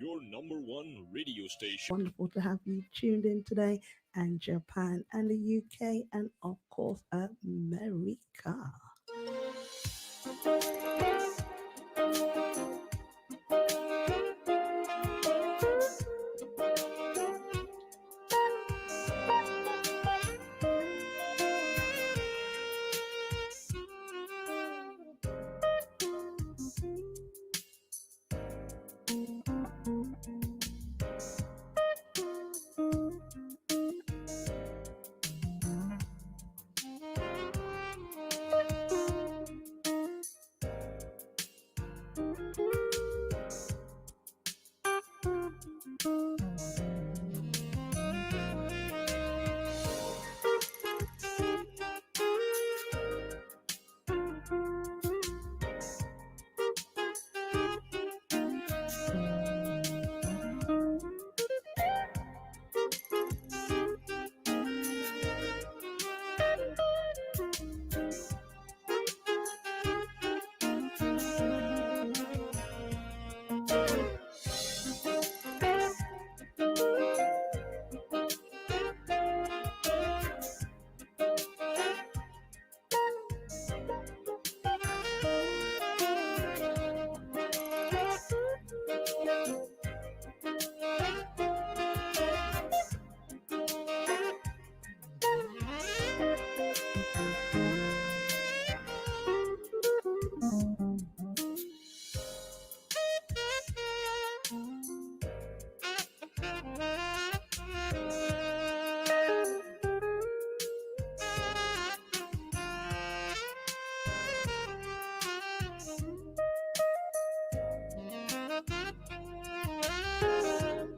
Your number one radio station. Wonderful to have you tuned in today, and Japan and the UK, and of course, America.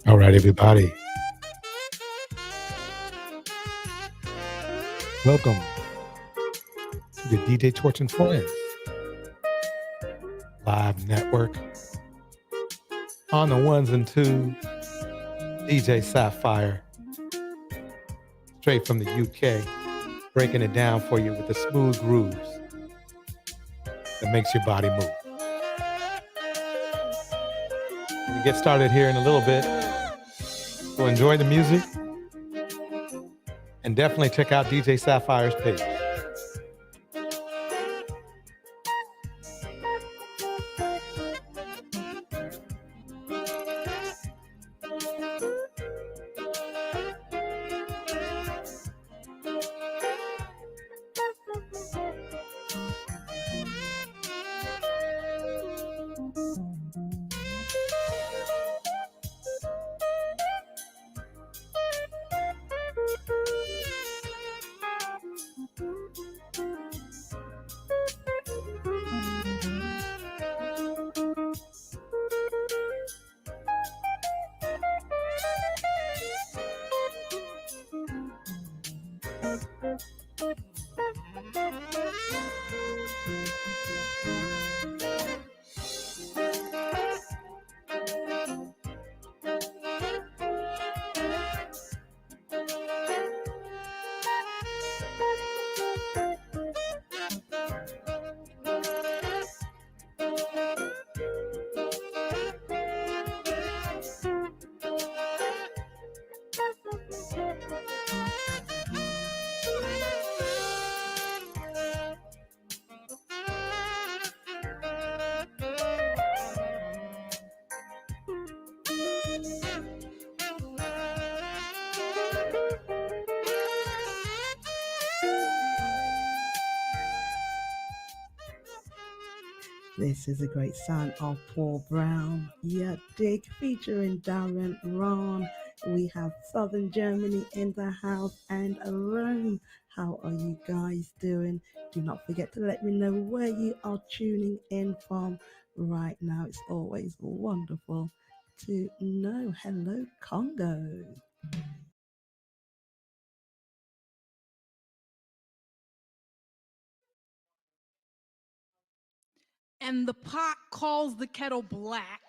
All right, everybody. Welcome to the DJ Torch and Friends live network. On the ones and twos, DJ Saffire, straight from the UK, breaking it down for you with the smooth grooves that makes your body move. We get started here in a little bit. So enjoy the music and definitely check out DJ Sapphire's page. This is a great sound of Paul Brown. Yeah, dig featuring Darren Ron. We have Southern Germany in the house and Rome. How are you guys doing? Do not forget to let me know where you are tuning in from right now. It's always wonderful to know. Hello, Congo. And the pot calls the kettle black,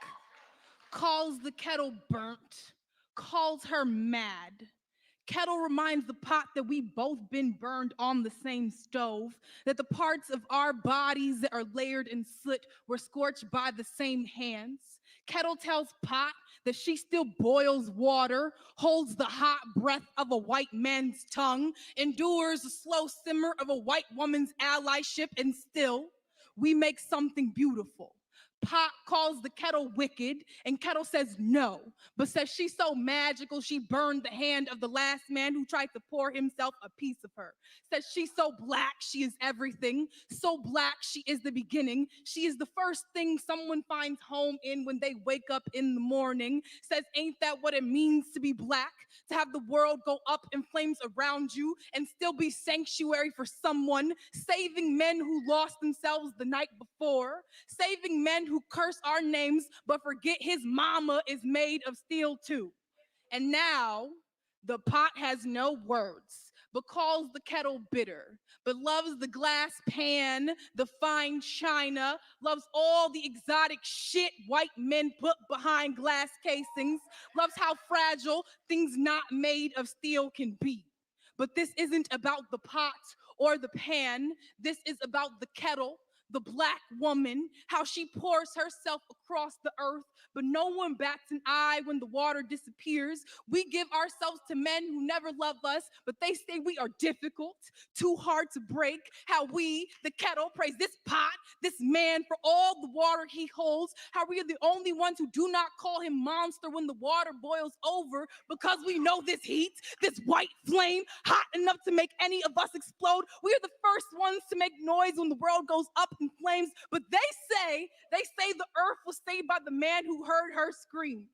calls the kettle burnt, calls her mad. Kettle reminds the pot that we've both been burned on the same stove, that the parts of our bodies that are layered in soot were scorched by the same hands. Kettle tells Pot that she still boils water, holds the hot breath of a white man's tongue, endures the slow simmer of a white woman's allyship, and still, we make something beautiful. Pot calls the Kettle wicked, and Kettle says no, but says she's so magical she burned the hand of the last man who tried to pour himself a piece of her. Says she's so black, she is everything. So black, she is the beginning. She is the first thing someone finds home in when they wake up in the morning. Says, ain't that what it means to be black? To have the world go up in flames around you and still be sanctuary for someone, saving men who lost themselves the night before, saving men who curse our names but forget his mama is made of steel too. And now the pot has no words, but calls the kettle bitter, but loves the glass pan, the fine china, loves all the exotic shit white men put behind glass casings, loves how fragile things not made of steel can be. But this isn't about the pot or the pan. This is about the kettle, the black woman, how she pours herself across the earth, but no one bats an eye when the water disappears. We give ourselves to men who never love us, but they say we are difficult, too hard to break. How we, the kettle, praise this pot, this man for all the water he holds. How we are the only ones who do not call him monster when the water boils over, because we know this heat, this white flame, hot enough to make any of us explode. We are the first ones to make noise when the world goes up in flames, but they say the earth was saved by the man who heard her scream.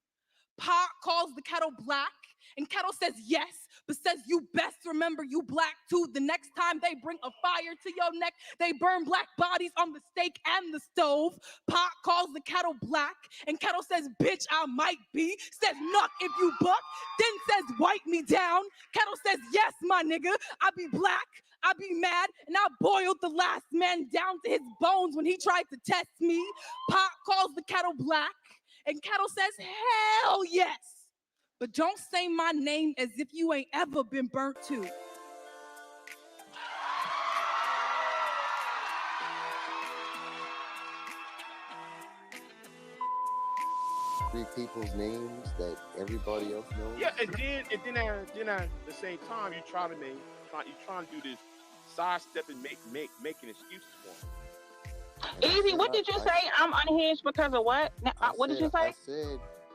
Pot calls the kettle black, and Kettle says yes, but says you best remember you black too. The next time they bring a fire to your neck, they burn black bodies on the stake and the stove. Pot calls the kettle black, and Kettle says, bitch, I might be. Says, nuck if you buck. Then says, wipe me down. Kettle says, yes, my nigga, I be black. I be mad, and I boiled the last man down to his bones when he tried to test me. Pot calls the kettle black, and Kettle says, hell yes. But don't say my name as if you ain't ever been burnt too. Three people's names that everybody else knows. Yeah, and then at the same time, you trying to do this sidestepping, making excuses for him. Easy, what did you say? I'm unhinged because of what? What did you say?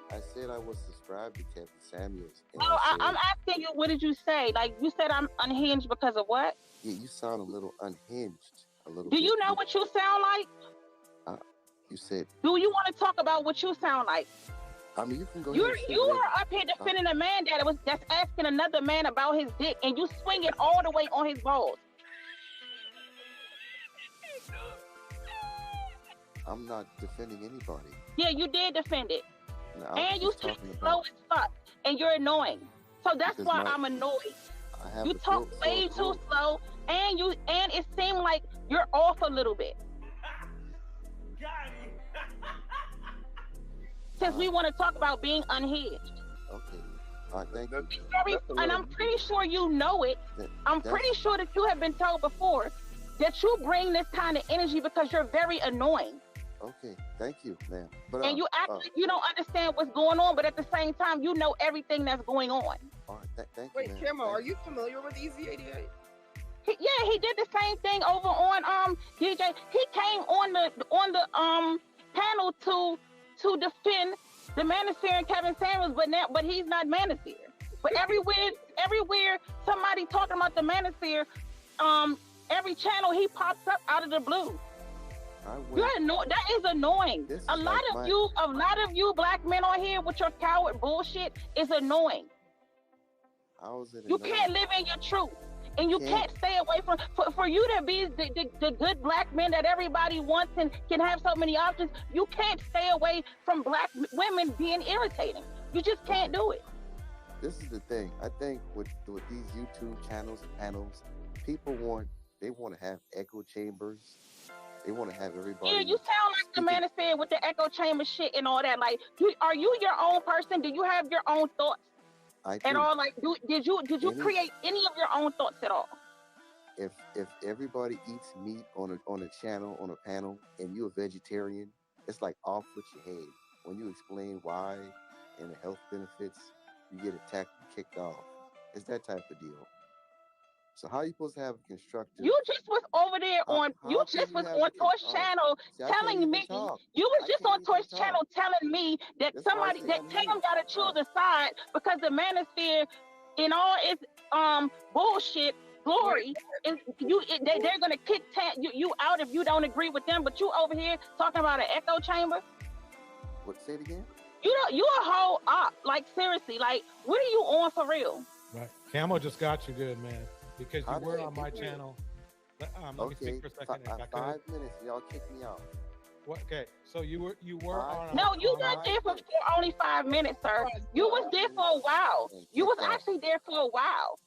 I said I was subscribed to Kevin Samuels. Oh, I'm asking you, what did you say? Like, you said I'm unhinged because of what? Yeah, you sound a little unhinged. A little. Do you know what you sound like? You said. Do you want to talk about what you sound like? I mean, you can go. You are up here defending a man that's asking another man about his dick, and you swing it all the way on his balls. I'm not defending anybody. Yeah, you did defend it. No, and you speak slow as fuck, and you're annoying. So that's why I'm annoyed. You talk way too slow, and it seemed like you're off a little bit. Since we want to talk about being unhinged. Okay. All right, thank you. And I'm pretty sure you know it. I'm pretty sure that you have been told before that you bring this kind of energy because you're very annoying. Okay, thank you, ma'am. But, and you act like you don't understand what's going on, but at the same time, you know everything that's going on. All right, thank you. Wait, Camo, are you familiar with Easy 88? Yeah, he did the same thing over on DJ. He came on the panel to defend the Manasseh and Kevin Samuels, but he's not Manasseh. But everywhere somebody talking about the Manasseh, every channel he pops up out of the blue. That is annoying. A lot of you black men on here with your coward bullshit is annoying. You can't live in your truth. And you can't stay away from, for you to be the good black men that everybody wants and can have so many options, you can't stay away from black women being irritating. You just can't do it. This is the thing. I think with these YouTube channels and panels, people want to have echo chambers. They want to have everybody. Yeah, you sound like the man said with the echo chamber shit and all that. Like, are you your own person? Do you have your own thoughts? At all? Like, did you create any of your own thoughts at all? If everybody eats meat on a channel, on a panel, and you're a vegetarian, it's like off with your head. when you explain why and the health benefits, you get attacked and kicked off. It's that type of deal. So how are you supposed to have a constructive? You just was over there on. You how can just you was have on a con- Torch oh, channel see, I can't telling even me. talk. You was I just can't on even Torch talk. channel telling me that That's why I somebody say that I'm Tam here. got to choose a side because the manosphere, in all its bullshit glory, is they're gonna kick you out if you don't agree with them. But you over here talking about an echo chamber. What? Say it again. You a whole op. Like seriously, like what are you on for real? Right. Camo just got you good, man, because How you did were they on my kick me? channel. Let me Okay, speak for a second. If I could. 5 minutes, y'all kick me out. What, okay, so you were on. No, you on weren't my- there for only 5 minutes, sir. You was there for a while. You was actually there for a while.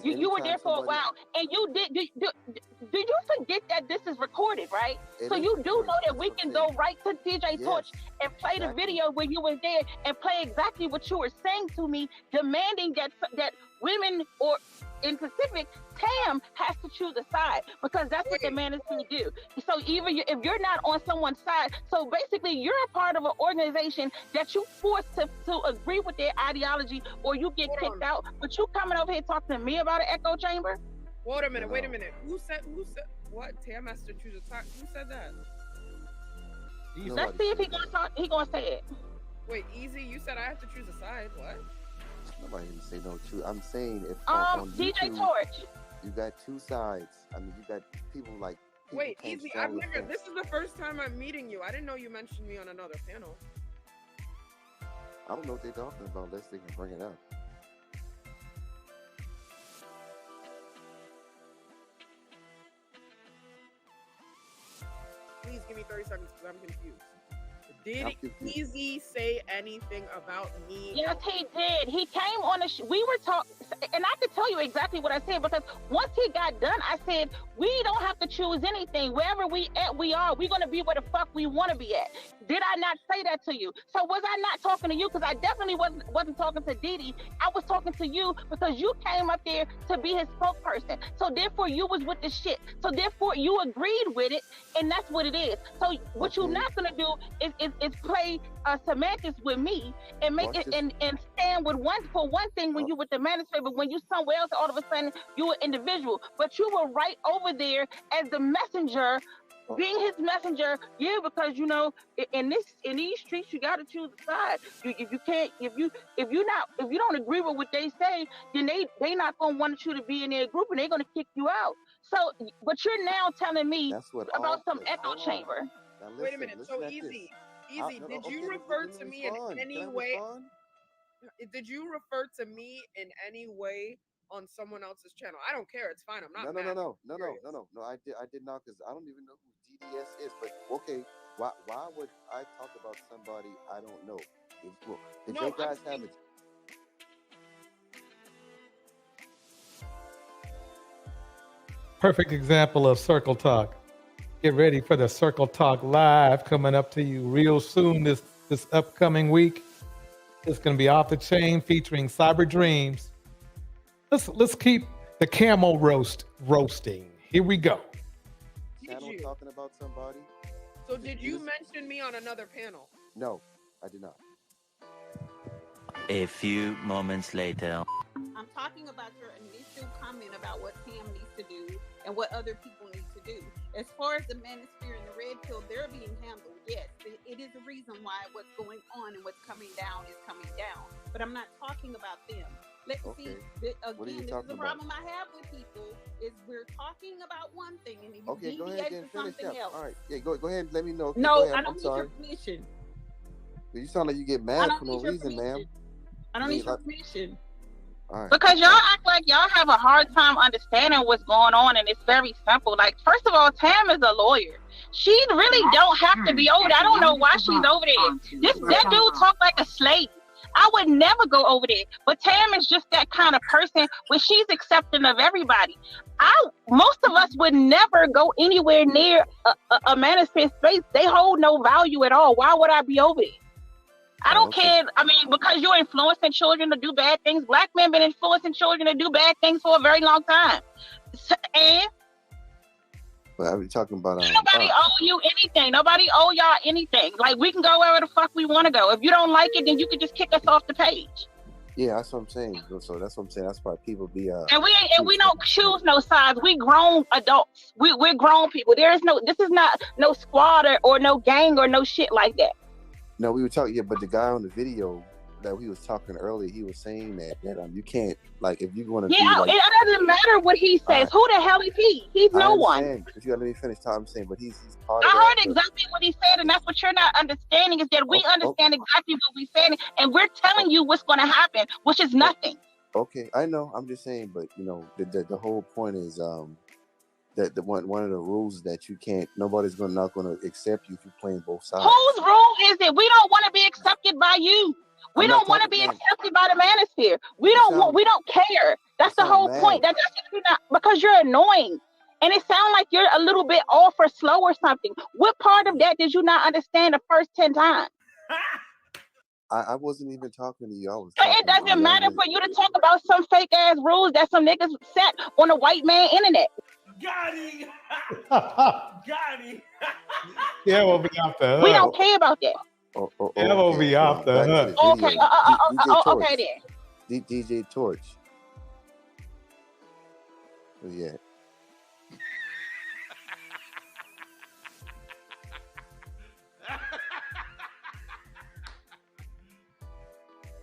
You were there for a while, and you did. Do you forget that this is recorded, right? So you do know that we can go right to DJ Torch and play the video where you were there and play exactly what you were saying to me, demanding that women, or in specific, Tam has to choose a side because that's what the man is going to do. So even if you're not on someone's side, so basically you're a part of an organization that you forced to agree with their ideology or you get kicked out. But you coming over here talking to me about an echo chamber? Wait a minute. Who said what? Tam has to choose a side. Who said that? Let's see if he gonna say it. Wait, Easy, you said I have to choose a side. What? Nobody didn't say no truth. I'm saying if DJ YouTube, Torch, you got two sides. I mean, you got people like. Wait, Easy, this is the first time I'm meeting you. I didn't know you mentioned me on another panel. I don't know what they're talking about unless they can bring it up. Please give me 30 seconds because I'm confused. Did Easy say anything about me? Yes, he did. He came on we were talking, and I could tell you exactly what I said because once he got done, I said, we don't have to choose anything. Wherever we are, we're going to be where the fuck we want to be at. Did I not say that to you? So was I not talking to you? Because I definitely wasn't talking to Didi. I was talking to you because you came up there to be his spokesperson. So therefore you was with the shit. So therefore you agreed with it, and that's what it is. So what you're not going to do is play semantics with me and make it and stand with one thing when you with the manosphere, but when you somewhere else, all of a sudden you're an individual. But you were right over there as the messenger, being his messenger. Yeah, because you know, in these streets, you got to choose a side. You can't if you don't agree with what they say, then they not gonna want you to be in their group and they're gonna kick you out. So, but you're now telling me about some echo chamber. Wait a minute. So Easy, did you refer to me in any way? Did you refer to me in any way on someone else's channel? I don't care. It's fine. I'm not. No. I did not, because I don't even know who DDS is. But okay, why would I talk about somebody I don't know? If you guys have it. Perfect example of circle talk. Get ready for the Circle Talk Live coming up to you real soon this upcoming week. It's going to be off the chain featuring Cyber Dreams. Let's keep the Camo Roast roasting. Here we go. Channel talking about somebody. So did you mention me on another panel? No, I did not. A few moments later. I'm talking about your initial comment about what Tam needs to do and what other people need to do. As far as the manosphere and the red pill, they're being handled. Yes, it is a reason why what's going on and what's coming down is coming down. But I'm not talking about them. Let's see. Again, this is the problem I have with people is we're talking about one thing and then you deviate to something else. All right, yeah, go ahead and let me know. No, I don't need your permission. You sound like you get mad for no reason, ma'am. I don't need your permission. All right. Because y'all act like y'all have a hard time understanding what's going on, and it's very simple. Like, first of all, Tam is a lawyer. She really don't have to be over there. I don't know why she's over there. That dude talk like a slave. I would never go over there. But Tam is just that kind of person where she's accepting of everybody. Most of us would never go anywhere near a manosphere space. They hold no value at all. Why would I be over there? I don't care. I mean, because you're influencing children to do bad things. Black men been influencing children to do bad things for a very long time. And But I was talking about Nobody owe you anything. Nobody owe y'all anything. Like, we can go wherever the fuck we want to go. If you don't like it, then you can just kick us off the page. Yeah, that's what I'm saying. So that's what I'm saying. That's why people be and we don't choose no sides. We grown adults. We're grown people. This is not no squad or no gang or no shit like that. No, we were talking, but the guy on the video that we was talking earlier, he was saying that you can't, like, if you're going to it doesn't matter what he says. Who the hell is he? He's no one. But you got to let me finish talking. I'm saying, but he's part of I heard exactly what he said, and that's what you're not understanding, is that we understand exactly what we're saying, and we're telling you what's going to happen, which is nothing. Okay, I know. I'm just saying, but the whole point is that one of the rules is that you can't. Nobody's not going to accept you if you're playing both sides. Whose rule is it? We don't want to be accepted by you. We don't want to be accepted by the manosphere. We don't care. That's the whole point. That's not because you're annoying. And it sounds like you're a little bit off or slow or something. What part of that did you not understand the first 10 times? I wasn't even talking to you. It doesn't matter for you to talk about some fake ass rules that some niggas set on the white man internet. Got him. Got him. Yeah, we'll be off the hook. We don't care about that. Yeah, we'll be off the hook. Okay, okay then. DJ Torch. Yeah.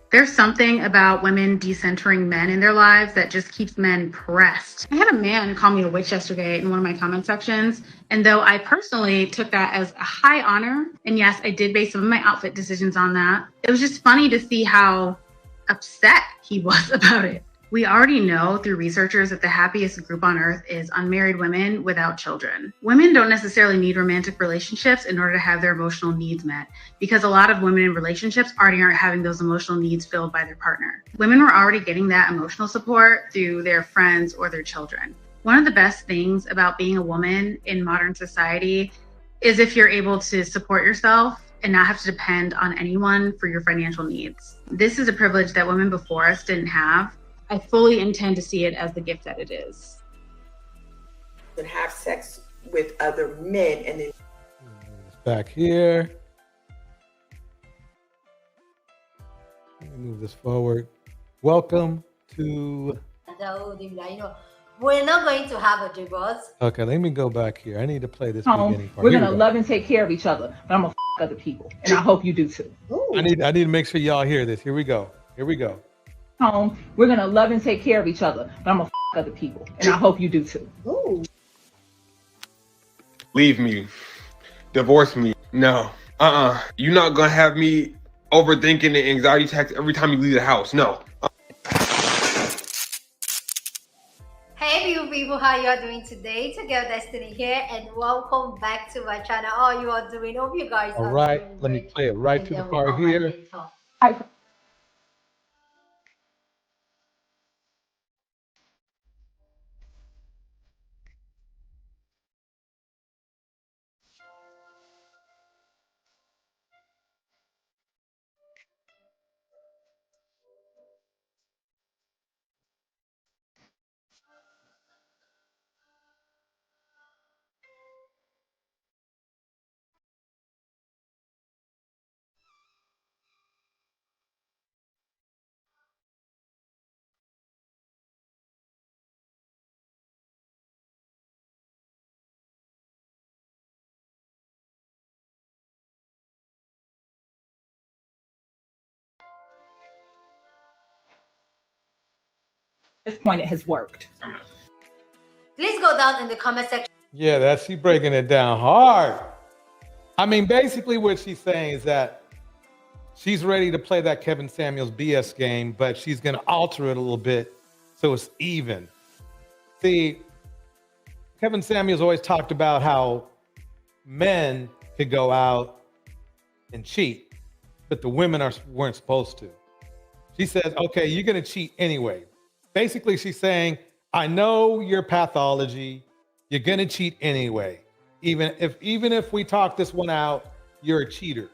There's something about women decentering men in their lives that just keeps men pressed. I had a man call me a witch yesterday in one of my comment sections. And though I personally took that as a high honor, and yes, I did base some of my outfit decisions on that, it was just funny to see how upset he was about it. We already know through researchers that the happiest group on earth is unmarried women without children. Women don't necessarily need romantic relationships in order to have their emotional needs met, because a lot of women in relationships already aren't having those emotional needs filled by their partner. Women were already getting that emotional support through their friends or their children. One of the best things about being a woman in modern society is if you're able to support yourself and not have to depend on anyone for your financial needs. This is a privilege that women before us didn't have. I fully intend to see it as the gift that it is. And have sex with other men and then back here. Let me move this forward. Welcome to. We're not going to have a divorce. Okay, let me go back here. I need to play this beginning part. We're gonna love and take care of each other, but I'm gonna other people, and I hope you do too. I need to make sure y'all hear this. Here we go. Home, we're gonna love and take care of each other, but I'm gonna other people, and I hope you do too. Ooh. Leave me, divorce me. No, you're not gonna have me overthinking and anxiety attacks every time you leave the house. No. Hey beautiful people, how you are doing today? Together Destiny here, and welcome back to my channel. How you are doing? Hope you guys All are right, doing let me great. play it right And to the then part we'll here. At this point, it has worked. Please go down in the comment section. Yeah, that's she breaking it down hard. I mean, basically what she's saying is that she's ready to play that Kevin Samuels BS game, but she's going to alter it a little bit so it's even. See, Kevin Samuels always talked about how men could go out and cheat, but the women weren't supposed to. She says, okay, you're going to cheat anyway. Basically, she's saying, I know your pathology. You're going to cheat anyway. Even if we talk this one out, you're a cheater.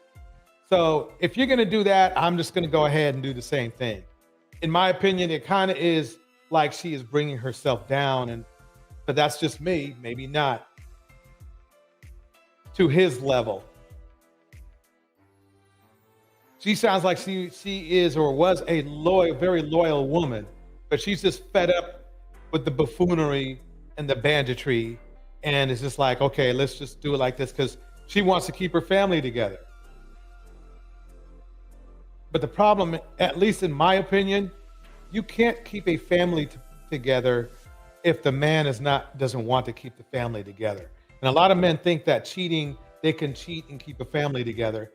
So if you're going to do that, I'm just going to go ahead and do the same thing. In my opinion, it kind of is like she is bringing herself down, but that's just me, maybe not. to his level. She sounds like she is or was a loyal, very loyal woman, but she's just fed up with the buffoonery and the banditry, and it's just like, okay, let's just do it like this because she wants to keep her family together. But the problem, at least in my opinion, you can't keep a family together if the man doesn't want to keep the family together. And a lot of men think that they can cheat and keep a family together,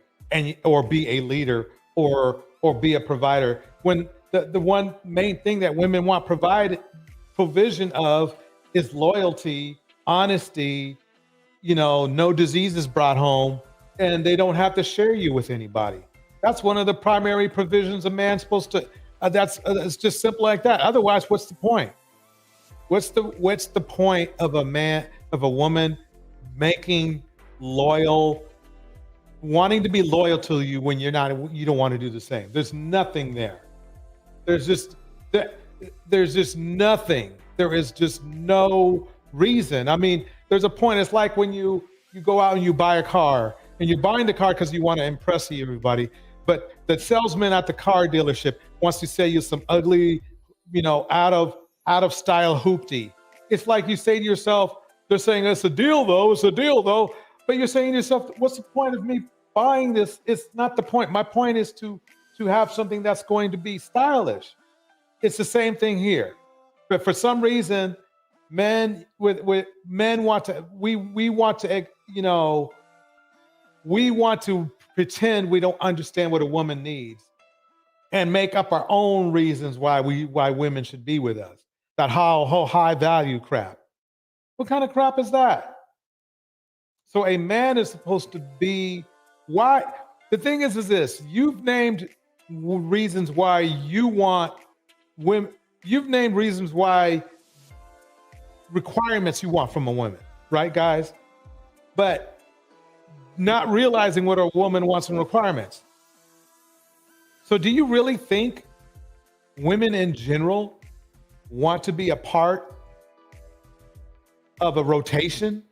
or be a leader or be a provider. When the one main thing that women want provision of is loyalty, honesty, no diseases brought home, and they don't have to share you with anybody. That's one of the primary provisions a man's supposed to. It's just simple like that. Otherwise, what's the point? What's the point of a woman making wanting to be loyal to you when you don't want to do the same? There's nothing there. There's just nothing. There is just no reason. I mean, there's a point. It's like when you go out and you buy a car, and you're buying the car because you want to impress everybody, but the salesman at the car dealership wants to sell you some ugly, out of style hoopty. It's like you say to yourself, they're saying it's a deal though, but you're saying to yourself, what's the point of me buying this? It's not the point. My point is to have something that's going to be stylish. It's the same thing here. But for some reason, men want to, we want to pretend we don't understand what a woman needs and make up our own reasons why women should be with us. That whole high value crap. What kind of crap is that? So a man is supposed to be, why? The thing is this, you've named reasons why you want women, you've named reasons why, requirements you want from a woman, right, guys? But not realizing what a woman wants in requirements. So do you really think women in general want to be a part of a rotation?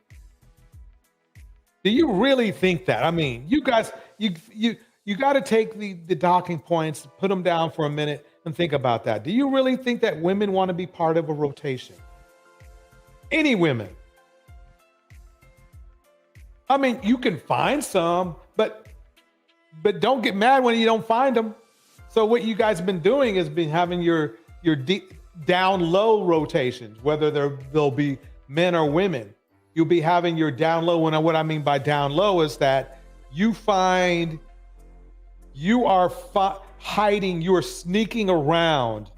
Do you really think that? I mean, you guys, you got to take the talking points, put them down for a minute and think about that. Do you really think that women want to be part of a rotation? Any women? I mean, you can find some, but don't get mad when you don't find them. So what you guys have been doing is having your down low rotations, whether they'll be men or women. You'll be having your down low. And what I mean by down low is that you find you are hiding, you are sneaking around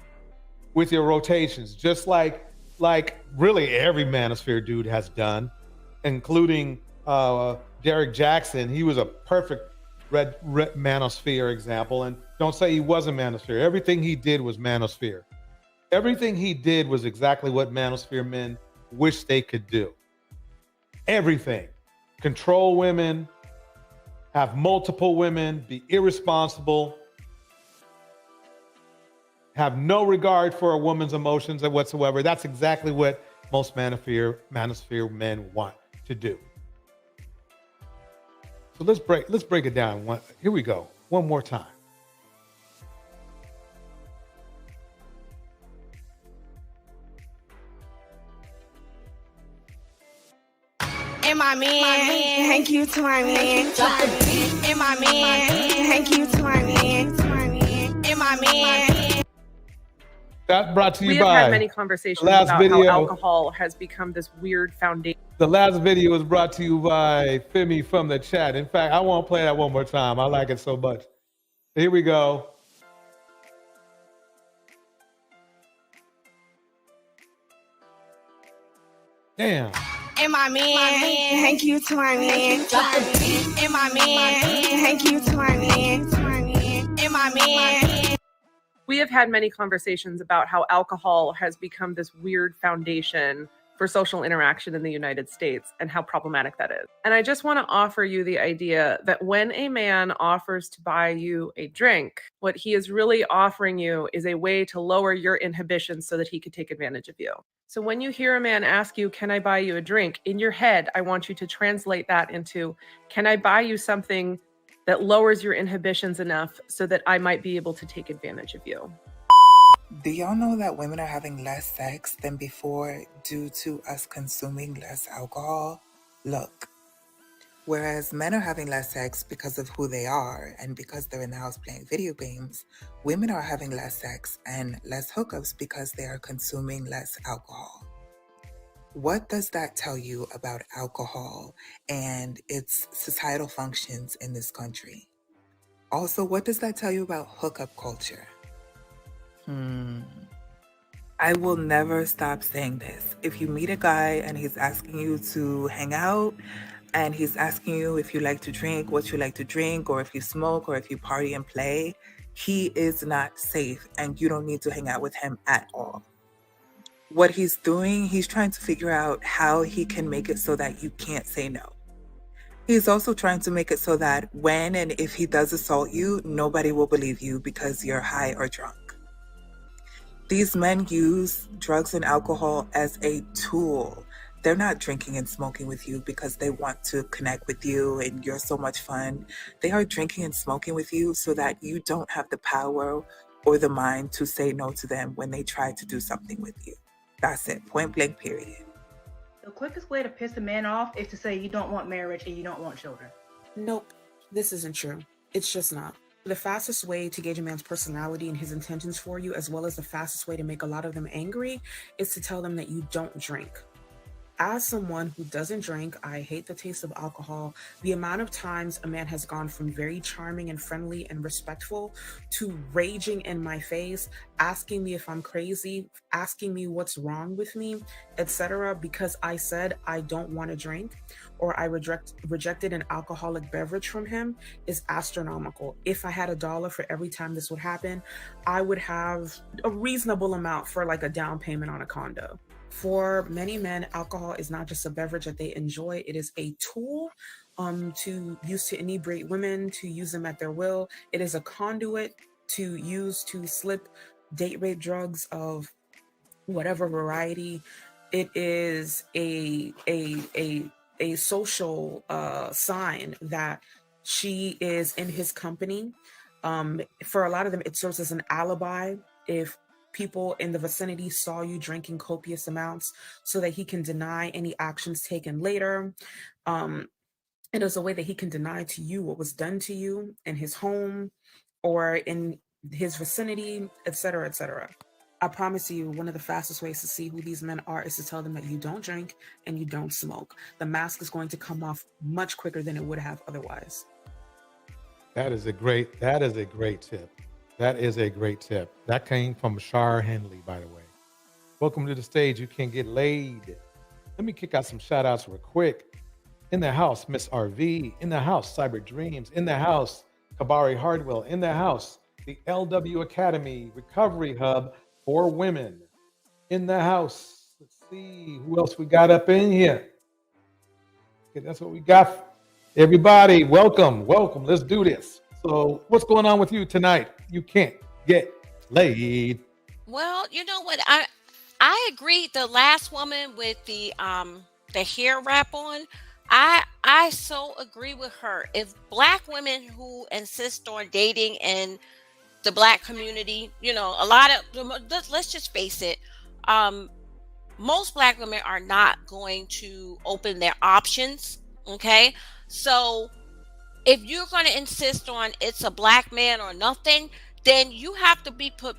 with your rotations, just like really every manosphere dude has done, including Derek Jackson. He was a perfect red manosphere example. And don't say he wasn't manosphere. Everything he did was manosphere. Everything he did was exactly what manosphere men wish they could do. Everything. Control women, have multiple women, be irresponsible, have no regard for a woman's emotions whatsoever. That's exactly what most manosphere men want to do. So let's break it down. Here we go. One more time. And my man, thank you to my man. And my man, thank you to my man. And my man. That brought to you we by. We have had many conversations about how alcohol has become this weird foundation. The last video was brought to you by Femi from the chat. In fact, I want to play that one more time. I like it so much. Here we go. Damn. And my man, thank you to my man. And my man, thank you to my man. And my man. We have had many conversations about how alcohol has become this weird foundation for social interaction in the United States and how problematic that is. And I just want to offer you the idea that when a man offers to buy you a drink, what he is really offering you is a way to lower your inhibitions so that he could take advantage of you. So when you hear a man ask you, can I buy you a drink? In your head, I want you to translate that into, can I buy you something that lowers your inhibitions enough so that I might be able to take advantage of you? Do y'all know that women are having less sex than before due to us consuming less alcohol? Look, whereas men are having less sex because of who they are and because they're in the house playing video games, women are having less sex and less hookups because they are consuming less alcohol. What does that tell you about alcohol and its societal functions in this country? Also, what does that tell you about hookup culture? I will never stop saying this. If you meet a guy and he's asking you to hang out and he's asking you if you like to drink, what you like to drink, or if you smoke, or if you party and play, he is not safe and you don't need to hang out with him at all. What he's doing, he's trying to figure out how he can make it so that you can't say no. He's also trying to make it so that when and if he does assault you, nobody will believe you because you're high or drunk. These men use drugs and alcohol as a tool. They're not drinking and smoking with you because they want to connect with you and you're so much fun. They are drinking and smoking with you so that you don't have the power or the mind to say no to them when they try to do something with you. That's it. Point blank, period. The quickest way to piss a man off is to say you don't want marriage and you don't want children. Nope, this isn't true. It's just not. The fastest way to gauge a man's personality and his intentions for you, as well as the fastest way to make a lot of them angry, is to tell them that you don't drink. As someone who doesn't drink, I hate the taste of alcohol. The amount of times a man has gone from very charming and friendly and respectful to raging in my face, asking me if I'm crazy, asking me what's wrong with me, etc., because I said I don't want to drink or I rejected an alcoholic beverage from him is astronomical. If I had $1 for every time this would happen, I would have a reasonable amount for like a down payment on a condo. For many men, alcohol is not just a beverage that they enjoy. It is a tool to use to inebriate women, to use them at their will. It is a conduit to use to slip date rape drugs of whatever variety. It is a social sign that she is in his company. For a lot of them, it serves as an alibi. If people in the vicinity saw you drinking copious amounts so that he can deny any actions taken later. It is a way that he can deny to you what was done to you in his home or in his vicinity, etc., etc. I promise you, one of the fastest ways to see who these men are is to tell them that you don't drink and you don't smoke. The mask is going to come off much quicker than it would have otherwise. That is a great tip. That is a great tip. That came from Shar Hanley, by the way. Welcome to the stage. You can get laid. Let me kick out some shout outs real quick. In the house, Miss RV. In the house, Cyber Dreams. In the house, Kabari Hardwell. In the house, the LW Academy Recovery Hub for Women. In the house. Let's see who else we got up in here. Okay, that's what we got. Everybody, welcome. Let's do this. So what's going on with you tonight? You can't get laid. Well, you know what? I agree. The last woman with the hair wrap on, I so agree with her. If Black women who insist on dating in the Black community, you know, a lot of, let's just face it, most Black women are not going to open their options. Okay, so if you're going to insist on it's a Black man or nothing, then you have to be put.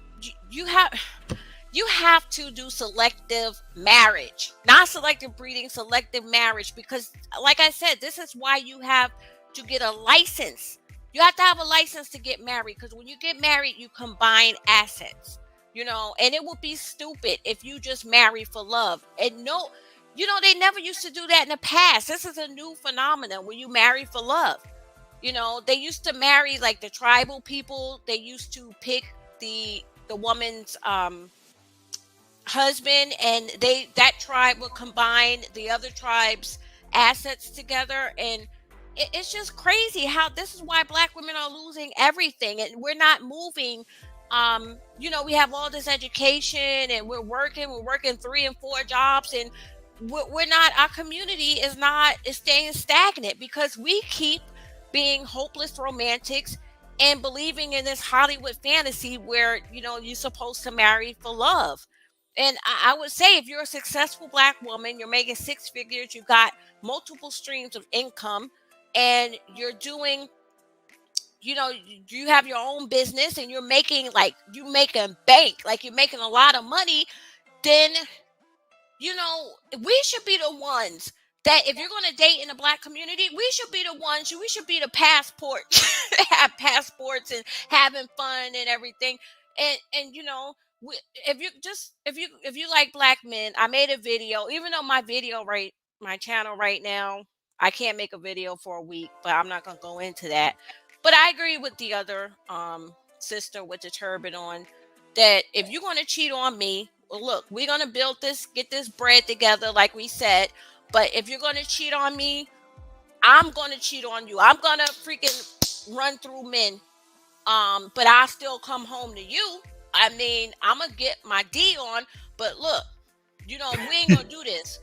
You have to do selective marriage, not selective breeding, selective marriage. Because, like I said, this is why you have to get a license. You have to have a license to get married. Because when you get married, you combine assets. You know, and it would be stupid if you just marry for love. And no, you know, they never used to do that in the past. This is a new phenomenon when you marry for love. You know, they used to marry like the tribal people. They used to pick the woman's husband, and that tribe will combine the other tribe's assets together, and it's just crazy how this is why Black women are losing everything, and we're not moving. We have all this education, and we're working 3 and 4 jobs, and we're not, our community is staying stagnant because we keep being hopeless romantics and believing in this Hollywood fantasy where you're supposed to marry for love. And I would say, if you're a successful Black woman, you're making 6 figures, you've got multiple streams of income, and you're doing, you have your own business, and you're making bank, like you're making a lot of money, then we should be the ones that, if you're going to date in the Black community, we should be the passport, have passports and having fun and everything. And if you like Black men, I made a video, even though my channel right now, I can't make a video for a week, but I'm not going to go into that. But I agree with the other sister with the turban on, that if you're going to cheat on me, well, look, we're going to get this bread together, like we said. But if you're going to cheat on me, I'm going to cheat on you. I'm going to freaking run through men. But I'll still come home to you. I mean, I'm going to get my D on. But look, we ain't going to do this.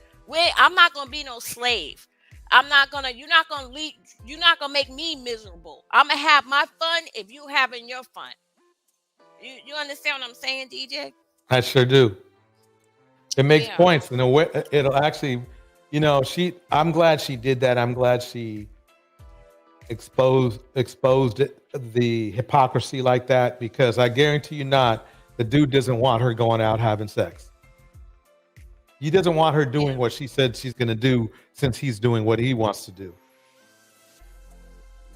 I'm not going to be no slave. You're not going to make me miserable. I'm going to have my fun if you having your fun. You understand what I'm saying, DJ? I sure do. It makes points in a way. It'll actually, I'm glad she did that. I'm glad she exposed the hypocrisy like that, because I guarantee you not, the dude doesn't want her going out having sex. He doesn't want her doing what she said she's going to do, since he's doing what he wants to do.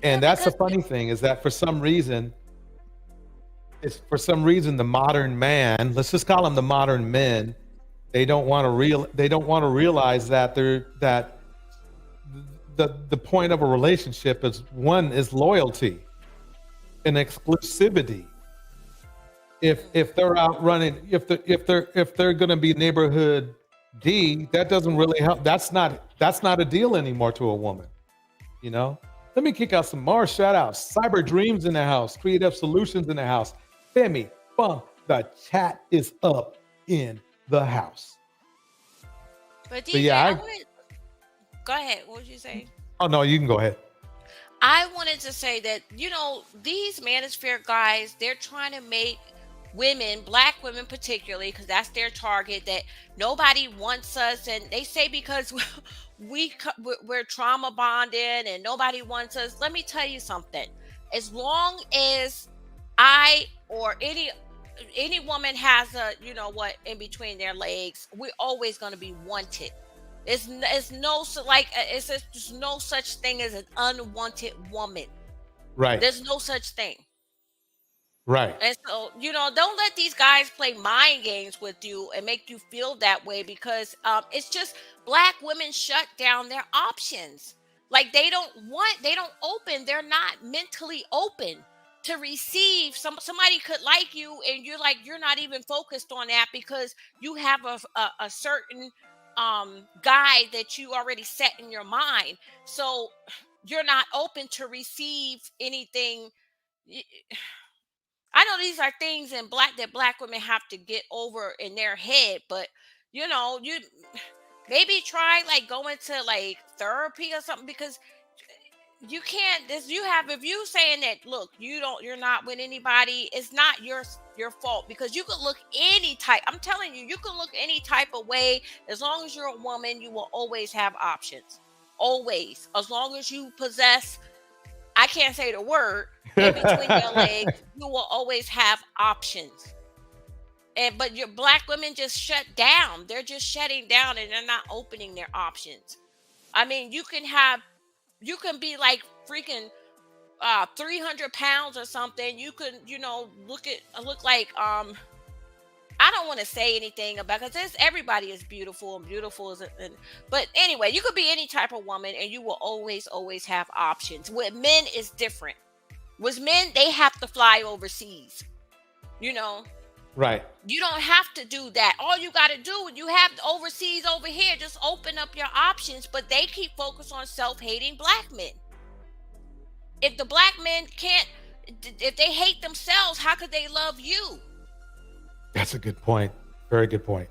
And that's the funny thing, is that for some reason, the modern man, let's just call them the modern men, they don't want to realize that the point of a relationship is loyalty and exclusivity. If they're out running, if they're going to be neighborhood D, that doesn't really help. That's not a deal anymore to a woman. Let me kick out some more shout outs. Cyber Dreams in the house. Creative Solutions in the house. Femi, Funk, the chat is up in the house. But DJ, go ahead. What would you say? Oh, no, you can go ahead. I wanted to say that, these manosphere guys, they're trying to make women, Black women particularly, because that's their target, that nobody wants us. And they say because we're trauma bonded and nobody wants us. Let me tell you something. As long as I or any woman has a, in between their legs, we're always going to be wanted. There's no such thing as an unwanted woman. Right. There's no such thing. Right. And so, don't let these guys play mind games with you and make you feel that way, because it's just Black women shut down their options. Like they're not mentally open to receive. Somebody could like you, and you're not even focused on that, because you have a certain guy that you already set in your mind. So you're not open to receive anything. I know these are things that Black women have to get over in their head, but you maybe try going to therapy or something, because you can't. If you saying that, look, you're not with anybody, it's not your fault, because you could look any type. I'm telling you, you can look any type of way. As long as you're a woman, you will always have options. Always, as long as you possess, I can't say the word, in between your legs, you will always have options. But your Black women just shut down. They're just shutting down, and they're not opening their options. I mean, you can be like freaking 300 pounds or something. You could, look like I don't want to say anything about, because everybody is beautiful, and beautiful is. But anyway, you could be any type of woman, and you will always have options. With men, it's different. With men, they have to fly overseas. Right. You don't have to do that. All you got to do, you have overseas over here, just open up your options, but they keep focused on self-hating black men. If the black men can't, if they hate themselves, how could they love you? That's a good point. Very good point.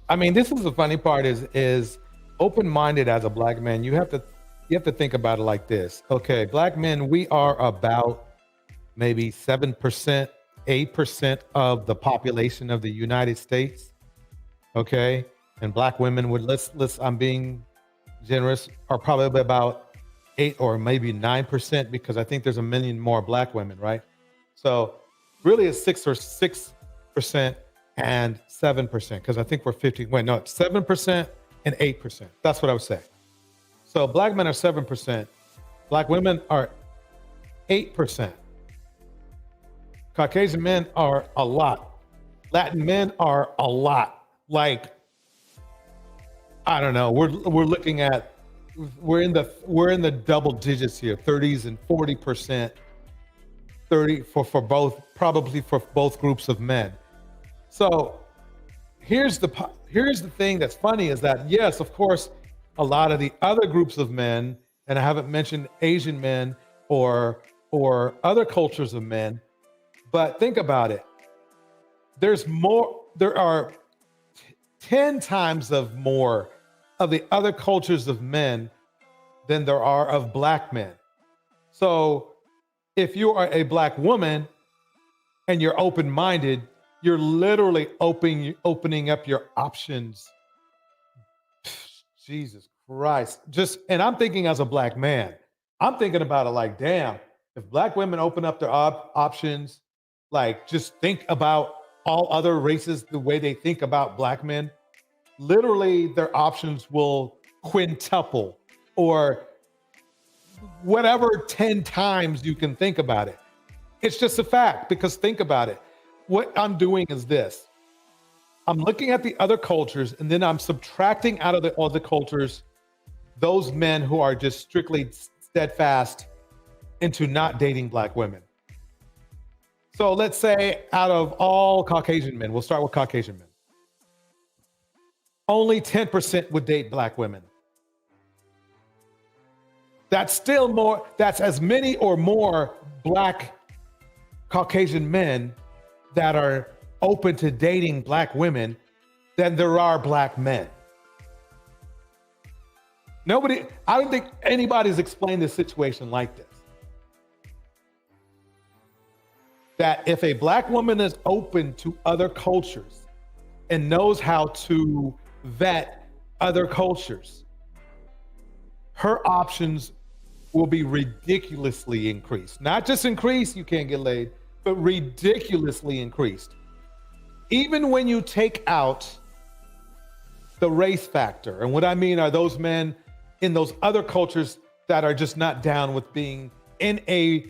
I mean, this is the funny part is open-minded as a black man. You have to think about it like this. Okay, black men, we are about maybe 7%, 8% of the population of the United States. Okay, and black women would I'm being generous, are probably about 8 or maybe 9% because I think there's a million more black women, right? So really it's 6% and 7% because I think we're 50. Wait, no, 7% and 8%. That's what I would say. So black men are 7%, black women are 8%. Caucasian men are a lot. Latin men are a lot. Like, I don't know. We're looking at we're in the double digits here, 30s and 40%. 30 for both, probably for both groups of men. So here's the thing that's funny is that yes, of course, a lot of the other groups of men, and I haven't mentioned Asian men or other cultures of men, but think about it. There are 10 times of more of the other cultures of men than there are of black men. So if you are a black woman and you're open-minded, you're literally opening up your options. Jesus Christ. And I'm thinking as a black man, I'm thinking about it like, damn, if black women open up their options, like just think about all other races the way they think about black men, literally their options will quintuple or whatever 10 times you can think about it. It's just a fact, because think about it. What I'm doing is this. I'm looking at the other cultures and then I'm subtracting out of the other cultures those men who are just strictly steadfast into not dating black women. So let's say out of all Caucasian men, we'll start with Caucasian men, only 10% would date black women. That's still more, that's as many or more black Caucasian men that are open to dating black women than there are black men. I don't think anybody's explained this situation like this. That if a black woman is open to other cultures and knows how to vet other cultures, her options will be ridiculously increased. Not just increased, you can't get laid, but ridiculously increased. Even when you take out the race factor, and what I mean are those men in those other cultures that are just not down with being in a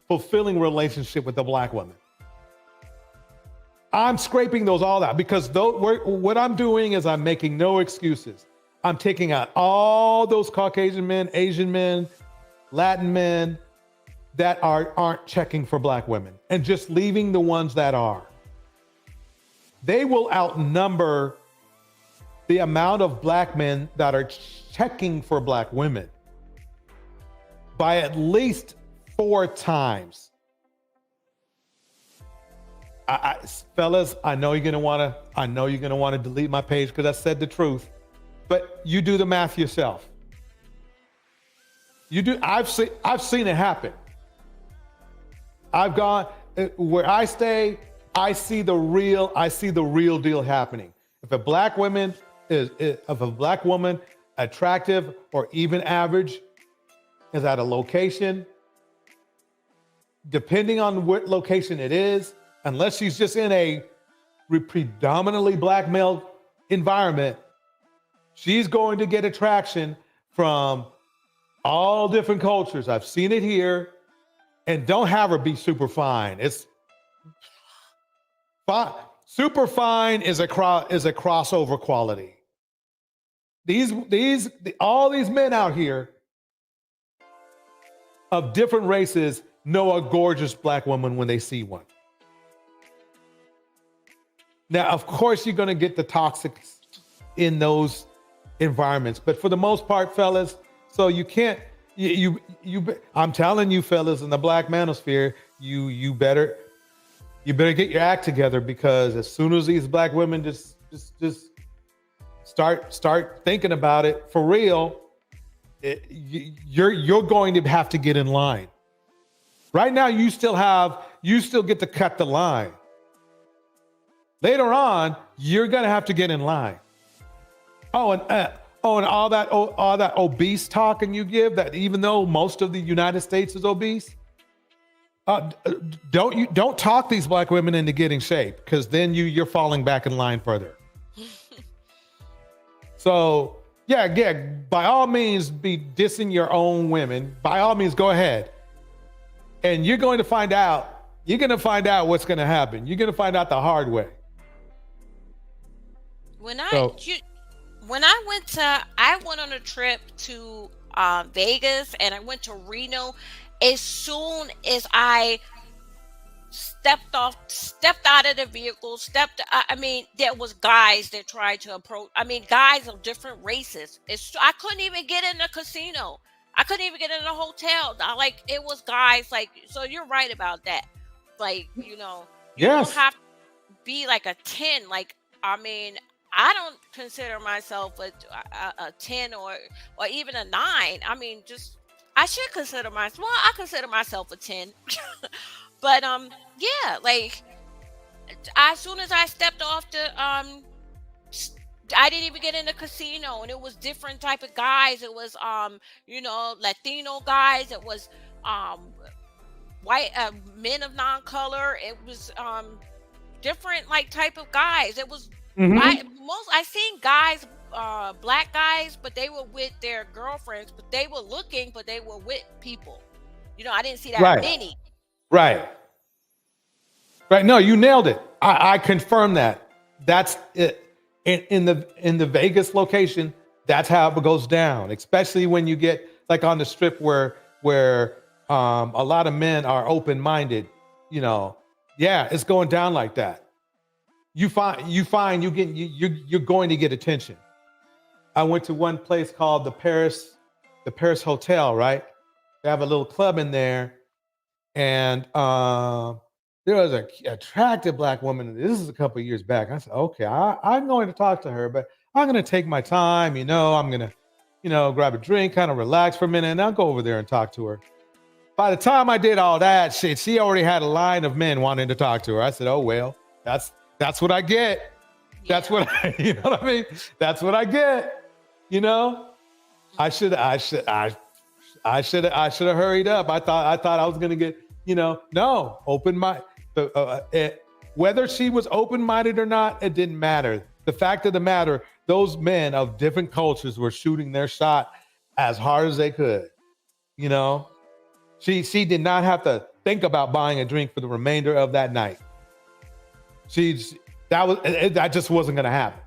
fulfilling relationship with a black woman. I'm scraping those all out because what I'm doing is I'm making no excuses. I'm taking out all those Caucasian men, Asian men, Latin men that aren't checking for black women and just leaving the ones that are. They will outnumber the amount of black men that are checking for black women by at least 4 times. Fellas, I know you're gonna wanna delete my page because I said the truth, but you do the math yourself. You do. I've seen it happen. I've gone where I stay. I see the real deal happening. If a black woman attractive or even average is at a location, depending on what location it is, unless she's just in a predominantly black male environment, she's going to get attraction from all different cultures. I've seen it here. And don't have her be super fine. It's fine. Super fine is a crossover quality. All these men out here of different races know a gorgeous black woman when they see one. Now, of course, you're going to get the toxics in those environments, but for the most part, fellas, so you can't. I'm telling you, fellas, in the black manosphere, you better get your act together, because as soon as these black women just start thinking about it for real, you're going to have to get in line. Right now, you still get to cut the line. Later on, you're gonna have to get in line. And all that obese talking you give, that even though most of the United States is obese, don't talk these black women into getting shape, because then you're falling back in line further. So yeah, by all means, be dissing your own women. By all means, go ahead, and you're going to find out. You're going to find out what's going to happen. You're going to find out the hard way. When I went on a trip to Vegas, and I went to Reno. As soon as I stepped out of the vehicle, there was guys that tried to approach. Guys of different races. I couldn't even get in the casino. I couldn't even get in the hotel. It was guys. So you're right about that. You don't have to be like a 10. I don't consider myself a 10 or even a 9. I should consider myself. Well, I consider myself a 10. But as soon as I stepped off I didn't even get in the casino, and it was different type of guys. It was Latino guys. It was white men of non-color. It was different type of guys. It was I seen guys, black guys, but they were with their girlfriends, but they were looking, but they were with people. I didn't see that many. Right. No, you nailed it. I confirm that. That's it. In the Vegas location, that's how it goes down. Especially when you get on the Strip where a lot of men are open-minded. It's going down like that. You're going to get attention. I went to one place called the Paris Hotel, right? They have a little club in there, and there was an attractive black woman. This is a couple of years back. I said, okay, I'm going to talk to her, but I'm going to take my time. I'm going to, grab a drink, kind of relax for a minute, and I'll go over there and talk to her. By the time I did all that shit, she already had a line of men wanting to talk to her. I said, oh, well, that's what I get. That's what you know what I mean? That's what I get. I should have hurried up. I thought I was gonna get, no, open mind. Whether she was open-minded or not, it didn't matter. The fact of the matter, those men of different cultures were shooting their shot as hard as they could. She did not have to think about buying a drink for the remainder of that night. That just wasn't gonna happen.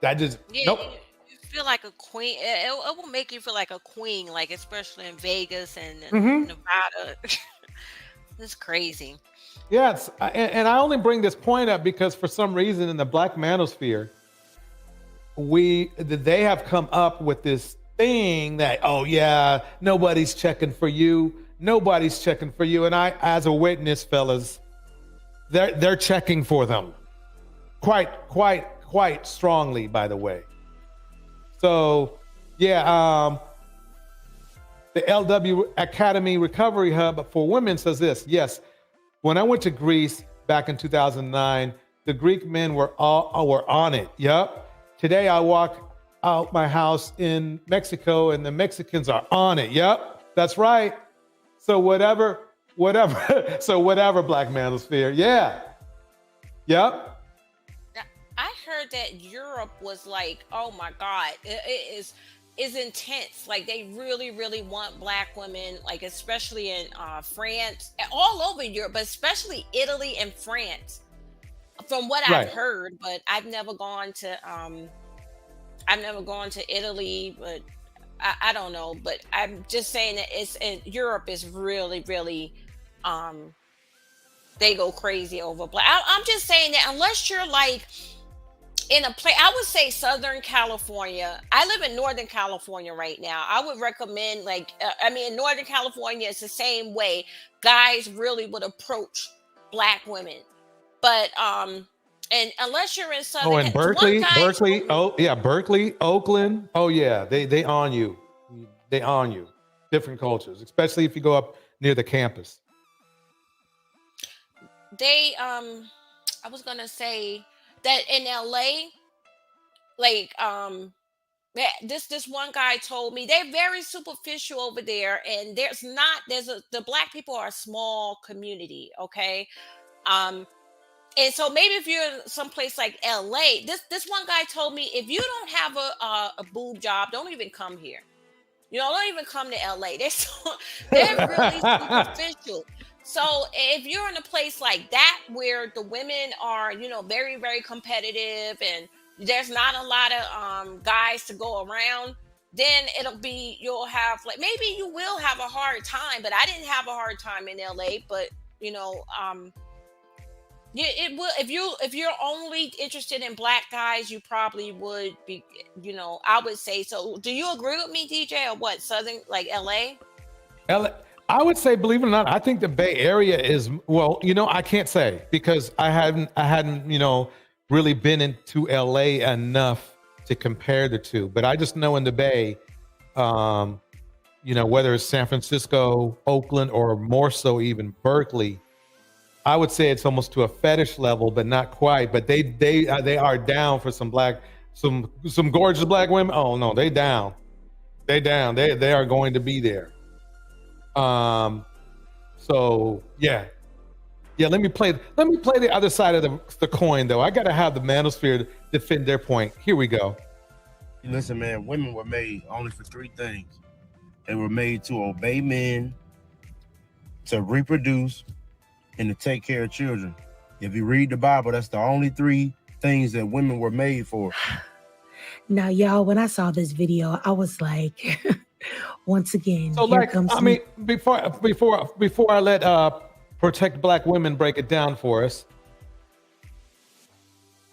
Nope. You feel like a queen. It will make you feel like a queen, especially in Vegas and Nevada. It's crazy. Yes, and I only bring this point up because for some reason in the black manosphere, they have come up with this thing that, oh yeah, nobody's checking for you. Nobody's checking for you. And I, as a witness, fellas, they're checking for them quite strongly, by the way. So yeah, the LW Academy Recovery Hub for Women says this. Yes, when I went to Greece back in 2009, the Greek men were on it. Yep. Today I walk out my house in Mexico and the Mexicans are on it. Yep, that's right. So whatever, black manosphere. Yeah. Yep. I heard that Europe was oh my God, it is intense. They really, really want black women, especially in France, all over Europe, but especially Italy and France. From what I've heard, but I've never gone to Italy, but I don't know. But I'm just saying that Europe is really, really they go crazy over black. I'm just saying that unless you're like in a place, I would say Southern California. I live in Northern California right now. I would recommend in Northern California, it's the same way. Guys really would approach black women, but and unless you're in Southern, and Berkeley. Oh yeah, Berkeley, Oakland. Oh yeah, they on you. They on you. Different cultures, especially if you go up near the campus. I was gonna say that in LA, this one guy told me they're very superficial over there, and the black people are a small community, okay? And so maybe if you're in someplace like LA, this one guy told me if you don't have a boob job, don't even come here. Don't even come to LA. They're really superficial. So if you're in a place like that where the women are, very, very competitive and there's not a lot of guys to go around, then you'll have maybe you will have a hard time. But I didn't have a hard time in LA, but it will. If you're only interested in black guys, you probably would be, I would say so. Do you agree with me, DJ, or what? Southern, like LA? I would say, believe it or not, I think the Bay Area is, I can't say because I hadn't, really been into LA enough to compare the two. But I just know in the Bay, whether it's San Francisco, Oakland, or more so even Berkeley, I would say it's almost to a fetish level, but not quite. But they are down for some gorgeous black women. Oh no, they down. They are going to be there. So yeah. Let me play the other side of the coin though. I got to have the manosphere defend their point. Here we go. Listen, man, women were made only for three things. They were made to obey men, to reproduce, and to take care of children. If you read the Bible, that's the only three things that women were made for. Now, y'all, when I saw this video, I was like, once again, so before I let Protect Black Women break it down for us,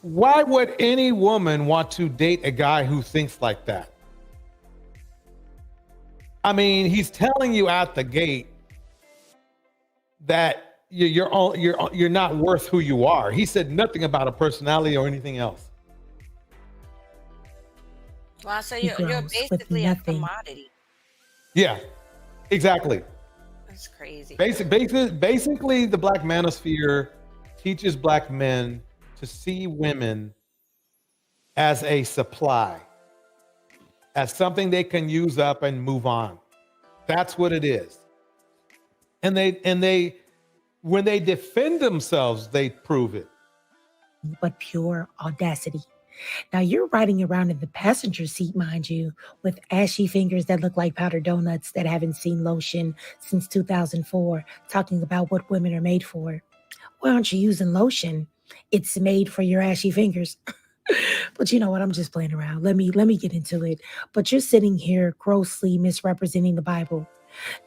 why would any woman want to date a guy who thinks like that? I mean, he's telling you out the gate that you're not worth who you are. He said nothing about a personality or anything else. Well, so you're basically a commodity. Yeah, exactly. That's crazy. Basically, the Black manosphere teaches black men to see women as a supply, as something they can use up and move on. That's what it is. And they when they defend themselves, they prove it. But pure audacity. Now you're riding around in the passenger seat, mind you, with ashy fingers that look like powdered donuts that haven't seen lotion since 2004, talking about what women are made for. Why aren't you using lotion? It's made for your ashy fingers. But you know what? I'm just playing around. Let me get into it. But you're sitting here grossly misrepresenting the Bible.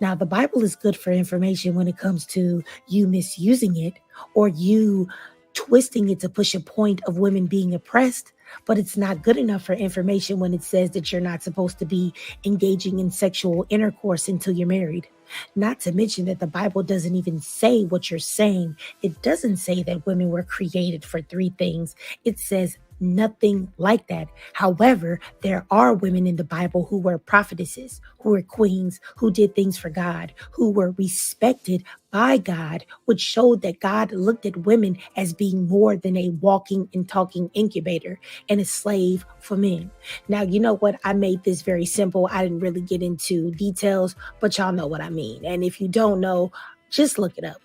Now, the Bible is good for information when it comes to you misusing it or you twisting it to push a point of women being oppressed, but it's not good enough for information when it says that you're not supposed to be engaging in sexual intercourse until you're married. Not to mention that the Bible doesn't even say what you're saying. It doesn't say that women were created for three things. It says nothing like that. However, there are women in the Bible who were prophetesses, who were queens, who did things for God, who were respected by God, which showed that God looked at women as being more than a walking and talking incubator and a slave for men. Now, you know what? I made this very simple. I didn't really get into details, but y'all know what I mean. And if you don't know, just look it up.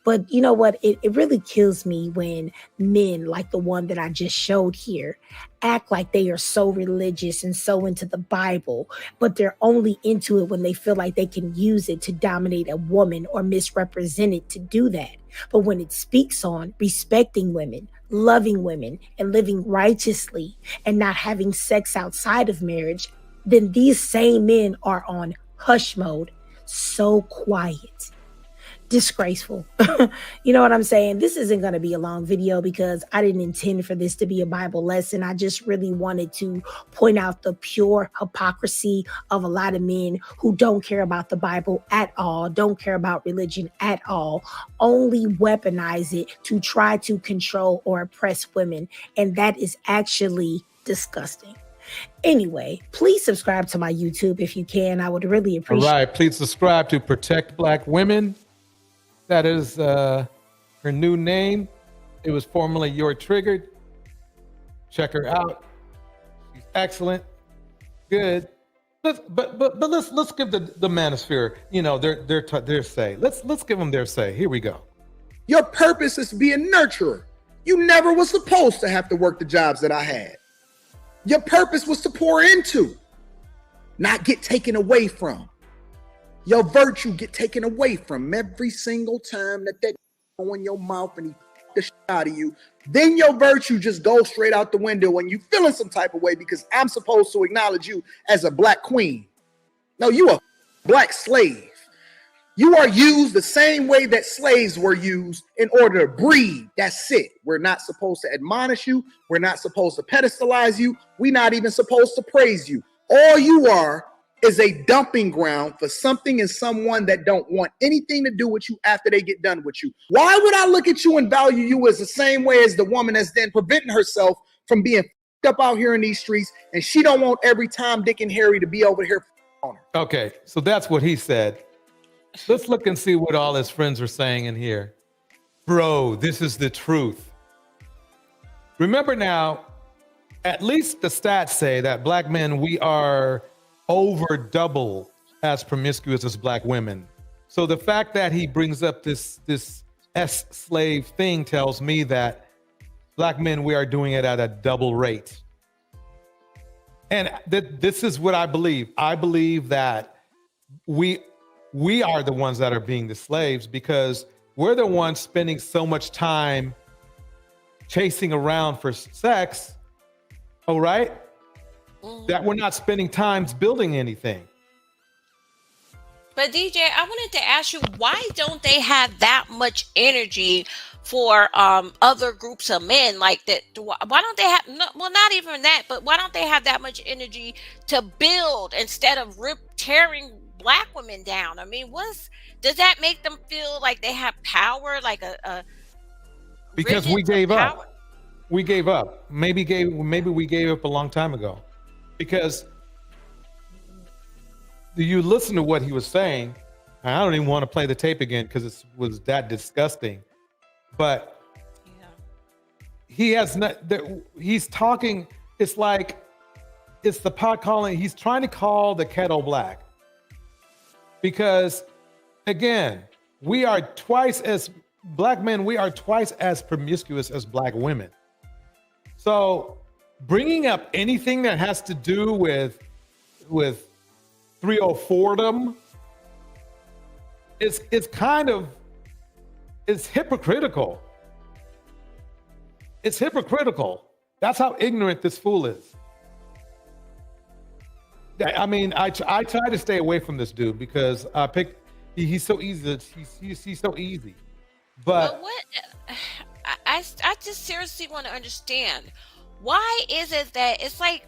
But you know what? It really kills me when men like the one that I just showed here act like they are so religious and so into the Bible, but they're only into it when they feel like they can use it to dominate a woman or misrepresent it to do that. But when it speaks on respecting women, loving women, and living righteously and not having sex outside of marriage, then these same men are on hush mode, so quiet. disgraceful. You know what I'm saying? This isn't going to be a long video because I didn't intend for this to be a Bible lesson. I just really wanted to point out the pure hypocrisy of a lot of men who don't care about the Bible at all, don't care about religion at all, only weaponize it to try to control or oppress women. And that is actually disgusting. Anyway, please subscribe to my YouTube if you can. I would really appreciate it. All right, please subscribe to Protect Black Women. That is her new name. It was formerly You're Triggered. Check her out. She's excellent. Good. Let's give the manosphere, you know, their say. Let's give them their say. Here we go. Your purpose is to be a nurturer. You never was supposed to have to work the jobs that I had. Your purpose was to pour into, not get taken away from. Your virtue get taken away from every single time that go in your mouth and he the shit out of you. Then your virtue just goes straight out the window when you feeling some type of way because I'm supposed to acknowledge you as a black queen. No, you a black slave. You are used the same way that slaves were used in order to breed. That's it. We're not supposed to admonish you. We're not supposed to pedestalize you. We're not even supposed to praise you. All you are is a dumping ground for something and someone that don't want anything to do with you after they get done with you. Why would I look at you and value you as the same way as the woman that's then preventing herself from being up out here in these streets and she don't want every Tom, Dick, and Harry to be over here on her? Okay, so that's what he said. Let's look and see what all his friends are saying in here. Bro, this is the truth. Remember now, at least the stats say that black men, we are over double as promiscuous as black women. So the fact that he brings up this slave thing tells me that black men, we are doing it at a double rate. And this is what I believe. I believe that we are the ones that are being the slaves because we're the ones spending so much time chasing around for sex, all right? That we're not spending time building anything. But DJ, I wanted to ask you, why don't they have that much energy for other groups of men like that? Why don't they have, well, not even that, but why don't they have that much energy to build instead of tearing black women down? I mean, does that make them feel like they have power, like a because we gave up. We gave up. Maybe we gave up a long time ago. Because you listen to what he was saying, and I don't even want to play the tape again because it was that disgusting. But he has not. He's talking. It's like it's the pot calling. He's trying to call the kettle black. Because again, we are twice as black men. We are twice as promiscuous as black women. So bringing up anything that has to do with 304-dom is hypocritical. It's hypocritical. That's how ignorant this fool is. I mean, I try to stay away from this dude because he's so easy. He's so easy. But what I just seriously want to understand, why is it that it's like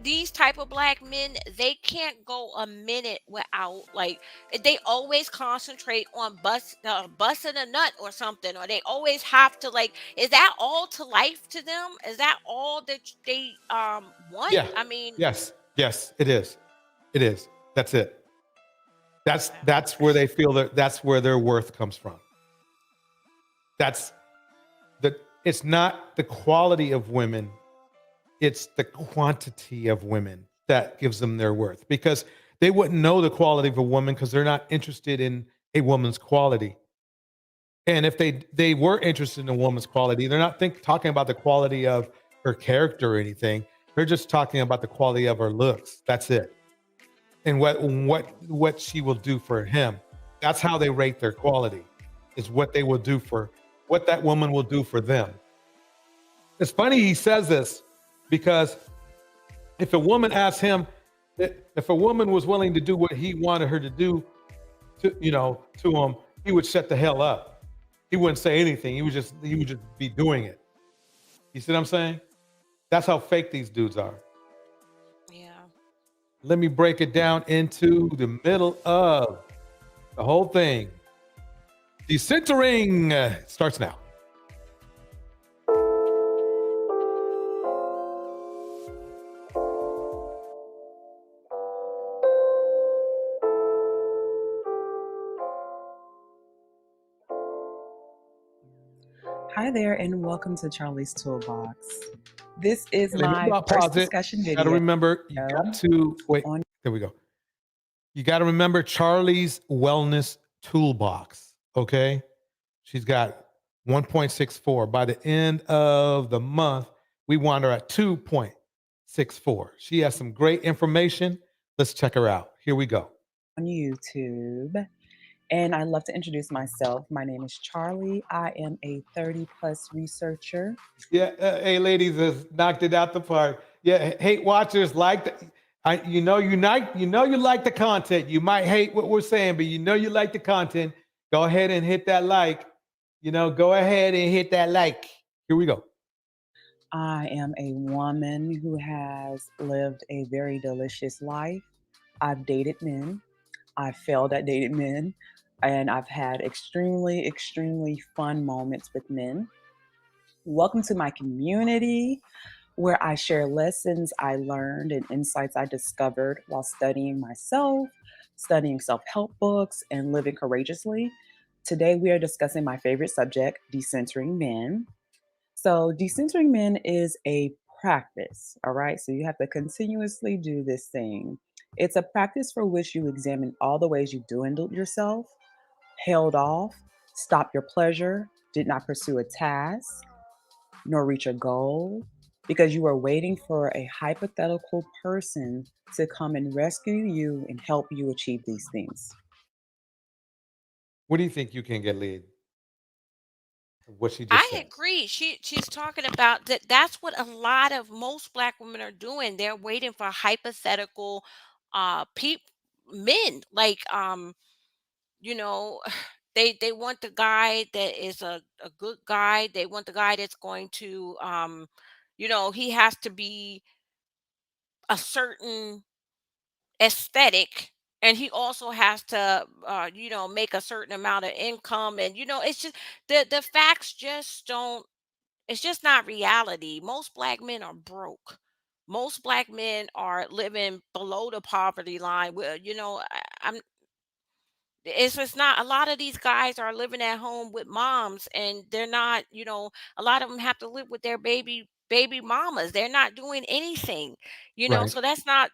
these type of black men, they can't go a minute without, like, they always concentrate on busting a nut or something, or they always have to, like, is that all to life to them? Is that all that they want? Yeah. I mean, yes, it is. That's it. That's where they feel that's where their worth comes from. It's not the quality of women, it's the quantity of women that gives them their worth, because they wouldn't know the quality of a woman because they're not interested in a woman's quality. And if they were interested in a woman's quality, they're not talking about the quality of her character or anything. They're just talking about the quality of her looks. That's it. And what she will do for him. That's how they rate their quality, is what they will do for, what that woman will do for them. It's funny he says this, because if a woman asked him, if a woman was willing to do what he wanted her to do to him, he would shut the hell up. He wouldn't say anything. He would just be doing it. You see what I'm saying? That's how fake these dudes are. Yeah. Let me break it down into the middle of the whole thing. Decentering starts now. Hi there, and welcome to Charlie's Toolbox. This is Let me my pause first it. discussion video. Got to remember, you got to wait. There we go. You got to remember Charlie's Wellness Toolbox. Okay, she's got 1.64. By the end of the month, we want her at 2.64. She has some great information. Let's check her out. Here we go. On YouTube. And I'd love to introduce myself. My name is Charlie. I am a 30-plus researcher. Yeah, hey, ladies, has knocked it out the park. Yeah, hate watchers like you like the content. You might hate what we're saying, but you know you like the content. Go ahead and hit that like. Go ahead and hit that like. Here we go. I am a woman who has lived a very delicious life. I've dated men. I've failed at dating men. And I've had extremely, extremely fun moments with men. Welcome to my community, where I share lessons I learned and insights I discovered while studying myself, studying self-help books, and living courageously. Today, we are discussing my favorite subject, decentering men. So decentering men is a practice, all right? So you have to continuously do this thing. It's a practice for which you examine all the ways you dwindled yourself, held off, stopped your pleasure, did not pursue a task, nor reach a goal, because you were waiting for a hypothetical person to come and rescue you and help you achieve these things. What do you think you can get, lead? What she just said. I agree. She's talking about that. That's what most Black women are doing. They're waiting for hypothetical men. Like you know, they want the guy that is a good guy. They want the guy that's going to he has to be a certain aesthetic, and he also has to make a certain amount of income. And it's just the facts just don't, it's just not reality. Most Black men are broke. Most Black men are living below the poverty line. Well, it's just not. A lot of these guys are living at home with moms, and they're not, a lot of them have to live with their baby mamas. They're not doing anything, Right. so that's not,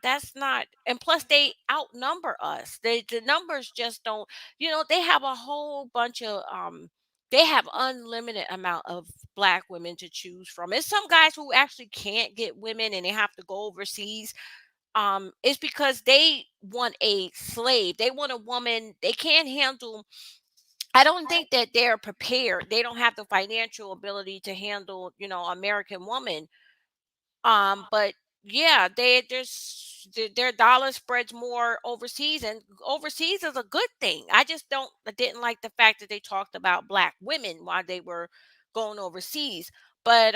and plus they outnumber us. The numbers just don't, they have a whole bunch of they have unlimited amount of Black women to choose from. And some guys who actually can't get women and they have to go overseas, it's because they want a slave. They want a woman. They can't handle. I don't think that they're prepared. They don't have the financial ability to handle, American woman. But yeah, their dollar spreads more overseas, and overseas is a good thing. I didn't like the fact that they talked about Black women while they were going overseas. But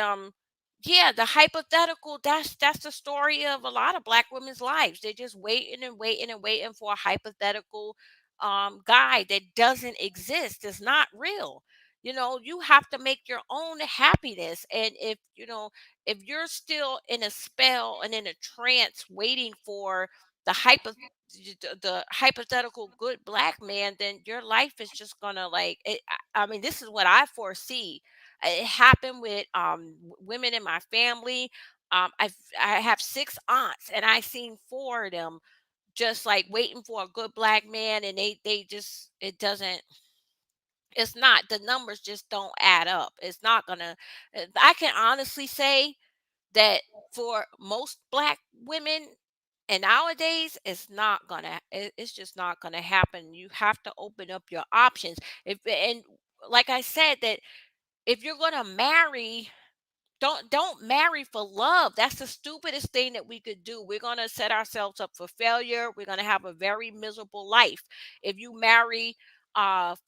yeah, the hypothetical, that's the story of a lot of Black women's lives. They're just waiting and waiting and waiting for a hypothetical guy that doesn't exist. It's not real. You have to make your own happiness. And if you're still in a spell and in a trance waiting for the hypothetical good Black man, then your life is just gonna like it. I mean, this is what I foresee. It happened with women in my family. I have 6 aunts, and I seen 4 of them just like waiting for a good Black man, and they just, it doesn't, it's not, the numbers just don't add up. It's not gonna, I can honestly say that for most Black women, and nowadays it's just not gonna happen. You have to open up your options. If and Like I said, that if you're gonna marry, don't marry for love. That's the stupidest thing that we could do. We're going to set ourselves up for failure. We're going to have a very miserable life if you marry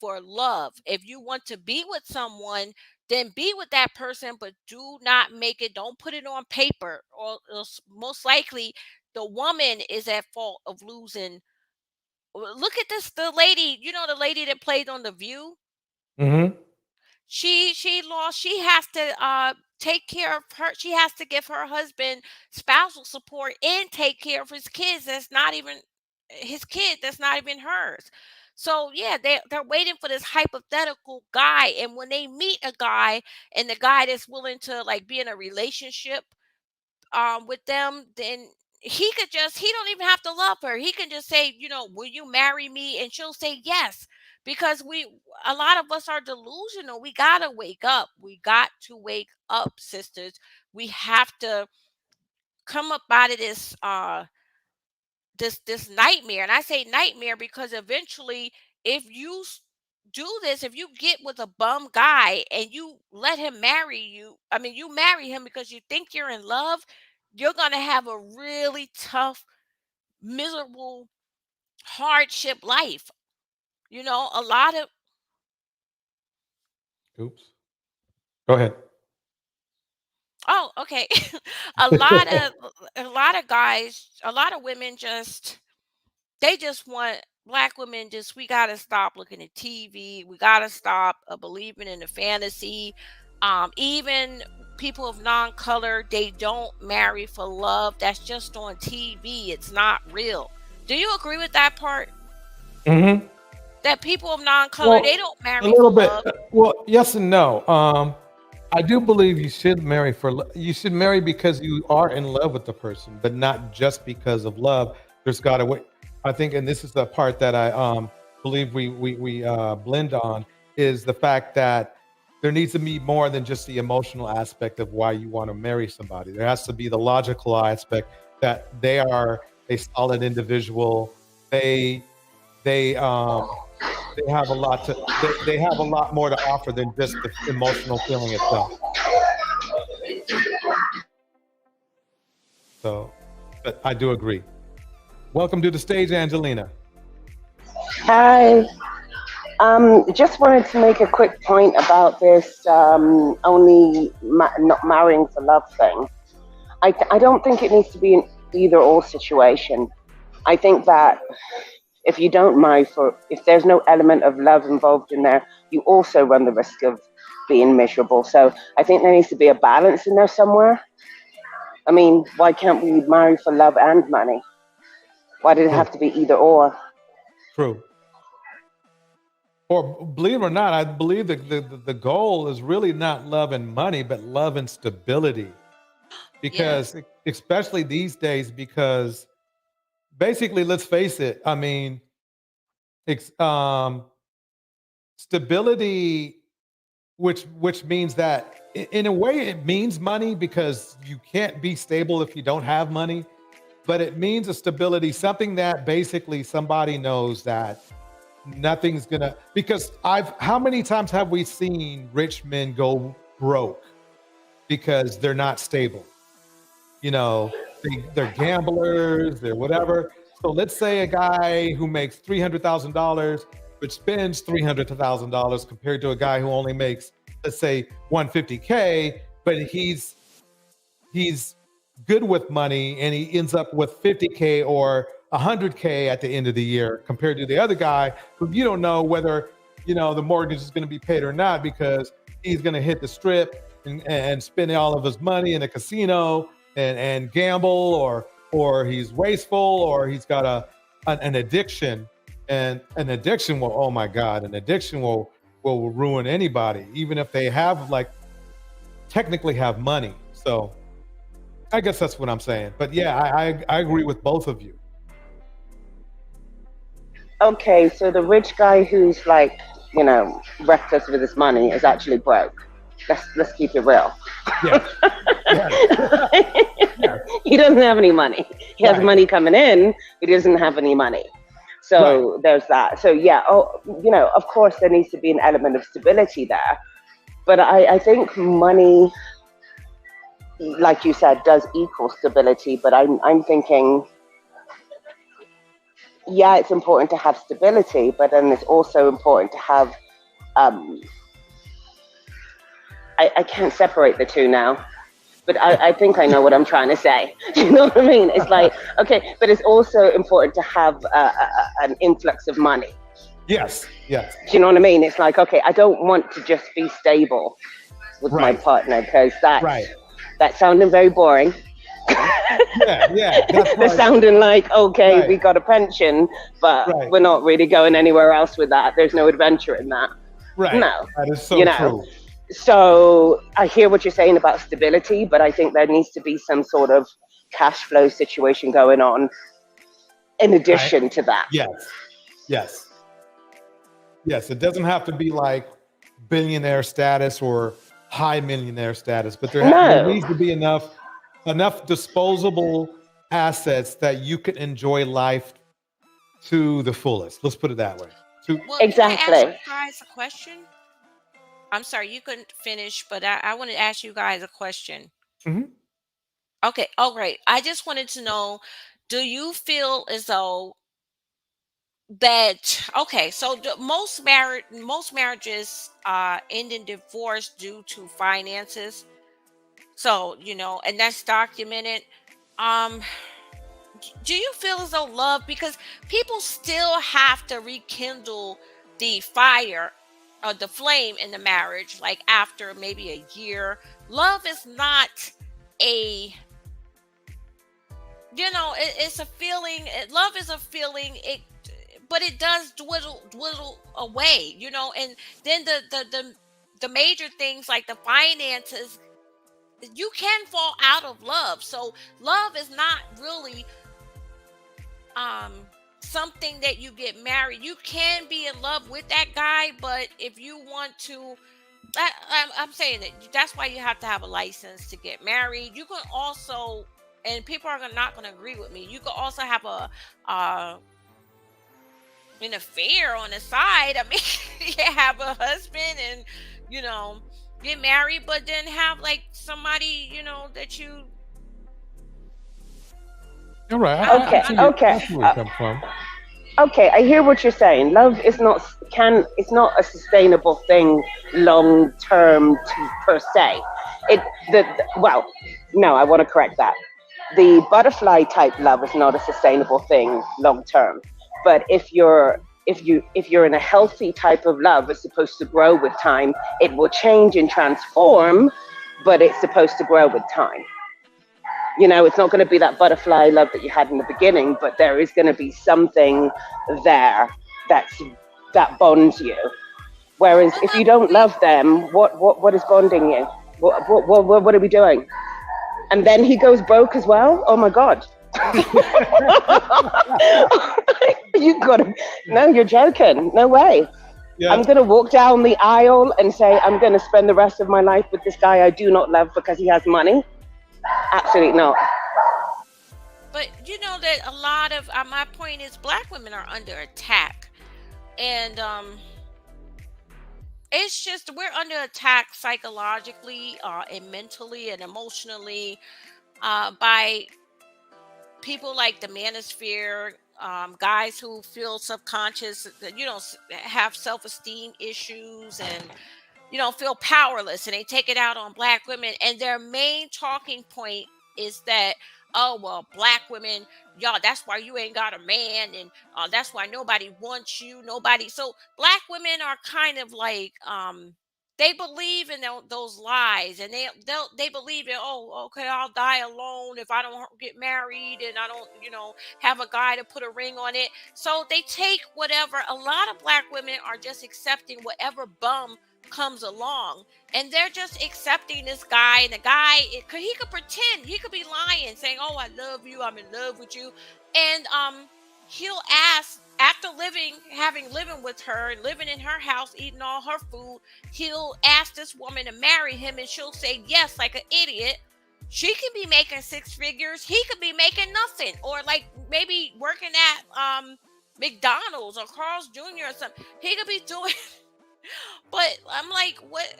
for love. If you want to be with someone, then be with that person, but do not make it, don't put it on paper, or else most likely the woman is at fault of losing. Look at this, the lady, the lady that played on The View. Mm-hmm. She lost. She has to take care of her. She has to give her husband spousal support and take care of his kids. That's not even his kid. That's not even hers. So yeah, they're waiting for this hypothetical guy. And when they meet a guy, and the guy that's willing to like be in a relationship with them, then he don't even have to love her. He can just say, will you marry me? And she'll say yes. Because a lot of us are delusional. We gotta wake up. We got to wake up, sisters. We have to come up out of this nightmare. And I say nightmare because eventually, if you do this, if you get with a bum guy and you let him marry you, I mean, you marry him because you think you're in love, you're going to have a really tough, miserable, hardship life. A lot of. Oops. Go ahead. Oh, okay. a lot of guys, a lot of women they just want black women. We gotta stop looking at TV. We gotta stop believing in the fantasy. Even people of non-color, they don't marry for love. That's just on TV. It's not real. Do you agree with that part? Mm-hmm. That people of non-color, they don't marry a little for bit. love. Well, yes and no. I do believe you should marry you should marry because you are in love with the person, but not just because of love. There's got to wait. I think, and this is the part that I believe we blend on, is the fact that there needs to be more than just the emotional aspect of why you want to marry somebody. There has to be the logical aspect that they are a solid individual. They have a lot they have a lot more to offer than just the emotional feeling itself. So, but I do agree. Welcome to the stage, Angelina. Hi. Just wanted to make a quick point about this only not marrying for love thing. I don't think it needs to be an either or situation. I think that if you don't marry if there's no element of love involved in there, you also run the risk of being miserable. So I think there needs to be a balance in there somewhere. I mean, why can't we marry for love and money? Why did it have to be either or? True. Or believe it or not, I believe that the goal is really not love and money, but love and stability. Because especially these days, because basically, let's face it, I mean, stability, which means that in a way it means money, because you can't be stable if you don't have money, but it means a stability, something that basically somebody knows that nothing's gonna, because how many times have we seen rich men go broke because they're not stable? They're gamblers, they're whatever. So let's say a guy who makes $300,000, but spends $300,000 compared to a guy who only makes, let's say, $150K, but he's good with money and he ends up with $50K or $100K at the end of the year, compared to the other guy who you don't know whether the mortgage is going to be paid or not, because he's going to hit the strip and spend all of his money in a casino and gamble, or he's wasteful, or he's got an addiction, and an addiction will, oh my God, an addiction will ruin anybody, even if they have technically have money. So I guess that's what I'm saying. But yeah, I agree with both of you. Okay, so the rich guy who's reckless with his money is actually broke. Let's keep it real. Yeah. He doesn't have any money. He has money coming in. He doesn't have any money. So there's that. So yeah, of course there needs to be an element of stability there. But I think money, like you said, does equal stability. But I'm thinking yeah, it's important to have stability, but then it's also important to have, I can't separate the two now, but I think I know what I'm trying to say. You know what I mean? It's like, okay, but it's also important to have an influx of money. Yes, yes. Do you know what I mean? It's like, okay, I don't want to just be stable with my partner, because that's sounding very boring. Yeah. They're sounding like, okay, we got a pension, but we're not really going anywhere else with that. There's no adventure in that. Right. No. That is so true. So I hear what you're saying about stability, but I think there needs to be some sort of cash flow situation going on in addition to that. Yes. It doesn't have to be like billionaire status or high millionaire status, but there needs to be enough disposable assets that you can enjoy life to the fullest. Let's put it that way. Exactly. Can I ask you guys a question? I'm sorry, you couldn't finish, but I want to ask you guys a question. Mhm. Okay. All right. I just wanted to know, do you feel as though that, okay, so most marriages end in divorce due to finances. So, and that's documented. Um, do you feel as though love, because people still have to rekindle the fire or the flame in the marriage, like after maybe a year? Love is not a, it's a feeling. Love is a feeling. But it does dwindle away, and then the major things like the finances, you can fall out of love. So love is not really something that you get married. You can be in love with that guy, but if you want to, I'm saying that that's why you have to have a license to get married. You can also, and people are not going to agree with me, you can also have an affair on the side. I mean, you have a husband and, get married, but then have like somebody, that you. All right. Okay. Okay, I hear what you're saying. Love is it's not a sustainable thing long term per se. No, I want to correct that. The butterfly type love is not a sustainable thing long term. But if you're in a healthy type of love, it's supposed to grow with time. It will change and transform, but it's supposed to grow with time. It's not going to be that butterfly love that you had in the beginning, but there is going to be something there that bonds you. Whereas if you don't love them, what is bonding you? What are we doing? And then he goes broke as well? Oh my God. You're joking. No way. Yeah. I'm going to walk down the aisle and say, I'm going to spend the rest of my life with this guy I do not love because he has money. Absolutely not. But that a lot of, my point is, Black women are under attack. And it's just, we're under attack psychologically and mentally and emotionally by people like the manosphere, guys who feel subconscious, have self-esteem issues and, feel powerless, and they take it out on Black women. And their main talking point is that, oh, well, Black women, y'all, that's why you ain't got a man, and that's why nobody wants you, nobody. So Black women are kind of like, they believe in those lies, and they believe in, oh, okay, I'll die alone if I don't get married, and I don't, have a guy to put a ring on it. So they take whatever. A lot of Black women are just accepting whatever bum comes along, and they're just accepting this guy, and the guy, he could pretend, he could be lying, saying, oh, I love you, I'm in love with you, and he'll ask, after living with her, living in her house, eating all her food, he'll ask this woman to marry him, and she'll say yes like an idiot. She could be making 6 figures, he could be making nothing, or like maybe working at McDonald's or Carl's Jr. or something. He could be doing but I'm like, what?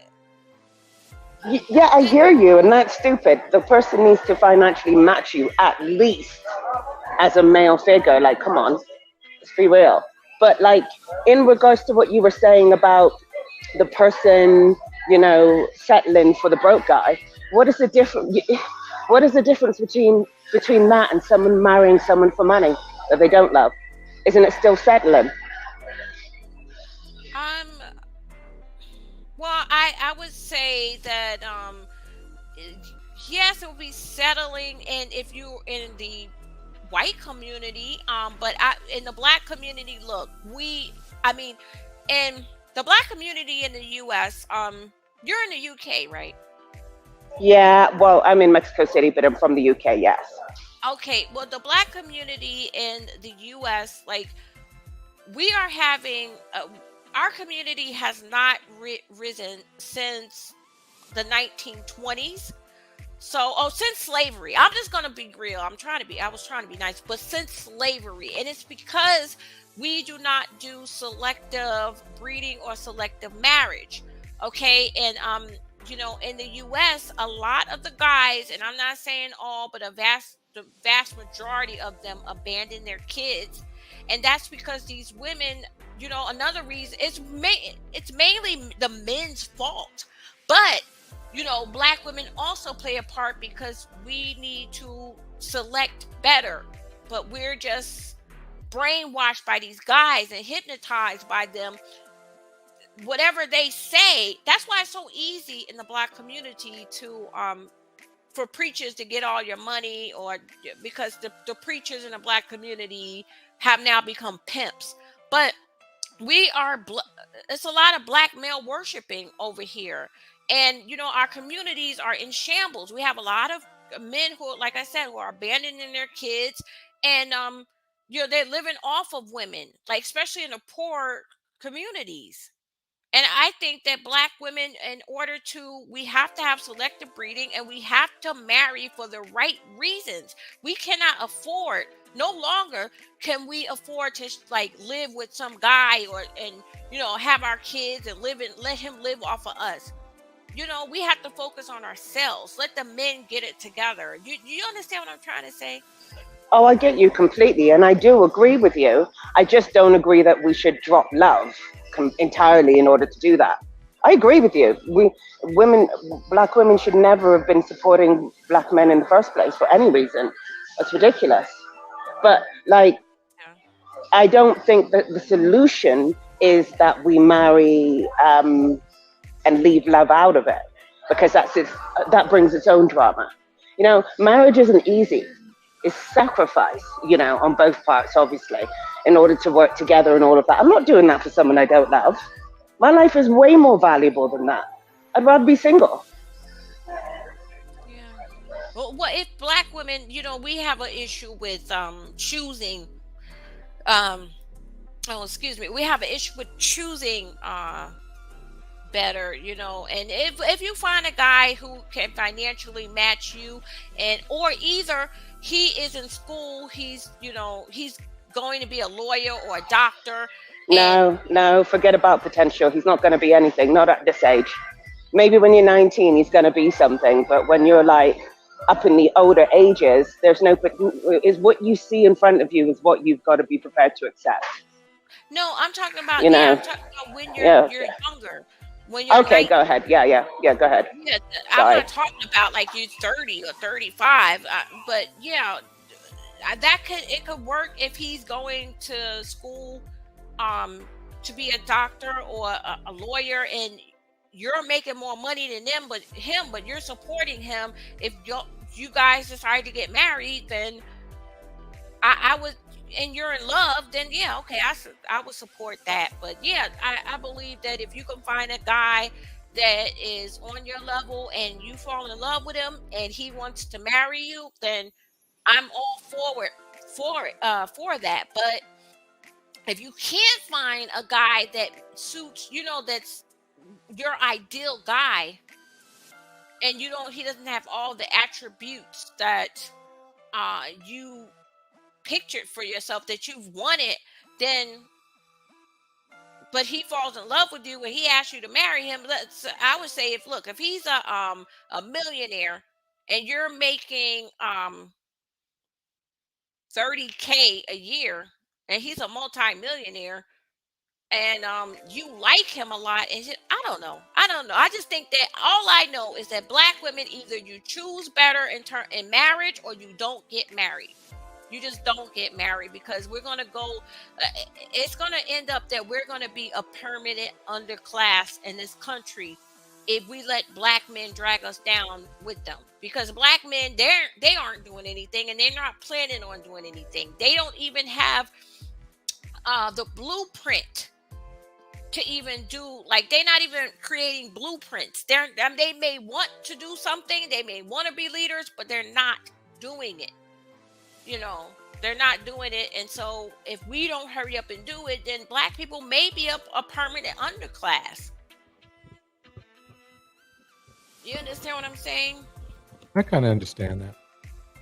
Yeah, I hear you, and that's stupid. The person needs to financially match you at least as a male figure. Like, come on. It's free will. But like in regards to what you were saying about the person, settling for the broke guy, what is the difference? What is the difference between that and someone marrying someone for money that they don't love? Isn't it still settling? Um, well, I would say that yes, it will be settling, and if you're in the white community, but in the black community, look, I mean, in the black community in the U.S., you're in the U.K., right? Yeah, well, I'm in Mexico City, but I'm from the UK, yes. Okay, well, the black community in the U.S., like, we are having our community has not risen since the 1920s. So, since slavery, I'm just gonna be real. I was trying to be nice, but since slavery, and it's because we do not do selective breeding or selective marriage. Okay, and in the U.S., a lot of the guys, and I'm not saying all, but the vast majority of them abandon their kids, and that's because these women, another reason it's mainly the men's fault, but black women also play a part because we need to select better, but we're just brainwashed by these guys and hypnotized by them. Whatever they say, that's why it's so easy in the black community to for preachers to get all your money, or because the preachers in the black community have now become pimps. But it's a lot of black male worshiping over here, and our communities are in shambles. We have a lot of men who, like I said, who are abandoning their kids, and they're living off of women, like especially in the poor communities. And I think that black women, we have to have selective breeding, and we have to marry for the right reasons. We cannot afford, no longer can we afford to like live with some guy have our kids and let him live off of us. We have to focus on ourselves. Let the men get it together. You understand what I'm trying to say? Oh, I get you completely, and I do agree with you. I just don't agree that we should drop love entirely in order to do that. I agree with you. Black women should never have been supporting black men in the first place for any reason. That's ridiculous. But like, I don't think that the solution is that we marry and leave love out of it, because that brings its own drama. Marriage isn't easy. It's sacrifice, on both parts, obviously, in order to work together and all of that. I'm not doing that for someone I don't love. My life is way more valuable than that. I'd rather be single. Well, if black women, we have an issue with choosing. Excuse me. We have an issue with choosing better, and if you find a guy who can financially match you, or either he is in school, he's going to be a lawyer or a doctor. No, forget about potential. He's not going to be anything, not at this age. Maybe when you're 19 he's going to be something, but when you're like up in the older ages, is what you see in front of you is what you've got to be prepared to accept. No, I'm talking about I'm talking about when you're younger. When you're okay, 19. Go ahead. Yeah, go ahead. Yeah, I'm not talking about like you're 30 or 35, but yeah, it could work if he's going to school to be a doctor or a lawyer, and you're making more money than but you're supporting him. If you guys decide to get married, then I would, and you're in love, then yeah, okay, I would support that. But yeah, I believe that if you can find a guy that is on your level and you fall in love with him and he wants to marry you, then I'm all for that. But if you can't find a guy that suits, that's your ideal guy, and he doesn't have all the attributes that you pictured for yourself that you've wanted, then but he falls in love with you and he asks you to marry him, I would say, if he's a millionaire and you're making $30K a year, and he's a multi-millionaire, and you like him a lot, and I don't know. I just think that all I know is that black women, either you choose better in marriage, or you don't get married. You just don't get married, because we're going to go, it's going to end up that we're going to be a permanent underclass in this country if we let black men drag us down with them. Because black men, they aren't doing anything, and they're not planning on doing anything. They don't even have the blueprint to even do, like, they're not even creating blueprints. They may want to do something, they may want to be leaders, but they're not doing it. They're not doing it. And so if we don't hurry up and do it, then black people may be a permanent underclass. You understand what I'm saying? I kind of understand that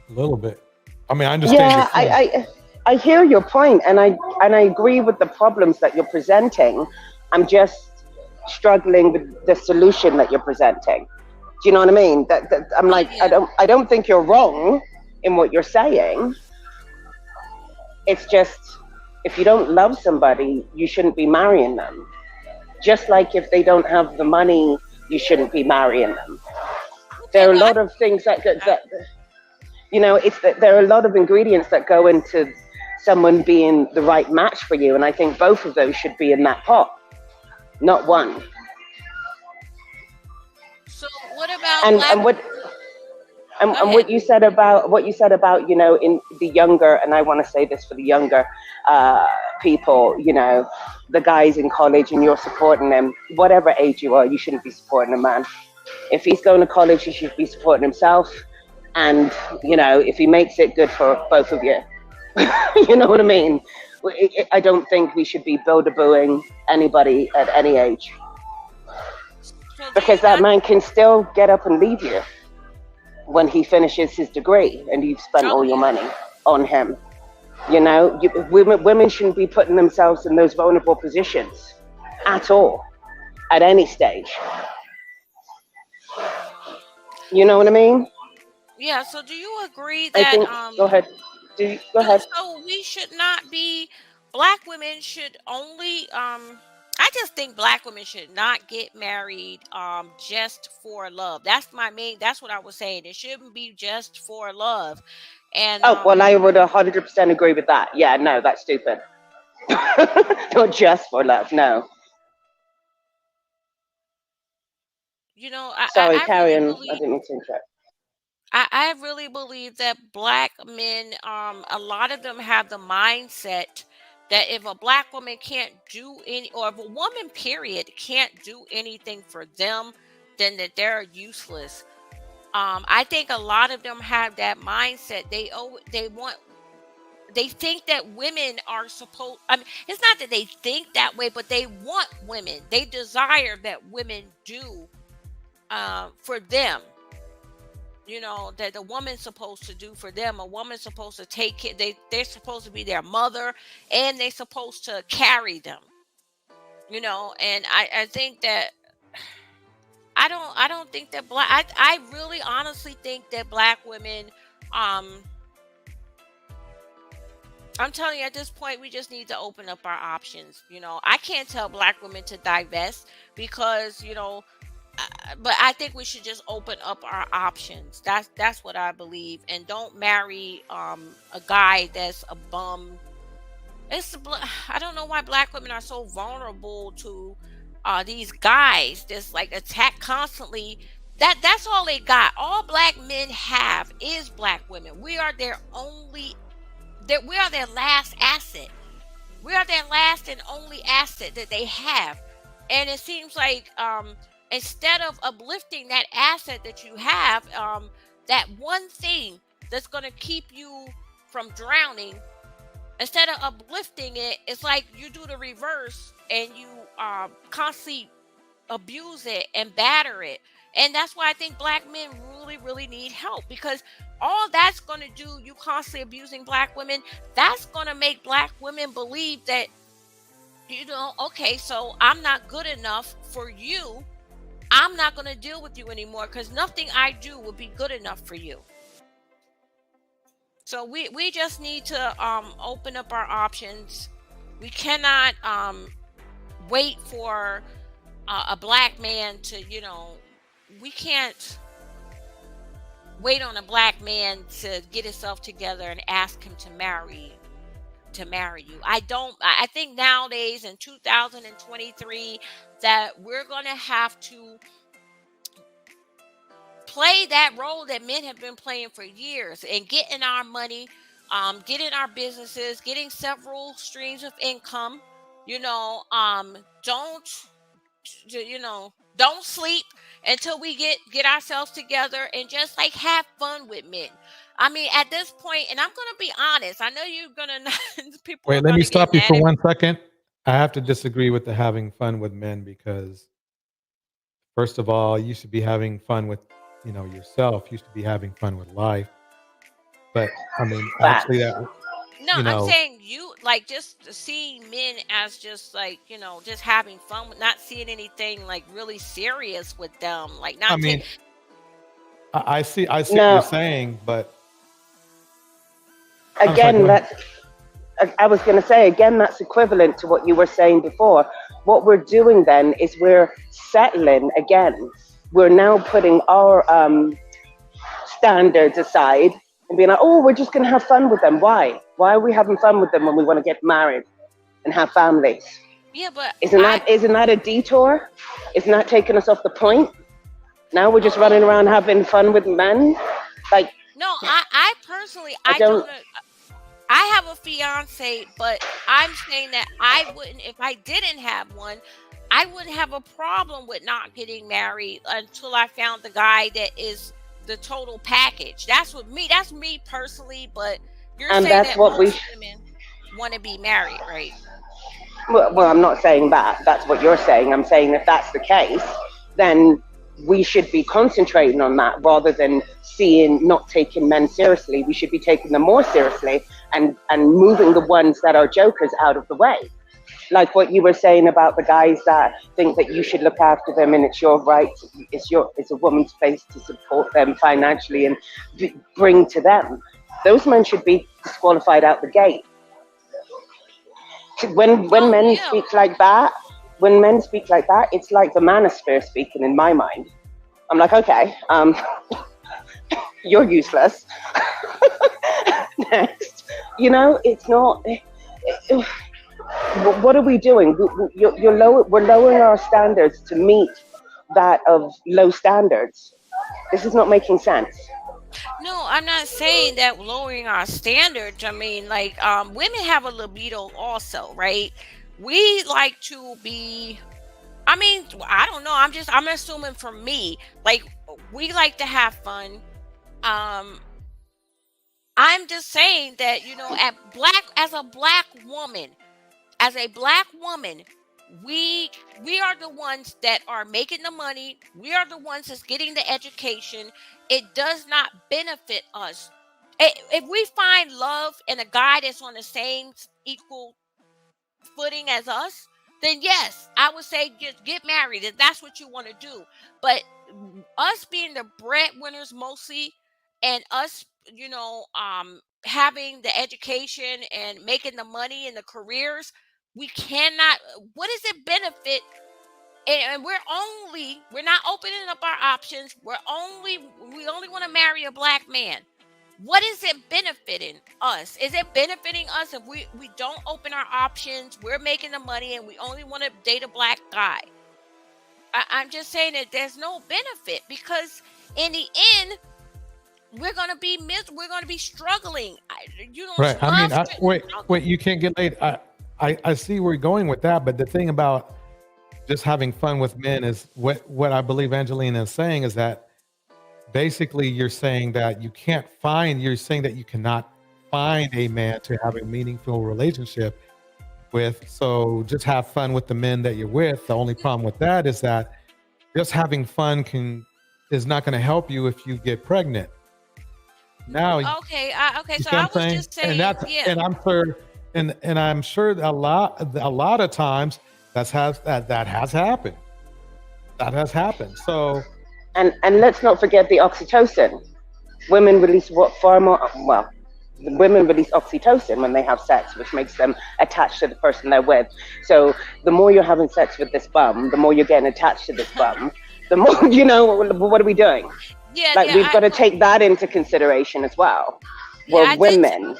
a little bit. I mean, I understand. Yeah, I hear your point, and I agree with the problems that you're presenting. I'm just struggling with the solution that you're presenting. Do you know what I mean? That I'm like, I don't think you're wrong in what you're saying. It's just, if you don't love somebody, you shouldn't be marrying them. Just like if they don't have the money, you shouldn't be marrying them. There are a lot of things that there are a lot of ingredients that go into someone being the right match for you, and I think both of those should be in that pot, not one. So what about and what you said about in the younger, and I want to say this for the younger people, the guys in college, and you're supporting them, whatever age you are, you shouldn't be supporting a man. If he's going to college, he should be supporting himself, and if he makes it, good for both of you. You know what I mean? I don't think we should be build-a-booing anybody at any age, because that man can still get up and leave you when he finishes his degree and you've spent all your money on him. Women shouldn't be putting themselves in those vulnerable positions at all, at any stage. You know what I mean? Yeah. So do you agree that go ahead. Go ahead. So we should not be, black women should only I just think black women should not get married just for love. That's what I was saying. It shouldn't be just for love. And well, I would 100% agree with that. Yeah, no, that's stupid. Not just for love, no. Sorry, carry on. I didn't mean to interrupt. I really believe that black men, a lot of them have the mindset that if a black woman can't do any, or if a woman, period, can't do anything for them, then that they're useless. I think a lot of them have that mindset. They think that women are supposed, I mean, it's not that they think that way, but they want women. They desire that women do for them. That the woman's supposed to do for them. A woman's supposed to take care. They're supposed to be their mother, and they're supposed to carry them. And I think that I don't think that I really honestly think that black women, I'm telling you, at this point, we just need to open up our options. I can't tell black women to divest, because but I think we should just open up our options. That's what I believe. And don't marry a guy that's a bum. I don't know why black women are so vulnerable to these guys that's like attack constantly. That's all they got. All black men have is black women. We are their last asset. We are their last and only asset that they have. And it seems like instead of uplifting that asset that you have, that one thing that's going to keep you from drowning, instead of uplifting it, it's like you do the reverse, and you constantly abuse it and batter it. And that's why I think black men really, really need help, because all that's going to do, you constantly abusing black women, that's going to make black women believe that, okay, so I'm not good enough for you. I'm not going to deal with you anymore, because nothing I do will be good enough for you. So we just need to open up our options. We cannot wait for a black man to, we can't wait on a black man to get himself together and ask him to marry you. I think nowadays in 2023 that we're going to have to play that role that men have been playing for years and getting our money, getting our businesses, getting several streams of income. Don't sleep until we get ourselves together and just like have fun with men. I mean, at this point, and I'm gonna be honest, I know you're gonna people are Wait, let me gonna stop get you mad for at. 1 second. I have to disagree with the having fun with men because, first of all, you should be having fun with, yourself. You should be having fun with life. But I mean, actually, Facts. No, I'm saying you like just seeing men as just like, just having fun, not seeing anything like really serious with them. Like I not mean, I see what No. you're saying, but I'm sorry, Again, go ahead. I was going to say, again, that's equivalent to what you were saying before. What we're doing then is we're settling again. We're now putting our standards aside and being like, oh, we're just going to have fun with them. Why? Why are we having fun with them when we want to get married and have families? Yeah, but Isn't that a detour? Isn't that taking us off the point? Now we're just running around having fun with men? Like, no, I personally, I don't know. I have a fiance, but I'm saying that I wouldn't, if I didn't have one, I wouldn't have a problem with not getting married until I found the guy that is the total package. That's me personally, but you're and saying that's that what we. most women want to be married, right? Well, I'm not saying that. That's what you're saying. I'm saying if that's the case, then we should be concentrating on that rather than not taking men seriously. We should be taking them more seriously and moving the ones that are jokers out of the way. Like what you were saying about the guys that think that you should look after them and it's your right, it's a woman's place to support them financially and bring to them. Those men should be disqualified out the gate. When men speak like that, it's like the manosphere speaking in my mind. I'm like, okay, you're useless. Next, it's not. What are we doing? We're lowering our standards to meet that of low standards. This is not making sense. No, I'm not saying that lowering our standards. I mean, like, women have a libido also, right? We like to be, I mean, I don't know. I'm assuming for me, like, we like to have fun. I'm just saying that, as a black woman, we are the ones that are making the money. We are the ones that's getting the education. It does not benefit us. If we find love in a guy that's on the same equal footing as us, then yes, I would say get married if that's what you want to do. But us being the breadwinners mostly, and us, having the education and making the money and the careers, we cannot. What does it benefit? And we're not opening up our options. We only want to marry a black man. What is it benefiting us? Is it benefiting us if we don't open our options? We're making the money and we only want to date a black guy. I'm just saying that there's no benefit, because in the end, we're gonna be we're gonna be struggling. Right. I mean, wait. You can't get laid. I see where you're going with that, but the thing about just having fun with men is what I believe Angelina is saying is that basically you're saying that you're saying that you cannot find a man to have a meaningful relationship with. So just have fun with the men that you're with. The only problem with that is that just having fun is not going to help you if you get pregnant. Now, okay. So I was just saying, and I'm sure, and I'm sure a lot of times that has happened. That has happened. So, and let's not forget the oxytocin. Women release far more. Well, women release oxytocin when they have sex, which makes them attached to the person they're with. So the more you're having sex with this bum, the more you're getting attached to this bum, the more, what are we doing? Yeah, Like, yeah, we've got to take that into consideration as well. We're women.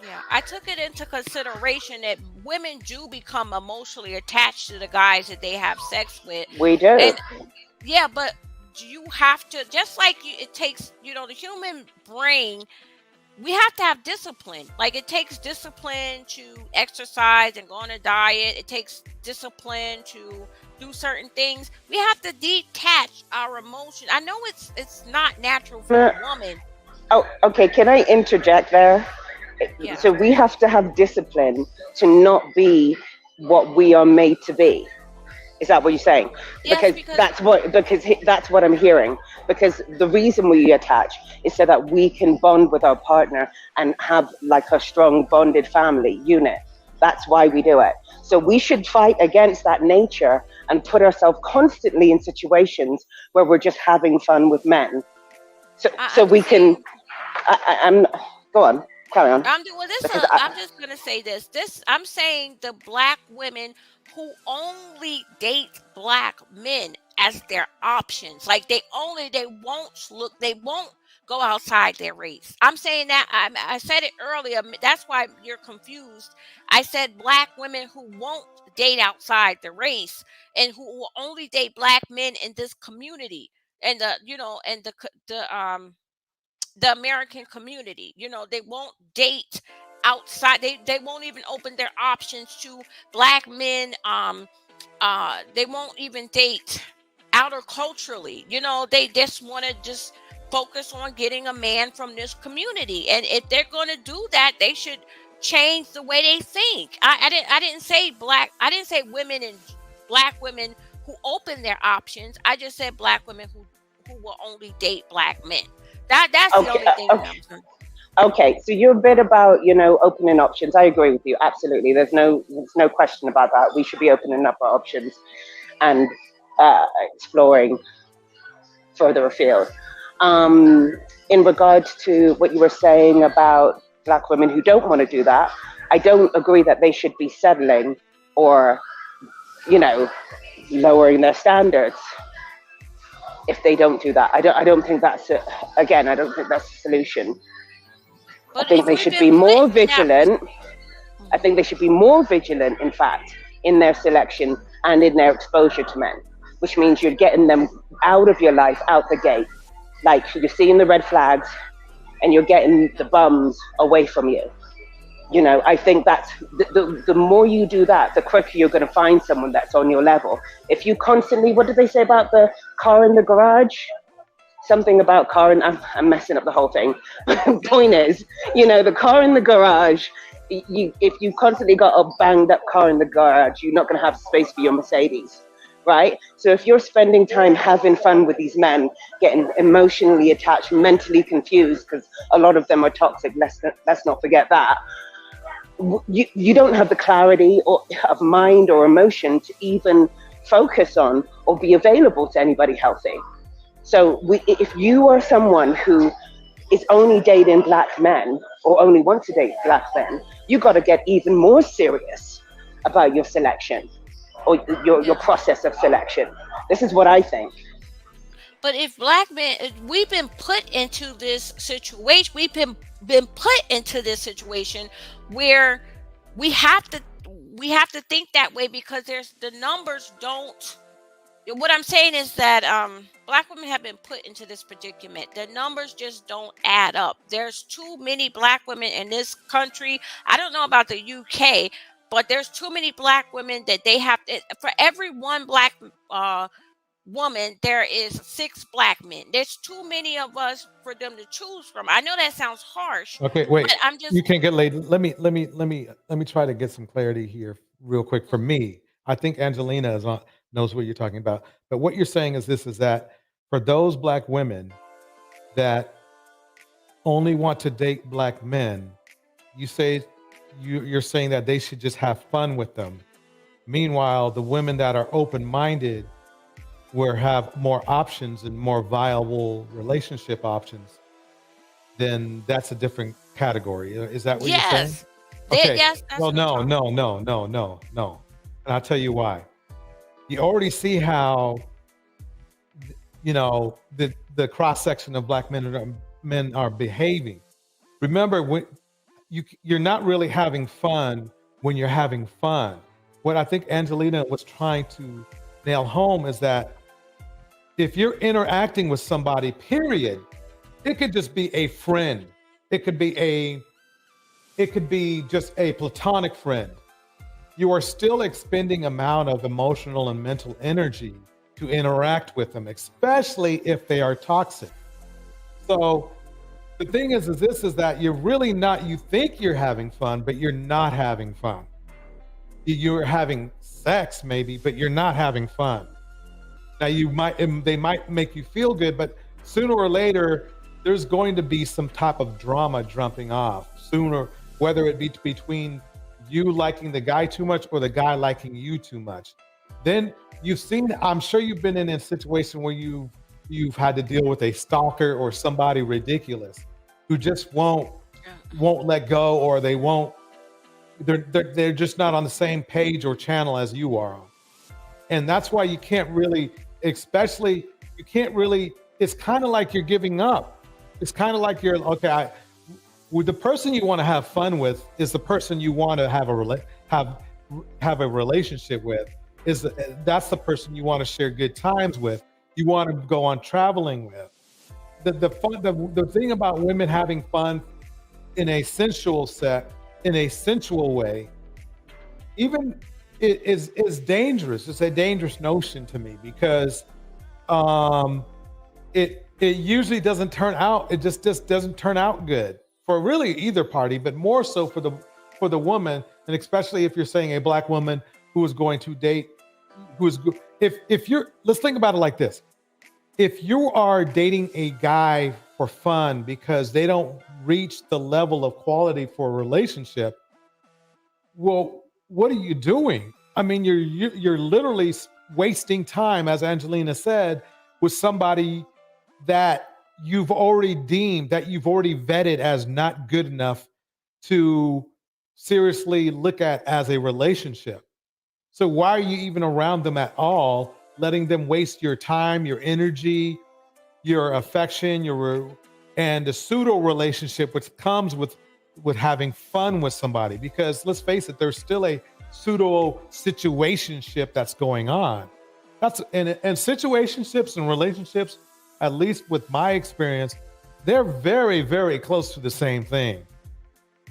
Yeah, I took it into consideration that women do become emotionally attached to the guys that they have sex with. We do. And yeah, but you have to, just like it takes, the human brain, we have to have discipline. Like, it takes discipline to exercise and go on a diet. It takes discipline to do certain things. We have to detach our emotion. I know it's not natural for a woman. Oh, okay. Can I interject there? Yeah. So we have to have discipline to not be what we are made to be. Is that what you're saying? Yes, because that's what I'm hearing. Because the reason we attach is so that we can bond with our partner and have like a strong bonded family unit. That's why we do it. So we should fight against that nature and put ourselves constantly in situations where we're just having fun with men. So we can. I'm. Go on. Carry on. I'm just gonna say this. I'm saying the black women who only date black men as their options. Like, they won't go outside their race. I'm saying that I said it earlier. That's why you're confused. I said black women who won't date outside the race and who will only date black men in this community and the American community. They won't date outside. They won't even open their options to black men. They won't even date outer culturally. They just want to just focus on getting a man from this community. And if they're going to do that, they should change the way they think. I didn't say black. I didn't say women and black women who open their options. I just said black women who will only date black men. That's the only thing that I'm saying. Okay, so you're a bit about, opening options. I agree with you, absolutely. There's no question about that. We should be opening up our options and exploring further afield. In regards to what you were saying about black women who don't want to do that, I don't agree that they should be settling or, lowering their standards. If they don't do that, I don't think that's again. I don't think that's the solution. But I think they should be more vigilant. I think they should be more vigilant, in fact, in their selection and in their exposure to men, which means you're getting them out of your life, out the gate. Like, you're seeing the red flags and you're getting the bums away from you. I think that's the more you do that, the quicker you're going to find someone that's on your level. If you constantly, what did they say about the car in the garage? Something about car, and I'm messing up the whole thing. Point is, the car in the garage, if you constantly got a banged up car in the garage, you're not going to have space for your Mercedes, right? So if you're spending time having fun with these men, getting emotionally attached, mentally confused, because a lot of them are toxic, let's not forget that, you don't have the clarity of mind or emotion to even focus on or be available to anybody healthy. So if you are someone who is only dating black men or only wants to date black men, you got to get even more serious about your selection or your process of selection. This is what I think. But if black men, we've been put into this situation, where we have to think that way, because the numbers don't. What I'm saying is that black women have been put into this predicament. The numbers just don't add up. There's too many black women in this country. I don't know about the UK, but there's too many black women that they have to, for every one black woman, there is 6 black men. There's too many of us for them to choose from. I know that sounds harsh. Okay, wait. But I'm just. You can't get laid. Let me try to get some clarity here real quick. For me, I think Angelina knows what you're talking about. But what you're saying is that for those black women that only want to date black men, you're saying that they should just have fun with them. Meanwhile, the women that are open-minded will have more options and more viable relationship options, then that's a different category. Is that what you're saying? Yes. Okay. Yes, that's Well, what I'm no, talking no, no, no, no, no. And I'll tell you why. You already see how, you know, the cross section of black men are behaving. Remember, when you're not really having fun when you're having fun. What I think Angelina was trying to nail home is that if you're interacting with somebody, period, it could just be a friend. It could be just a platonic friend. You are still expending amount of emotional and mental energy to interact with them, especially if they are toxic. So the thing is that you're really not, you think you're having fun, but you're not having fun. You're having sex maybe, but you're not having fun. Now they might make you feel good, but sooner or later, there's going to be some type of drama jumping off sooner, whether it be between you liking the guy too much or the guy liking you too much. Then I'm sure you've been in a situation where you've had to deal with a stalker or somebody ridiculous who just won't let go, or they're just not on the same page or channel as you are on. And that's why you can't really, it's kind of like you're giving up. It's kind of like you're, okay, with the person you want to have fun with is the person you want to have a relationship with. That's the person you want to share good times with. You want to go on traveling with. The thing about women having fun in a sensual way, even is dangerous. It's a dangerous notion to me because it usually doesn't turn out. It just doesn't turn out good for really either party, but more so for the woman, and especially if you're saying a black woman who is going to date, let's think about it like this. If you are dating a guy for fun because they don't reach the level of quality for a relationship, well, what are you doing? I mean, you're literally wasting time, as Angelina said, with somebody that you've already vetted as not good enough to seriously look at as a relationship. So why are you even around them at all, letting them waste your time, your energy, your affection, and the pseudo relationship which comes with having fun with somebody? Because let's face it, there's still a pseudo situationship that's going on. And situationships and relationships, at least with my experience, they're very, very close to the same thing.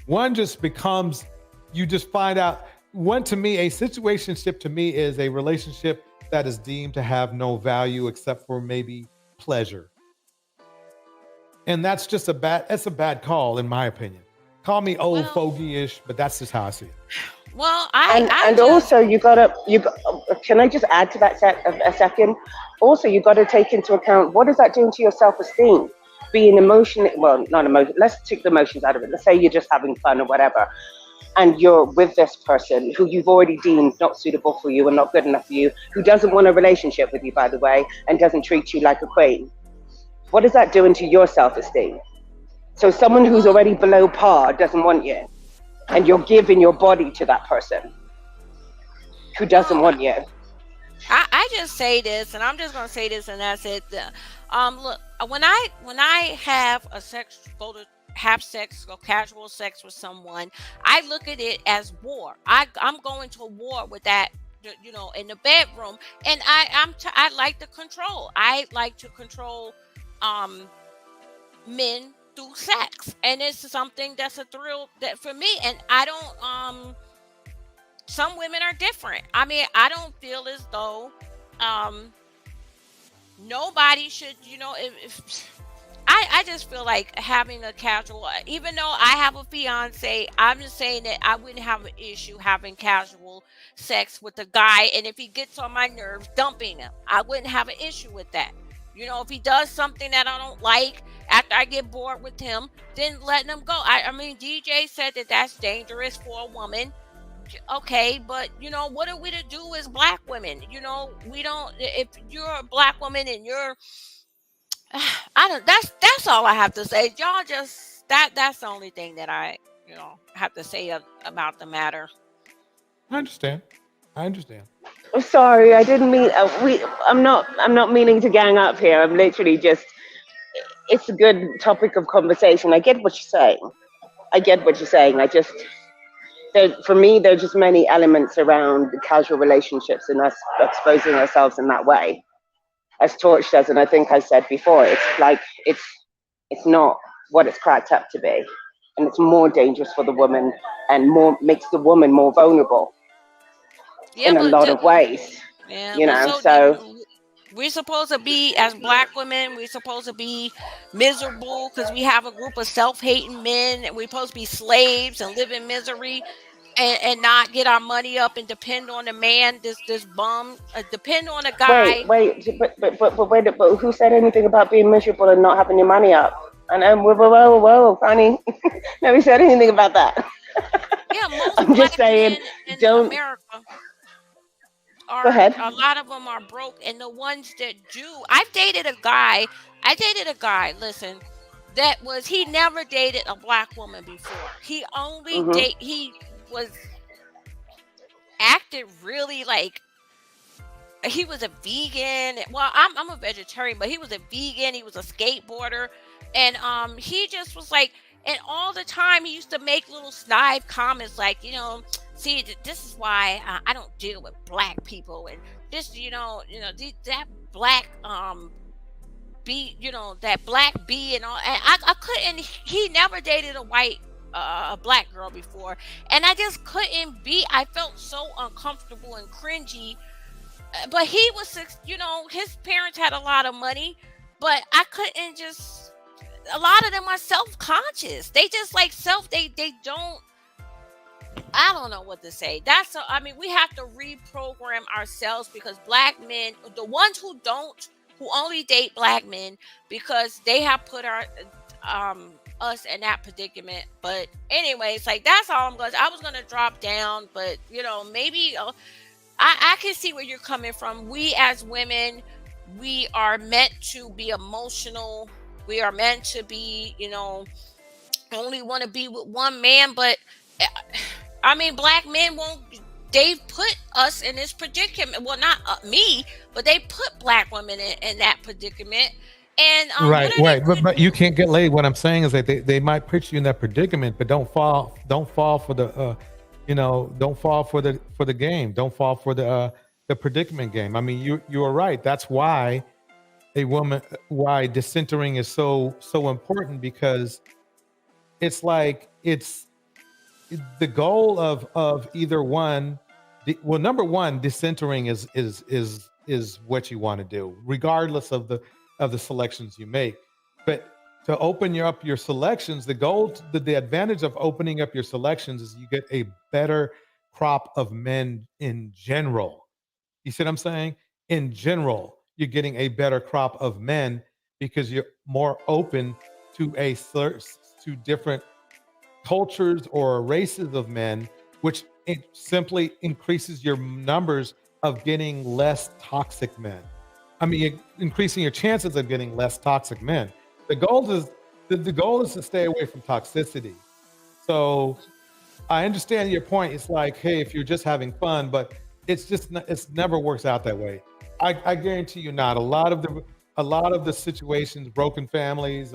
One just becomes, you just find out, to me, a situationship to me is a relationship that is deemed to have no value except for maybe pleasure. And that's just a bad call, in my opinion. Call me old fogey-ish, but that's just how I see it. Well, also you got. Can I just add to that a second? Also, you got to take into account, what is that doing to your self-esteem? Being not emotional. Let's take the emotions out of it. Let's say you're just having fun or whatever, and you're with this person who you've already deemed not suitable for you and not good enough for you, who doesn't want a relationship with you, by the way, and doesn't treat you like a queen. What is that doing to your self-esteem? So someone who's already below par doesn't want you, and you're giving your body to that person who doesn't want you. I just say this, and I'm just going to say this, and that's it. Look, when I have have sex or casual sex with someone, I look at it as war. I'm going to war with that, in the bedroom, and I like to control. I like to control men through sex, and it's something that's a thrill that for me. And I don't. Some women are different. I mean, I don't feel as though nobody should. I just feel like having a casual, even though I have a fiance, I'm just saying that I wouldn't have an issue having casual sex with a guy, and if he gets on my nerves, dumping him. I wouldn't have an issue with that. If he does something that I don't like after I get bored with him, then letting him go. I mean, DJ said that that's dangerous for a woman. Okay, but what are we to do as black women? We don't. If you're a black woman and you're, that's all I have to say. Y'all just that's the only thing that I have to say about the matter. I understand. I'm sorry, I didn't mean. I'm not meaning to gang up here. I'm literally just. It's a good topic of conversation. I get what you're saying. I just. For me, there are just many elements around casual relationships and us exposing ourselves in that way. As Torch says, and I think I said before, it's like it's not what it's cracked up to be, and it's more dangerous for the woman and makes the woman more vulnerable in a lot of ways. Yeah, So we're supposed to be, as Black women, we're supposed to be miserable because we have a group of self-hating men, and we're supposed to be slaves and live in misery and not get our money up and depend on a man, this bum, depend on a guy. But who said anything about being miserable and not having your money up? And whoa, honey, nobody said anything about that. Yeah, most I'm just saying, don't. America Go ahead. A lot of them are broke, and the ones that do, I dated a guy, listen, he never dated a Black woman before. He only he was acted really like he was a vegan. Well, I'm a vegetarian, but he was a vegan. He was a skateboarder, and he just was like, and all the time he used to make little snide comments like, see, this is why I don't deal with Black people, and this, that Black B, that Black B and all. And I couldn't. He never dated a Black girl before, and I just couldn't be. I felt so uncomfortable and cringy. But he was, his parents had a lot of money, but I couldn't just. A lot of them are self-conscious. They just like they don't. I don't know what to say. We have to reprogram ourselves, because Black men, the ones who only date Black men, because they have put us in that predicament. But anyways, like, that's all I was gonna drop down, but maybe I can see where you're coming from. We as women, we are meant to be emotional. We are meant to be, only want to be with one man. But Black men they've put us in this predicament. Well, not me, but they put Black women in that predicament. And right. But you can't get laid. What I'm saying is that they might put you in that predicament, but don't fall for the don't fall for the game. Don't fall for the predicament game. You are right. That's why why decentering is so important, because it's like it's the goal of either one. Well, number one, decentering is what you want to do, regardless of the selections you make. But to open up your selections, the advantage of opening up your selections is you get a better crop of men in general. You see what I'm saying? In general, you're getting a better crop of men because you're more open to to different cultures or races of men, which it simply increases your numbers of getting less toxic men. Increasing your chances of getting less toxic men. The goal is to stay away from toxicity. So I understand your point. It's like, hey, if you're just having fun, but it's never works out that way. I guarantee you not. A lot of the situations, broken families,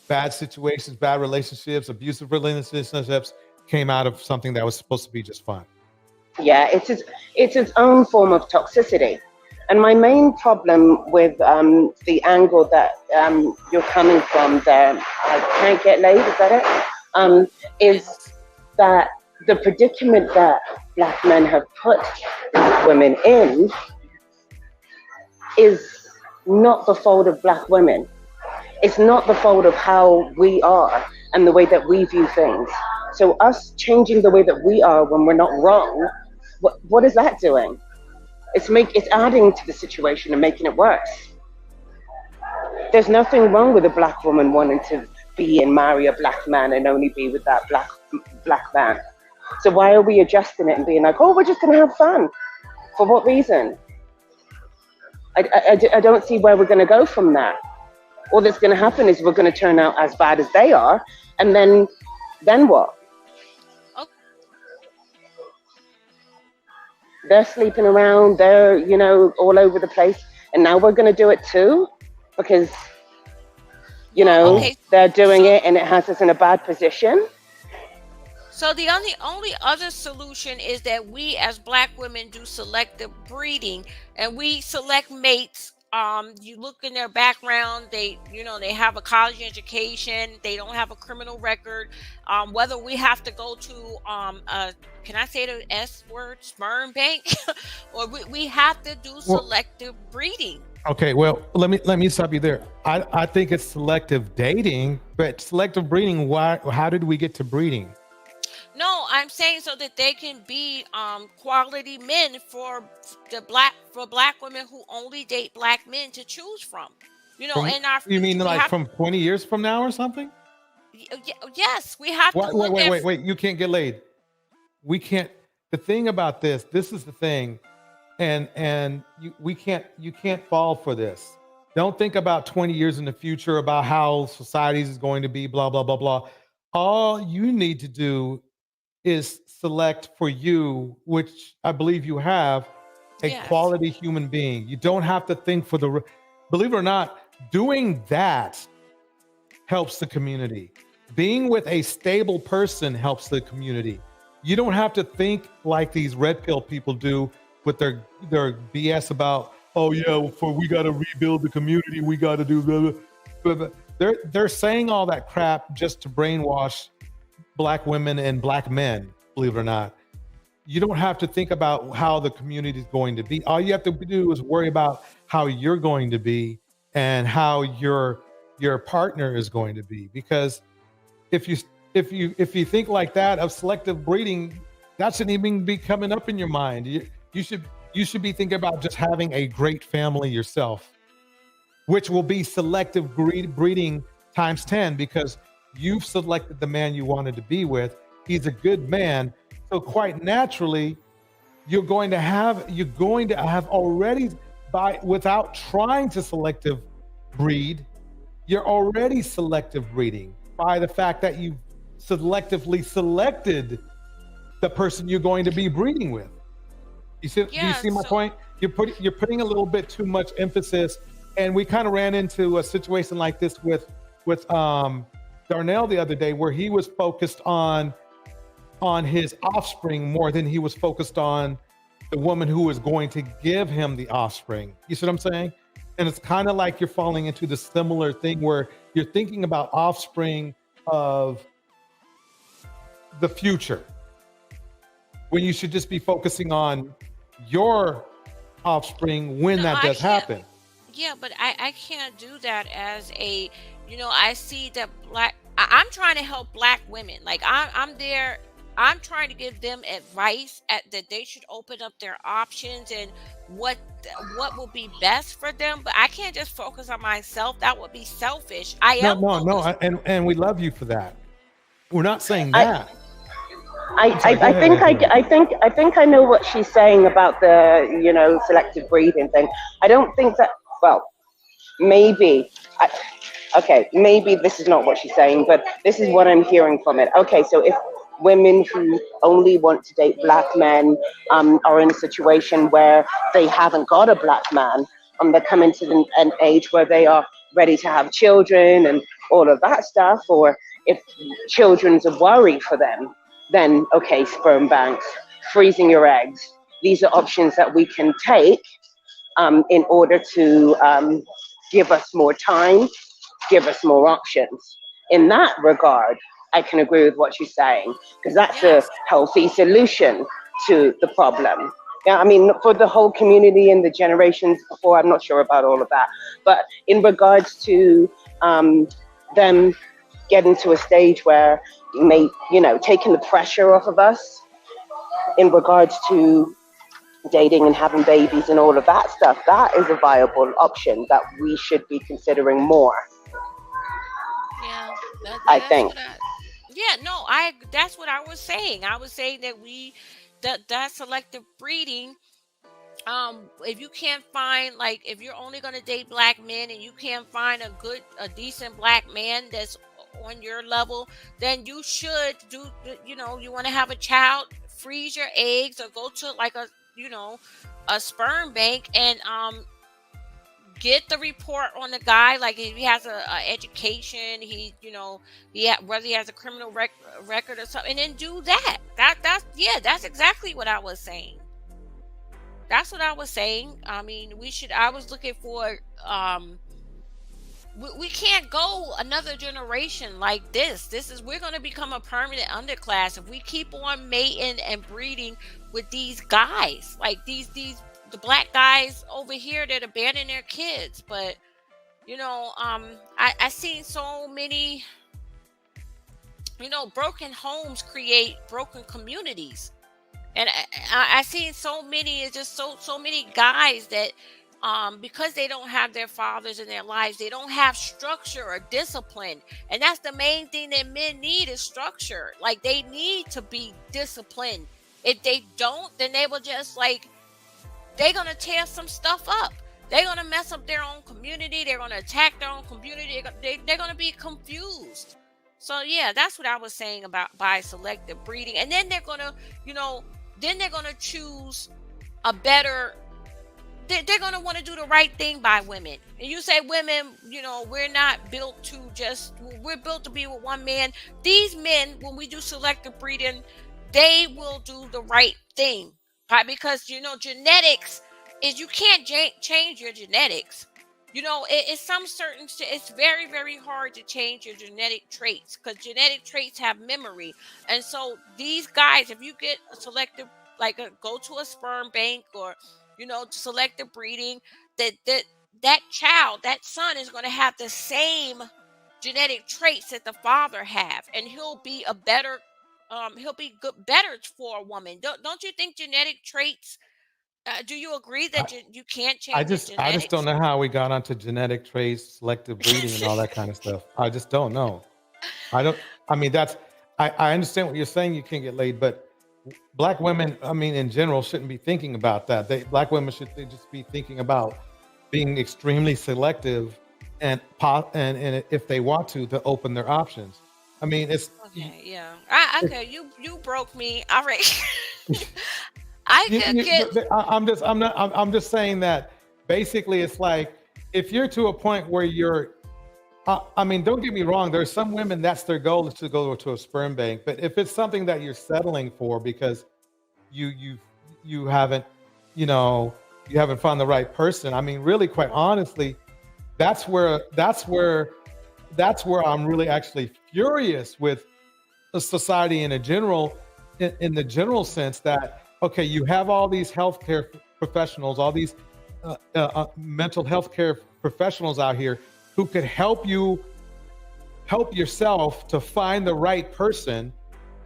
bad situations, bad relationships, abusive relationships came out of something that was supposed to be just fun. Yeah, it's its own form of toxicity. And my main problem with the angle that you're coming from there, I can't get laid, is that it? Is that the predicament that Black men have put Black women in is not the fault of Black women. It's not the fault of how we are and the way that we view things. So us changing the way that we are when we're not wrong, what is that doing? It's adding to the situation and making it worse. There's nothing wrong with a Black woman wanting to be and marry a Black man and only be with that black man. So why are we adjusting it and being like, oh, we're just going to have fun? For what reason? I don't see where we're going to go from that. all that's going to happen is we're going to turn out as bad as they are, and then what? They're sleeping around, they're, you know, all over the place, and now we're going to do it too, because, you know, they're doing it and it has us in a bad position. So the only other solution is that we as Black women do selective breeding, and we select mates. You look in their background, they have a college education, they don't have a criminal record. Whether we have to go to can I say the S word, sperm bank, or we have to do selective breeding. Okay, well, let me stop you there. I think it's selective dating, but selective breeding, how did we get to breeding? No, I'm saying so that they can be quality men for Black women who only date Black men to choose from. You know, in our future, you mean like from 20 years from now or something? Yes, we have to. Wait! You can't get laid. We can't. The thing about this is the thing, and you can't fall for this. Don't think about 20 years in the future about how society is going to be. Blah blah blah blah. All you need to do is select for you, which I believe you have, a quality human being. You don't have to think for the, believe it or not, doing that helps the community. Being with a stable person helps the community. You don't have to think like these red pill people do with their BS about, oh yeah, we got to rebuild the community, we got to do blah, blah, blah. They're saying all that crap just to brainwash Black women and Black men, believe it or not. You don't have to think about how the community is going to be. All you have to do is worry about how you're going to be and how your partner is going to be. Because if you think like that of selective breeding, that shouldn't even be coming up in your mind. You should be thinking about just having a great family yourself, which will be selective breeding times 10, because you've selected the man you wanted to be with. He's a good man. So quite naturally, you're going to have already, without trying to selective breed, you're already selective breeding by the fact that you selectively selected the person you're going to be breeding with. You see, do you see my point? You're putting a little bit too much emphasis, and we kind of ran into a situation like this with Darnell the other day, where he was focused on his offspring more than he was focused on the woman who was going to give him the offspring. You see what I'm saying? And it's kind of like you're falling into the similar thing where you're thinking about offspring of the future, when you should just be focusing on your offspring when that does happen. Yeah, but I can't do that as a, I see that I'm trying to help Black women. Like I'm there, I'm trying to give them advice that they should open up their options and what will be best for them. But I can't just focus on myself. That would be selfish. No, and we love you for that. We're not saying that. I think I know what she's saying about the selective breeding thing. I don't think that. Well, maybe. Maybe this is not what she's saying, but this is what I'm hearing from it. Okay, so if women who only want to date Black men are in a situation where they haven't got a Black man, they're coming to an age where they are ready to have children and all of that stuff, or if children's a worry for them, then okay, sperm banks, freezing your eggs. These are options that we can take in order to give us more time, give us more options. In that regard, I can agree with what she's saying, because that's a healthy solution to the problem. Yeah, I mean, for the whole community and the generations before, I'm not sure about all of that. But in regards to them getting to a stage where taking the pressure off of us in regards to dating and having babies and all of that stuff, that is a viable option that we should be considering more. Yeah, I think. That's what I was saying. I was saying that that selective breeding if you can't find, like, if you're only going to date black men and you can't find a decent black man that's on your level, then you should you want to have a child, freeze your eggs or go to like a sperm bank and get the report on the guy, like if he has a education, whether he has a criminal record or something, and then do that. That's exactly what I was saying. That's what I was saying. I mean, I was looking for, we can't go another generation like this. We're going to become a permanent underclass if we keep on mating and breeding with these guys, like the black guys over here that abandon their kids. But I seen so many, broken homes create broken communities. And I seen so many, it's just so many guys that because they don't have their fathers in their lives, they don't have structure or discipline. And that's the main thing that men need, is structure. Like, they need to be disciplined. If they don't, then they will just they're going to tear some stuff up. They're going to mess up their own community. They're going to attack their own community. They're going to be confused. So yeah, that's what I was saying about by selective breeding. And then they're going to, choose a better, they're going to want to do the right thing by women. And you say women, we're not built to we're built to be with one man. These men, when we do selective breeding, they will do the right thing. Right? Because, genetics is, you can't change your genetics. It's very, very hard to change your genetic traits, because genetic traits have memory. And so these guys, if you get a selective, go to a sperm bank or, selective breeding, that child, that son is going to have the same genetic traits that the father have, and he'll be a better, better for a woman. Don't you think genetic traits? Do you agree that you can't change I your just genetics? don't know how we got onto genetic traits, selective breeding, and all that kind of stuff. I just don't know. I understand what you're saying. You can't get laid, but black women, in general, shouldn't be thinking about that. Black women should just be thinking about being extremely selective and if they want to open their options. It's okay. Yeah. Okay. You broke me. All right. I'm just saying that basically it's like, if you're to a point where you're, don't get me wrong, there's some women that's their goal, is to go to a sperm bank. But if it's something that you're settling for because you haven't found the right person, really, quite honestly, that's where I'm really actually furious with the society in the general sense that, okay, you have all these healthcare professionals, all these mental health care professionals out here who could help yourself to find the right person,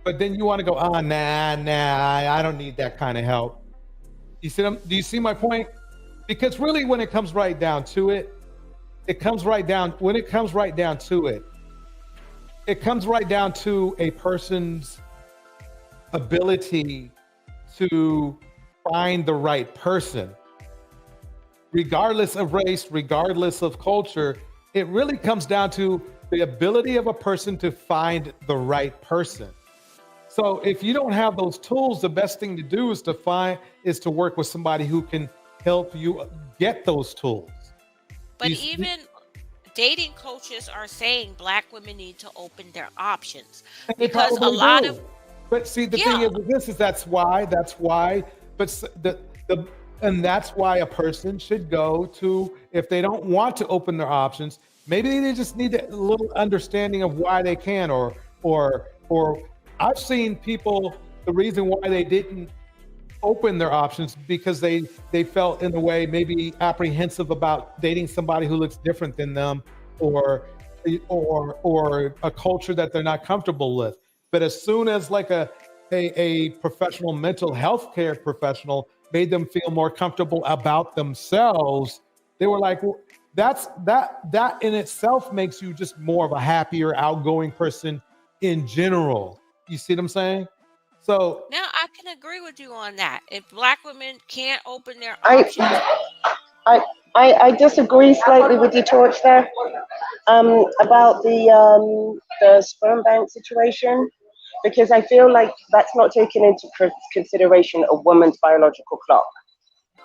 but then you want to go, nah, I don't need that kind of help. Do you see my point? Because really, when it comes right down to it, it comes right down to a person's ability to find the right person, regardless of race, regardless of culture. It really comes down to the ability of a person to find the right person. So if you don't have those tools, the best thing to do is to work with somebody who can help you get those tools. But even dating coaches are saying black women need to open their options, because a lot of. But see, the thing is that's why. But and that's why a person should go to, if they don't want to open their options, maybe they just need a little understanding of why they can, or I've seen people, the reason why they didn't open their options because they felt in a way maybe apprehensive about dating somebody who looks different than them, or a culture that they're not comfortable with. But as soon as a professional mental health care professional made them feel more comfortable about themselves, they were like, well, that in itself makes you just more of a happier, outgoing person in general. You see what I'm saying? So now I can agree with you on that. If Black women can't open their I, options, I disagree slightly with your torch there about the sperm bank situation, because I feel like that's not taking into consideration a woman's biological clock.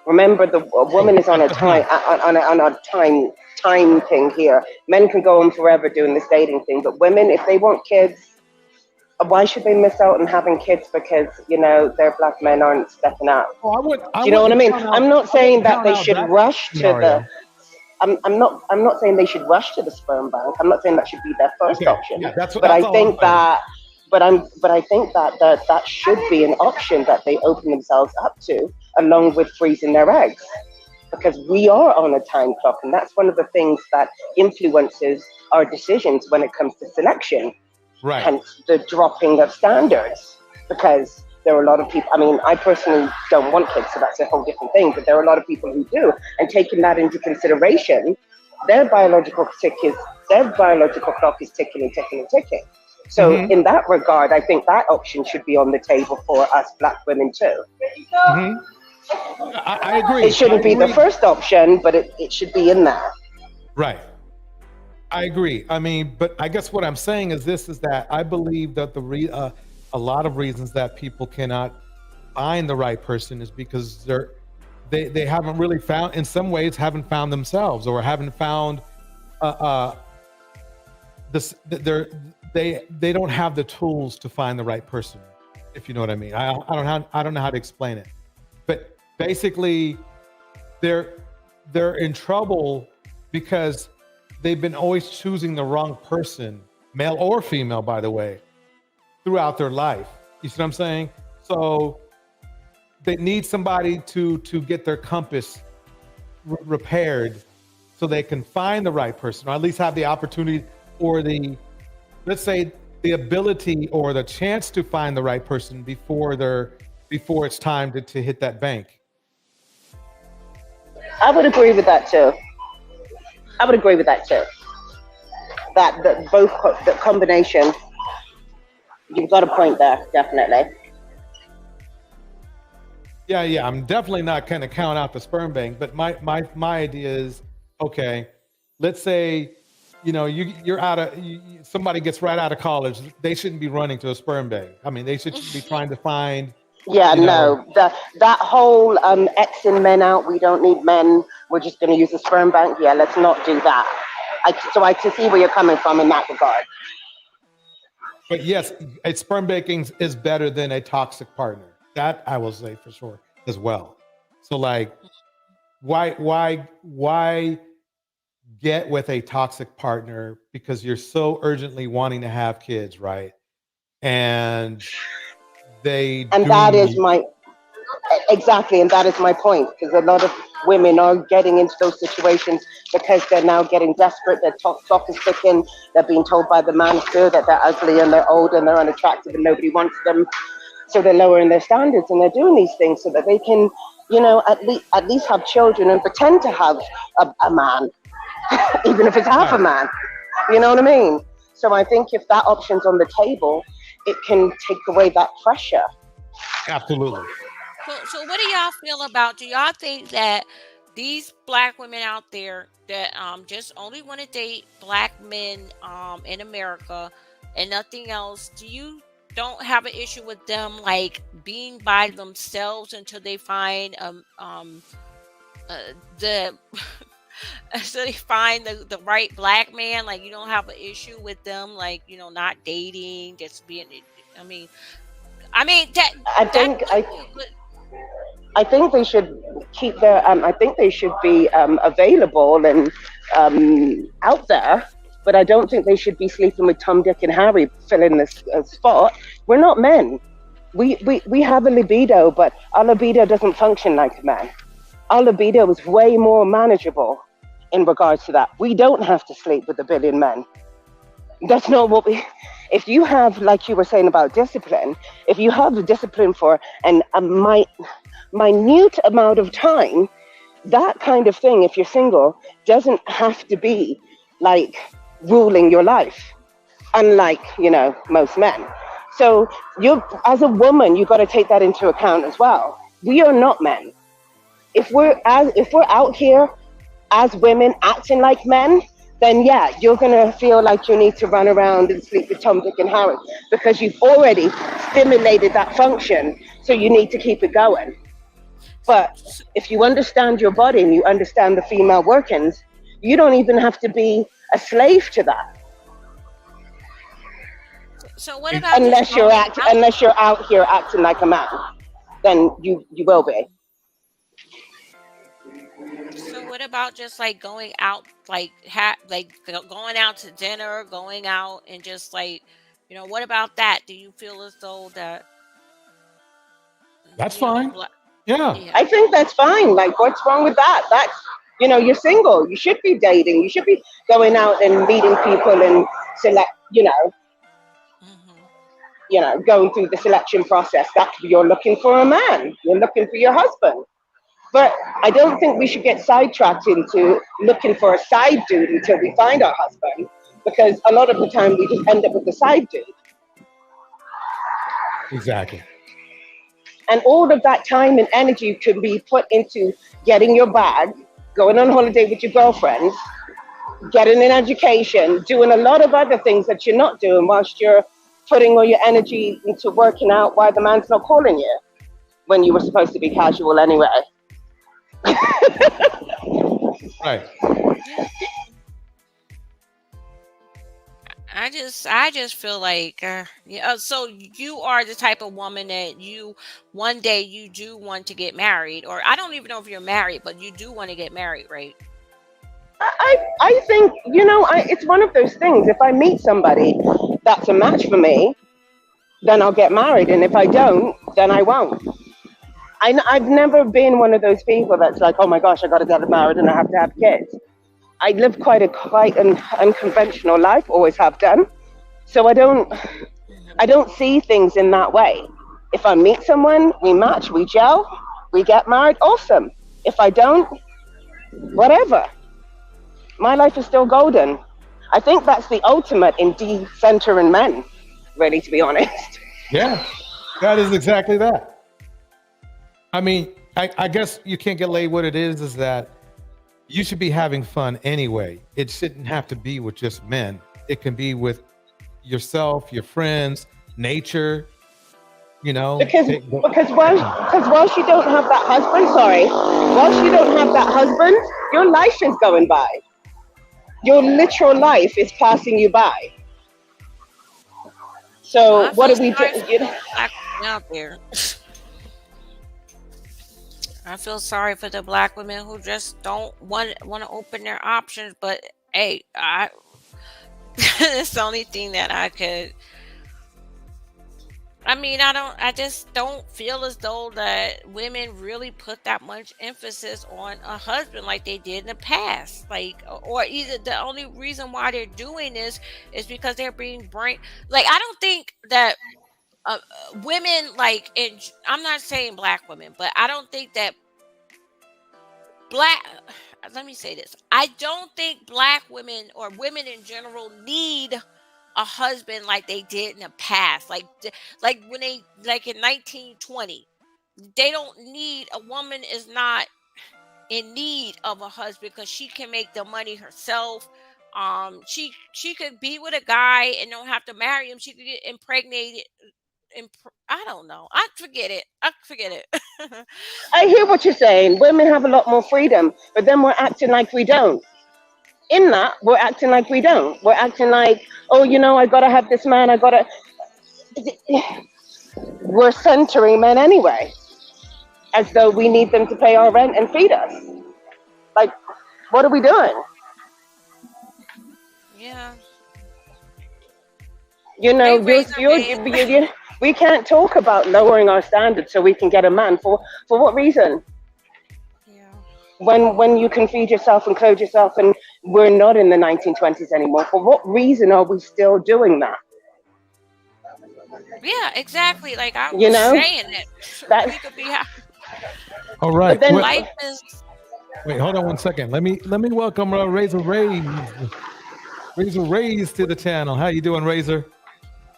Remember, a woman is on a time on a time thing here. Men can go on forever doing this dating thing, but women, if they want kids, why should they miss out on having kids because their Black men aren't stepping up? Oh, Do you know what I mean? I'm not saying that they should rush to the. I'm not saying they should rush to the sperm bank. I'm not saying that should be their first option. Yeah, but I think that. But I think that should be an option that they open themselves up to, along with freezing their eggs, because we are on a time clock, and that's one of the things that influences our decisions when it comes to selection. Right. Hence the dropping of standards, because there are a lot of people. I mean, I personally don't want kids, so that's a whole different thing. But there are a lot of people who do, and taking that into consideration, their biological clock is ticking and ticking and ticking. So in that regard, I think that option should be on the table for us Black women too. I agree. It shouldn't be the first option, but it should be in there. Right. I agree. I mean, but I guess what I'm saying is that I believe that a lot of reasons that people cannot find the right person is because they haven't really found, in some ways, haven't found themselves, or haven't found they don't have the tools to find the right person, if you know what I mean. I don't know how to explain it, but basically they're in trouble because they've been always choosing the wrong person, male or female, by the way, throughout their life. You see what I'm saying? So they need somebody to get their compass repaired so they can find the right person, or at least have the opportunity or let's say the ability or the chance to find the right person before it's time to hit that bank. I would agree with that too. That both the combination, you've got a point there, definitely. Yeah. I'm definitely not going to count out the sperm bank, but my idea is, okay, let's say, you're somebody gets right out of college. They shouldn't be running to a sperm bank. I mean, they should be trying to find. Yeah, no, that whole Xing men out. We don't need men. We're just going to use a sperm bank. Yeah, let's not do that. I can see where you're coming from in that regard. But yes, a sperm banking is better than a toxic partner. That I will say for sure as well. So like, why get with a toxic partner because you're so urgently wanting to have kids, right? And that is my point, because a lot of women are getting into those situations because they're now getting desperate. Their clock is ticking. They're being told by the man too that they're ugly and they're old and they're unattractive and nobody wants them. So they're lowering their standards and they're doing these things so that they can, at least have children and pretend to have a man, even if it's half a man. You know what I mean? So I think if that option's on the table, it can take away that pressure. Absolutely. So what do y'all feel about? Do y'all think that these Black women out there that just only want to date Black men in America and nothing else, don't have an issue with them like being by themselves until they find the right Black man? Like, you don't have an issue with them, like, not dating, just being. I think they should keep their. I think they should be available and out there. But I don't think they should be sleeping with Tom, Dick, and Harry filling this spot. We're not men. We have a libido, but our libido doesn't function like a man. Our libido is way more manageable in regards to that. We don't have to sleep with a billion men. That's not what we. If you have, like you were saying about discipline, if you have the discipline for a minute amount of time, that kind of thing, if you're single, doesn't have to be like ruling your life, unlike most men. So you, as a woman, you got to take that into account as well. We are not men. If we're out here as women acting like men, then yeah, you're gonna feel like you need to run around and sleep with Tom, Dick, and Harry because you've already stimulated that function. So you need to keep it going. But if you understand your body and you understand the female workings, you don't even have to be a slave to that. So what about unless you're out here acting like a man, then you will be. So what about just like going out, like going out to dinner, going out and just like, what about that? Do you feel as though that That's fine. Yeah. I think that's fine. Like, what's wrong with that? That's, you're single. You should be dating. You should be going out and meeting people and select, going through the selection process. That you're looking for a man. You're looking for your husband. But I don't think we should get sidetracked into looking for a side dude until we find our husband, because a lot of the time we just end up with the side dude. Exactly. And all of that time and energy can be put into getting your bag, going on holiday with your girlfriends, getting an education, doing a lot of other things that you're not doing whilst you're putting all your energy into working out why the man's not calling you when you were supposed to be casual anyway. Right. I just feel like, so you are the type of woman that one day you do want to get married, or I don't even know if you're married, but you do want to get married, right? I think, it's one of those things. If I meet somebody that's a match for me, then I'll get married. And if I don't, then I won't. I've never been one of those people that's like, oh my gosh, I got to get married and I have to have kids. I live quite an unconventional life, always have done. So I don't see things in that way. If I meet someone, we match, we gel, we get married, awesome. If I don't, whatever. My life is still golden. I think that's the ultimate in decentering men, really, to be honest. Yeah, that is exactly that. I mean, I guess you can't get laid. What it is that you should be having fun anyway. It shouldn't have to be with just men. It can be with yourself, your friends, nature, Because whilst you don't have that husband, your life is going by. Your literal life is passing you by. So what do we do? Out there. I feel sorry for the Black women who just don't want to open their options. But hey, it's the only thing that I could. I mean, I just don't feel as though that women really put that much emphasis on a husband like they did in the past. Or either the only reason why they're doing this is because they're being I don't think that women, I'm not saying Black women, but I don't think that let me say this. I don't think Black women or women in general need a husband like they did in the past. Like when they, in 1920, they don't need, a woman is not in need of a husband because she can make the money herself. She could be with a guy and don't have to marry him. She could get impregnated. I don't know. I forget it. I hear what you're saying. Women have a lot more freedom, but then we're acting like we don't. In that, we're acting like we don't. We're acting like, oh, I gotta have this man. We're centering men anyway, as though we need them to pay our rent and feed us. Like, what are we doing? Yeah. We can't talk about lowering our standards so we can get a man. For what reason? Yeah. When you can feed yourself and clothe yourself, and we're not in the 1920s anymore. For what reason are we still doing that? Yeah, exactly. Like I was saying that we could be happy. All right. But then life is. Wait, hold on one second. Let me welcome Razor Rays to the channel. How you doing, Razor?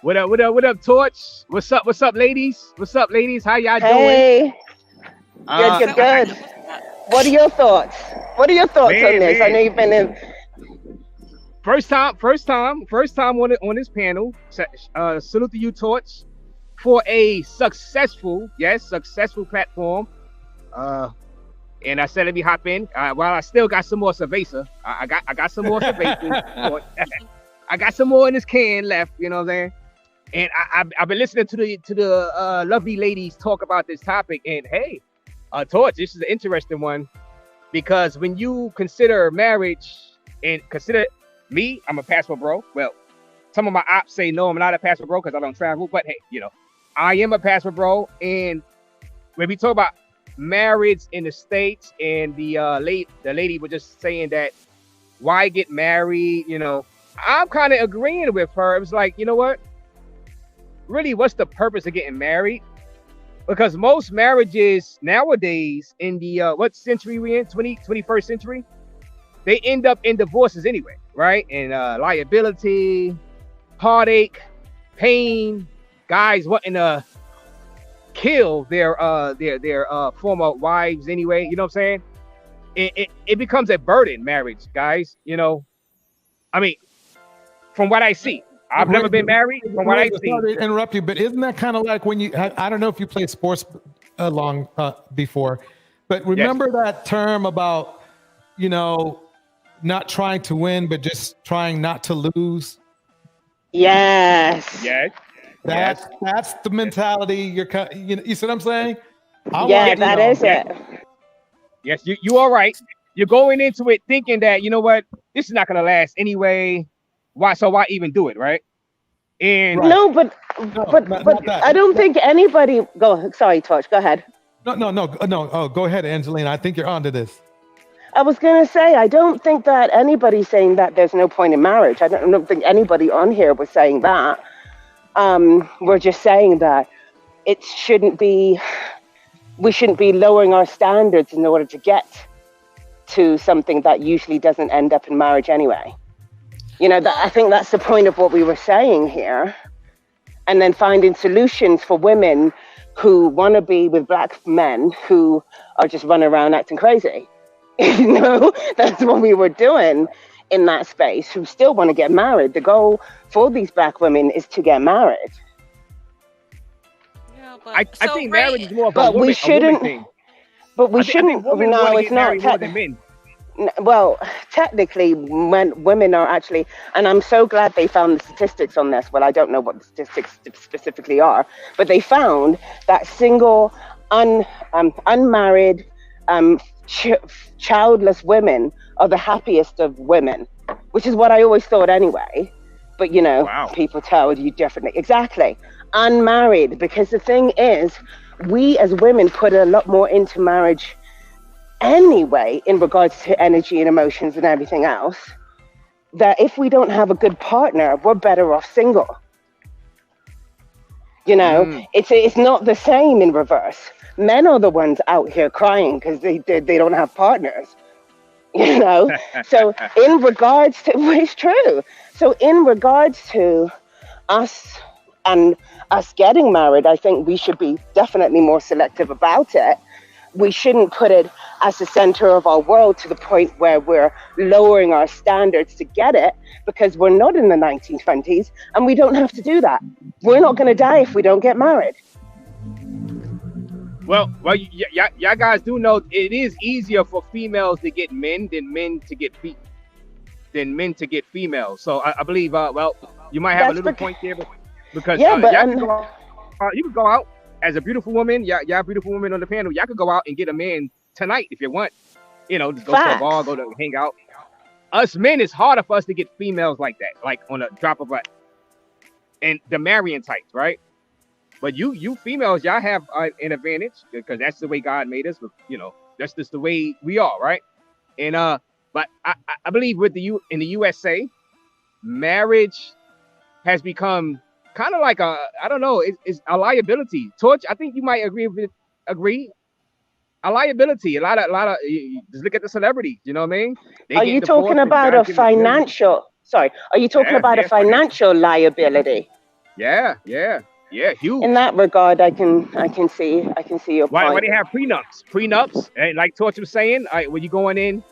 What up? What up? What up, Torch? What's up? What's up, ladies? What's up, ladies? How y'all doing? Hey, good. What are your thoughts? What are your thoughts on this? I know you've been in. First time on this panel. Salute to you, Torch, for a successful platform. And I said let me hop in. While I still got some more cerveza. I got some more cerveza. I got some more in this can left. You know what I'm saying? And I've been listening to the lovely ladies talk about this topic. And hey, Torch, this is an interesting one, because when you consider marriage and consider me, I'm a passport bro. Well, some of my ops say no, I'm not a passport bro because I don't travel. But hey, I am a passport bro. And when we talk about marriage in the States, and the lady was just saying that why get married? I'm kind of agreeing with her. It was like, you know what? Really, what's the purpose of getting married? Because most marriages nowadays in the what century we in, 21st century, they end up in divorces anyway, right? And liability, heartache, pain, guys wanting to kill their former wives anyway. You know what I'm saying? It becomes a burden, marriage, guys. I mean, from what I see. I've never been married. From what I see, sorry to interrupt you, but isn't that kind of like when you? I don't know if you played sports long before, but remember that term about not trying to win, but just trying not to lose. Yes. Yes. That's the mentality. You see what I'm saying? That is it. Yes, you are right. You're going into it thinking that this is not gonna last anyway. Why even do it, right? And no, but I don't think anybody go. Sorry, Torch. Go ahead. No. Oh, go ahead, Angelina. I think you're onto this. I was gonna say I don't think that anybody's saying that there's no point in marriage. I don't think anybody on here was saying that. We're just saying that we shouldn't be lowering our standards in order to get to something that usually doesn't end up in marriage anyway. I think that's the point of what we were saying here. And then finding solutions for women who want to be with black men who are just running around acting crazy. That's what we were doing in that space, who still want to get married. The goal for these black women is to get married. Yeah, I think marriage is more of but a woman, we shouldn't. thing. But we shouldn't. I think women No, want to it's get not. married more than men. Well, technically, when women are actually, and I'm so glad they found the statistics on this. Well, I don't know what the statistics specifically are, but they found that single, unmarried, childless women are the happiest of women, which is what I always thought anyway. But people tell you differently. Exactly, unmarried, because the thing is, we as women put a lot more into marriage anyway in regards to energy and emotions and everything else, that if we don't have a good partner, we're better off single. It's not the same in reverse. Men are the ones out here crying because they don't have partners. So in regards to, it's true. So in regards to us and us getting married, I think we should be definitely more selective about it. We shouldn't put it as the center of our world to the point where we're lowering our standards to get it, because we're not in the 1920s and we don't have to do that. We're not going to die if we don't get married. Well, y'all guys do know it is easier for females to get men than men to get females. So I believe, you might have a little point there, because y'all can go out as a beautiful woman. Y'all beautiful women on the panel. Y'all could go out and get a man tonight if you want. Just go to a bar, go to hang out. Us men, it's harder for us to get females like that, like on a drop of a. And the marrying types, right? But you females, y'all have an advantage because that's the way God made us. But that's just the way we are, right? And but I believe in the USA, marriage has become kind of like it's a liability. Torch, I think you might agree. A liability. A lot of. Just look at the celebrities. You know what I mean? Are you talking about a financial? Sorry, are you talking about a financial liability? Yeah, huge. In that regard, I can see your Why point. they have prenups, and like Torch was saying, when you going in,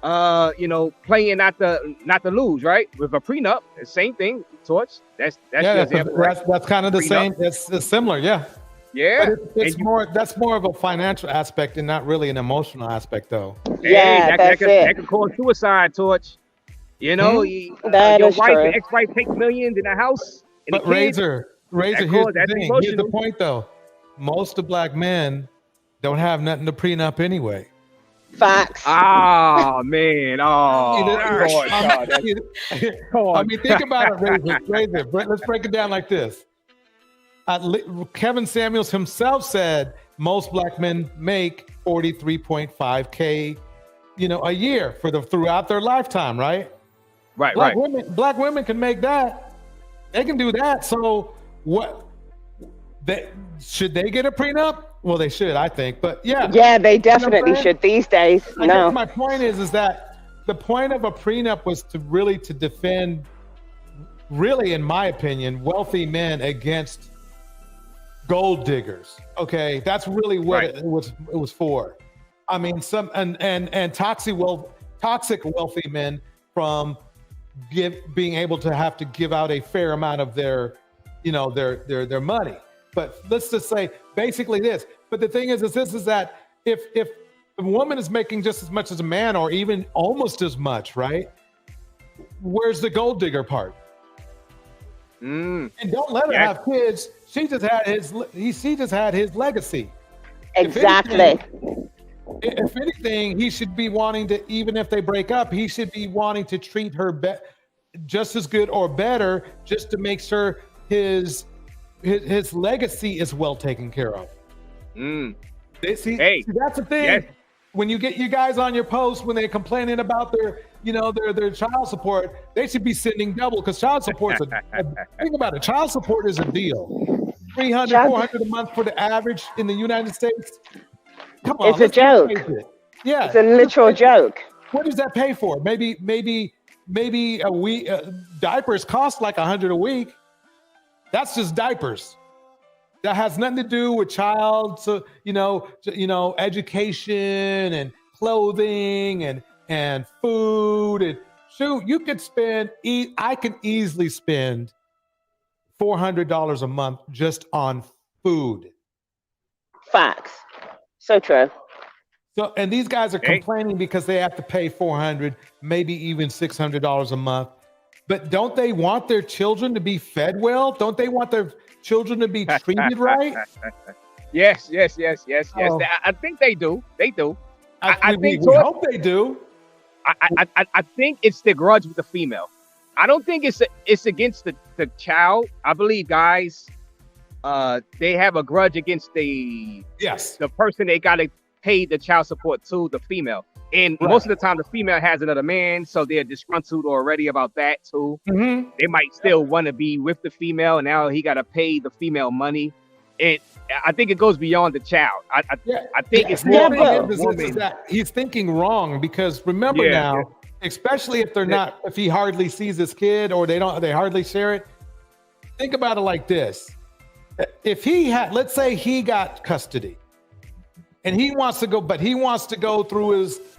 playing not to lose, right? With a prenup, the same thing. Torch, that's that's kind of the same. It's similar, yeah. Yeah, but that's more of a financial aspect and not really an emotional aspect, though. Yeah, that could cause suicide, Torch. You know, your ex-wife takes millions in a house. But Razor, here's the thing. Here's the point, though. Most of black men don't have nothing to prenup anyway. Facts. Oh man. Oh. I mean, think about it, Razor. Let's break it down like this. Kevin Samuels himself said most black men make $43.5K, a year throughout their lifetime, right? Right. Black women can make that. They can do that. So what? Should they get a prenup? Well, they should, I think. But yeah, they definitely should these days. I guess my point is that the point of a prenup was to defend, really, in my opinion, wealthy men against gold diggers. Okay, that's really what it was for. I mean, and toxic wealthy men from being able to have to give out a fair amount of their money. But let's just say basically this. But the thing is that if a woman is making just as much as a man, or even almost as much, right? Where's the gold digger part? And don't let her have kids. She just had his legacy. Exactly. If anything, he should be wanting to, even if they break up, he should be wanting to treat her just as good or better, just to make sure his legacy is well taken care of. See, that's the thing. Yes. When you get you guys on your post, when they're complaining about their child support, they should be sending double, because child support think about it. Child support is a deal. $300, $400 a month for the average in the United States. Come on, it's a joke. Yeah, it's a literal joke. What does that pay for? Maybe a week. Diapers cost like $100 a week. That's just diapers. That has nothing to do with education and clothing and food and shoot. You could I can easily spend $400 a month just on food. Facts. So true. So, and these guys are complaining because they have to pay $400, maybe even $600 a month. But don't they want their children to be fed well? Don't they want their children to be treated right? Yes. Oh. I think they do. I think we hope they do. I think it's the grudge with the female. I don't think it's against the child. I believe guys, they have a grudge against the person they got to pay the child support to, the female. And most of the time, the female has another man, so they're disgruntled already about that too. Mm-hmm. They might still want to be with the female, and now he got to pay the female money. And I think it goes beyond the child. I think it's more of a woman. He's thinking wrong, because remember now, especially if they're not, if he hardly sees his kid or they hardly share it. Think about it like this: if he had, let's say he got custody, and he wants to go through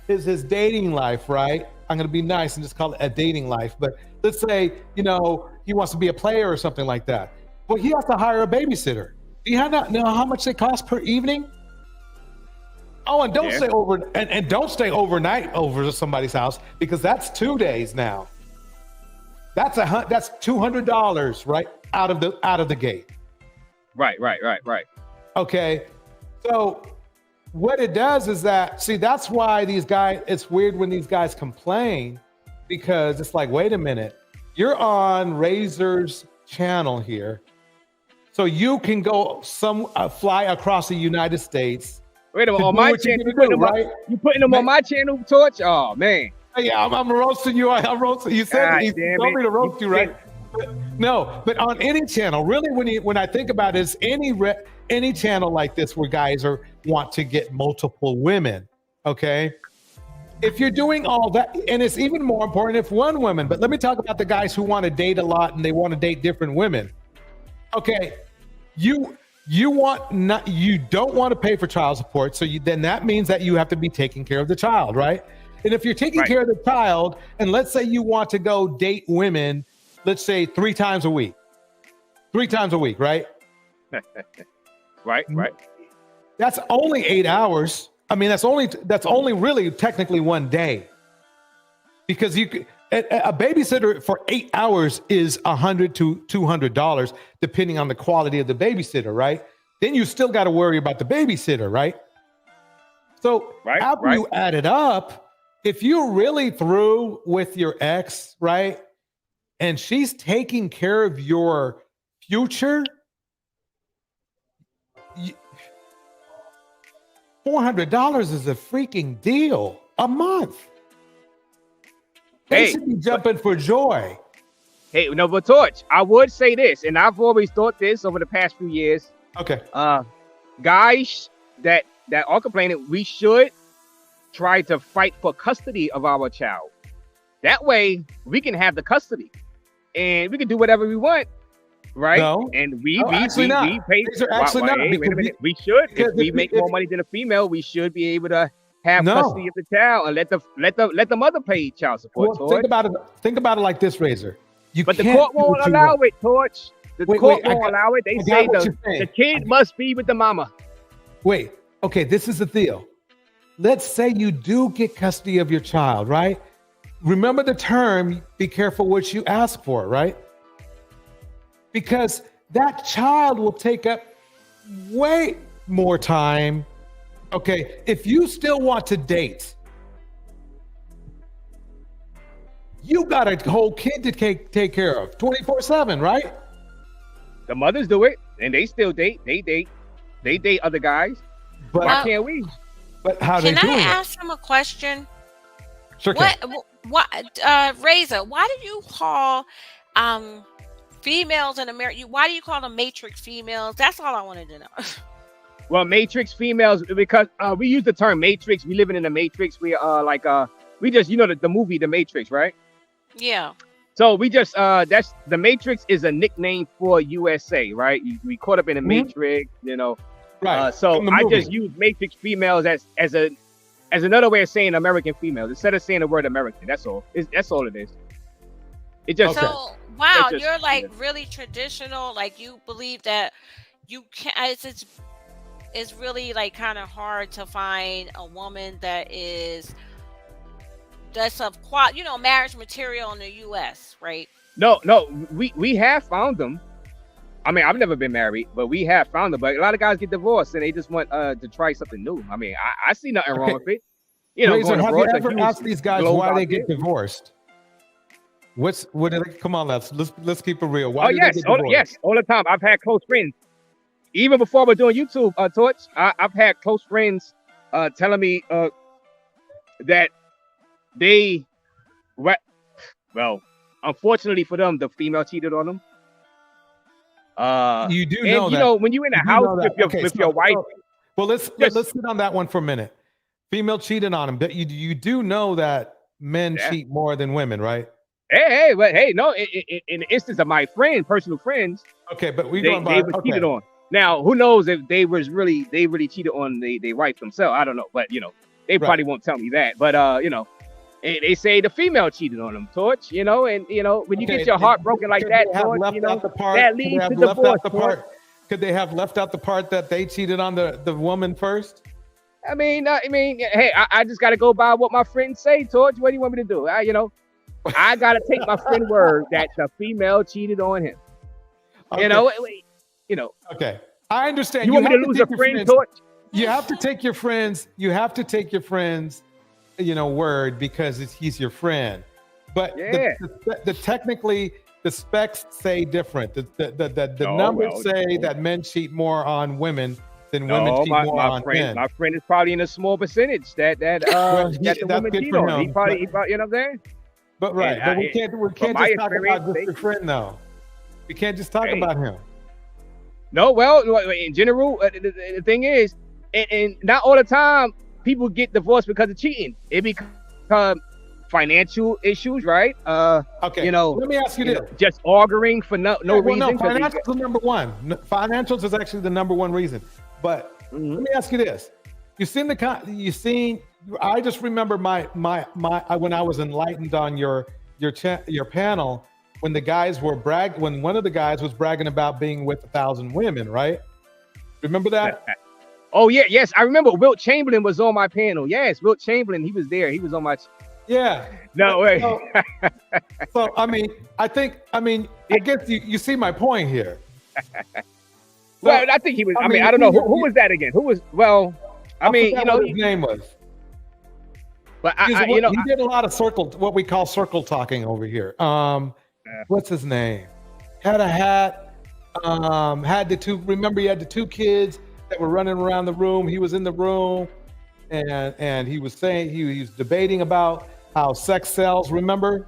his dating life, right? I'm going to be nice and just call it a dating life. But let's say, he wants to be a player or something like that. Well, he has to hire a babysitter. Do you know how much they cost per evening? Oh, and don't stay overnight over to somebody's house, because that's 2 days now. That's $200 right out of the gate. Right. Okay. So what it does is that's why these guys, it's weird when these guys complain, because it's like, wait a minute, you're on Razor's channel here, so you can go fly across the United States. Wait a minute, on my channel, you putting them on my channel, Torch? Oh man. Yeah, I'm roasting you. I'm roasting you. Said you told me to roast you, right? But on any channel, really, when I think about it, it's any channel like this where guys want to get multiple women, okay? If you're doing all that, and it's even more important if one woman, but let me talk about the guys who want to date a lot and they want to date different women. Okay, you don't want to pay for child support, so then that means that you have to be taking care of the child, right? And if you're taking care of the child, and let's say you want to go date women, let's say 3 times a week, right? Right. That's only 8 hours. I mean, that's only really technically one day, because a babysitter for 8 hours is $100 to $200, depending on the quality of the babysitter, right? Then you still got to worry about the babysitter, right? So after you add it up, if you're really through with your ex, right, and she's taking care of your future, $400 is a freaking deal a month. They should be jumping for joy. Hey, no, but Torch, I would say this, and I've always thought this over the past few years. Okay. Guys that are complaining, we should try to fight for custody of our child. That way, we can have the custody, and we can do whatever we want, right? No. And we pay. These are actually not. Wait a minute. We should. If we make more money than a female, we should be able to have custody of the child and let the mother pay child support. Well, think about it like this, Razor. But the court won't allow it, Torch. The court won't allow it. They say the kid must be with the mama. Wait, okay, this is the deal. Let's say you do get custody of your child, right? Remember the term, be careful what you ask for, right? Because that child will take up way more time. Okay, if you still want to date, you got a whole kid to take care of 24/7, right? The mothers do it, and they still date. They date other guys. But why can't we? But how Can they doing I it? ask him a question? Sure. What Razor, why do you call females in America, why do you call them matrix females? That's all I wanted to know. Well, matrix females, because we use the term matrix. We living in a matrix. We we just, the movie The Matrix, right? Yeah. So we just that's the Matrix is a nickname for USA, right? We caught up in the Matrix, Right. So I just use matrix females as another way of saying American females instead of saying the word American. That's all. That's all it is. It just So wow, you're like really traditional. Like you believe that you can't. It's really like kind of hard to find a woman that's of marriage material in the U.S. Right? No, we have found them. I mean, I've never been married, but we have found them. But a lot of guys get divorced and they just want to try something new. I mean, I see nothing wrong with it. Razor, have you ever asked these guys why they get divorced? Come on, let's keep it real. Why do they get divorced? Yes, all the time. I've had close friends. Even before we're doing YouTube, Torch, I've had close friends telling me that unfortunately for them, the female cheated on them. You do know that. When you're in a house with your wife. Well, let's sit on that one for a minute. Female cheated on him. But you do know that men cheat more than women, right? No. In the instance of my personal friends. Okay, but they were cheated on. Now, who knows if they really cheated on their wife themselves? I don't know, but they probably won't tell me that. But they say the female cheated on them, Torch. And when you get your heart broken like that, Torch, that leads to divorce. Could they have left out the part that they cheated on the woman first? I mean, hey, I just got to go by what my friends say, Torch. What do you want me to do? I got to take my friend word that the female cheated on him. Okay. Okay, I understand. You want me to lose a friend, Torch? You have to take your friends. Word because he's your friend. But technically, the specs say different. The numbers say that men cheat more on women than women cheat more on men. My friend is probably in a small percentage that the women cheat on. He probably, you know what I'm saying? But but we can't just talk about just your friend though. We can't just talk about him. No, well, in general, the thing is, and not all the time, people get divorced because of cheating. It becomes financial issues, right? Okay. You know, let me ask you this: just arguing for no reason. No, financials is number one. Financials is actually the number one reason. But let me ask you this: I just remember my when I was enlightened on your panel when the guys were when one of the guys was bragging about being with 1,000 women, right? Remember that? Oh yeah, yes, I remember. Wilt Chamberlain was on my panel. Yes, Wilt Chamberlain, he was there. He was on my. Yeah. No way. So I guess you see my point here. Well, I think he was. I mean, I don't know who was that again. Who was? Well, I mean, you know, what his name was. But he did a lot of what we call circle talking over here. What's his name? Had a hat. Had the two. Remember, he had the two kids that were running around the room. He was in the room, and he was saying he was debating about how sex sells. Remember?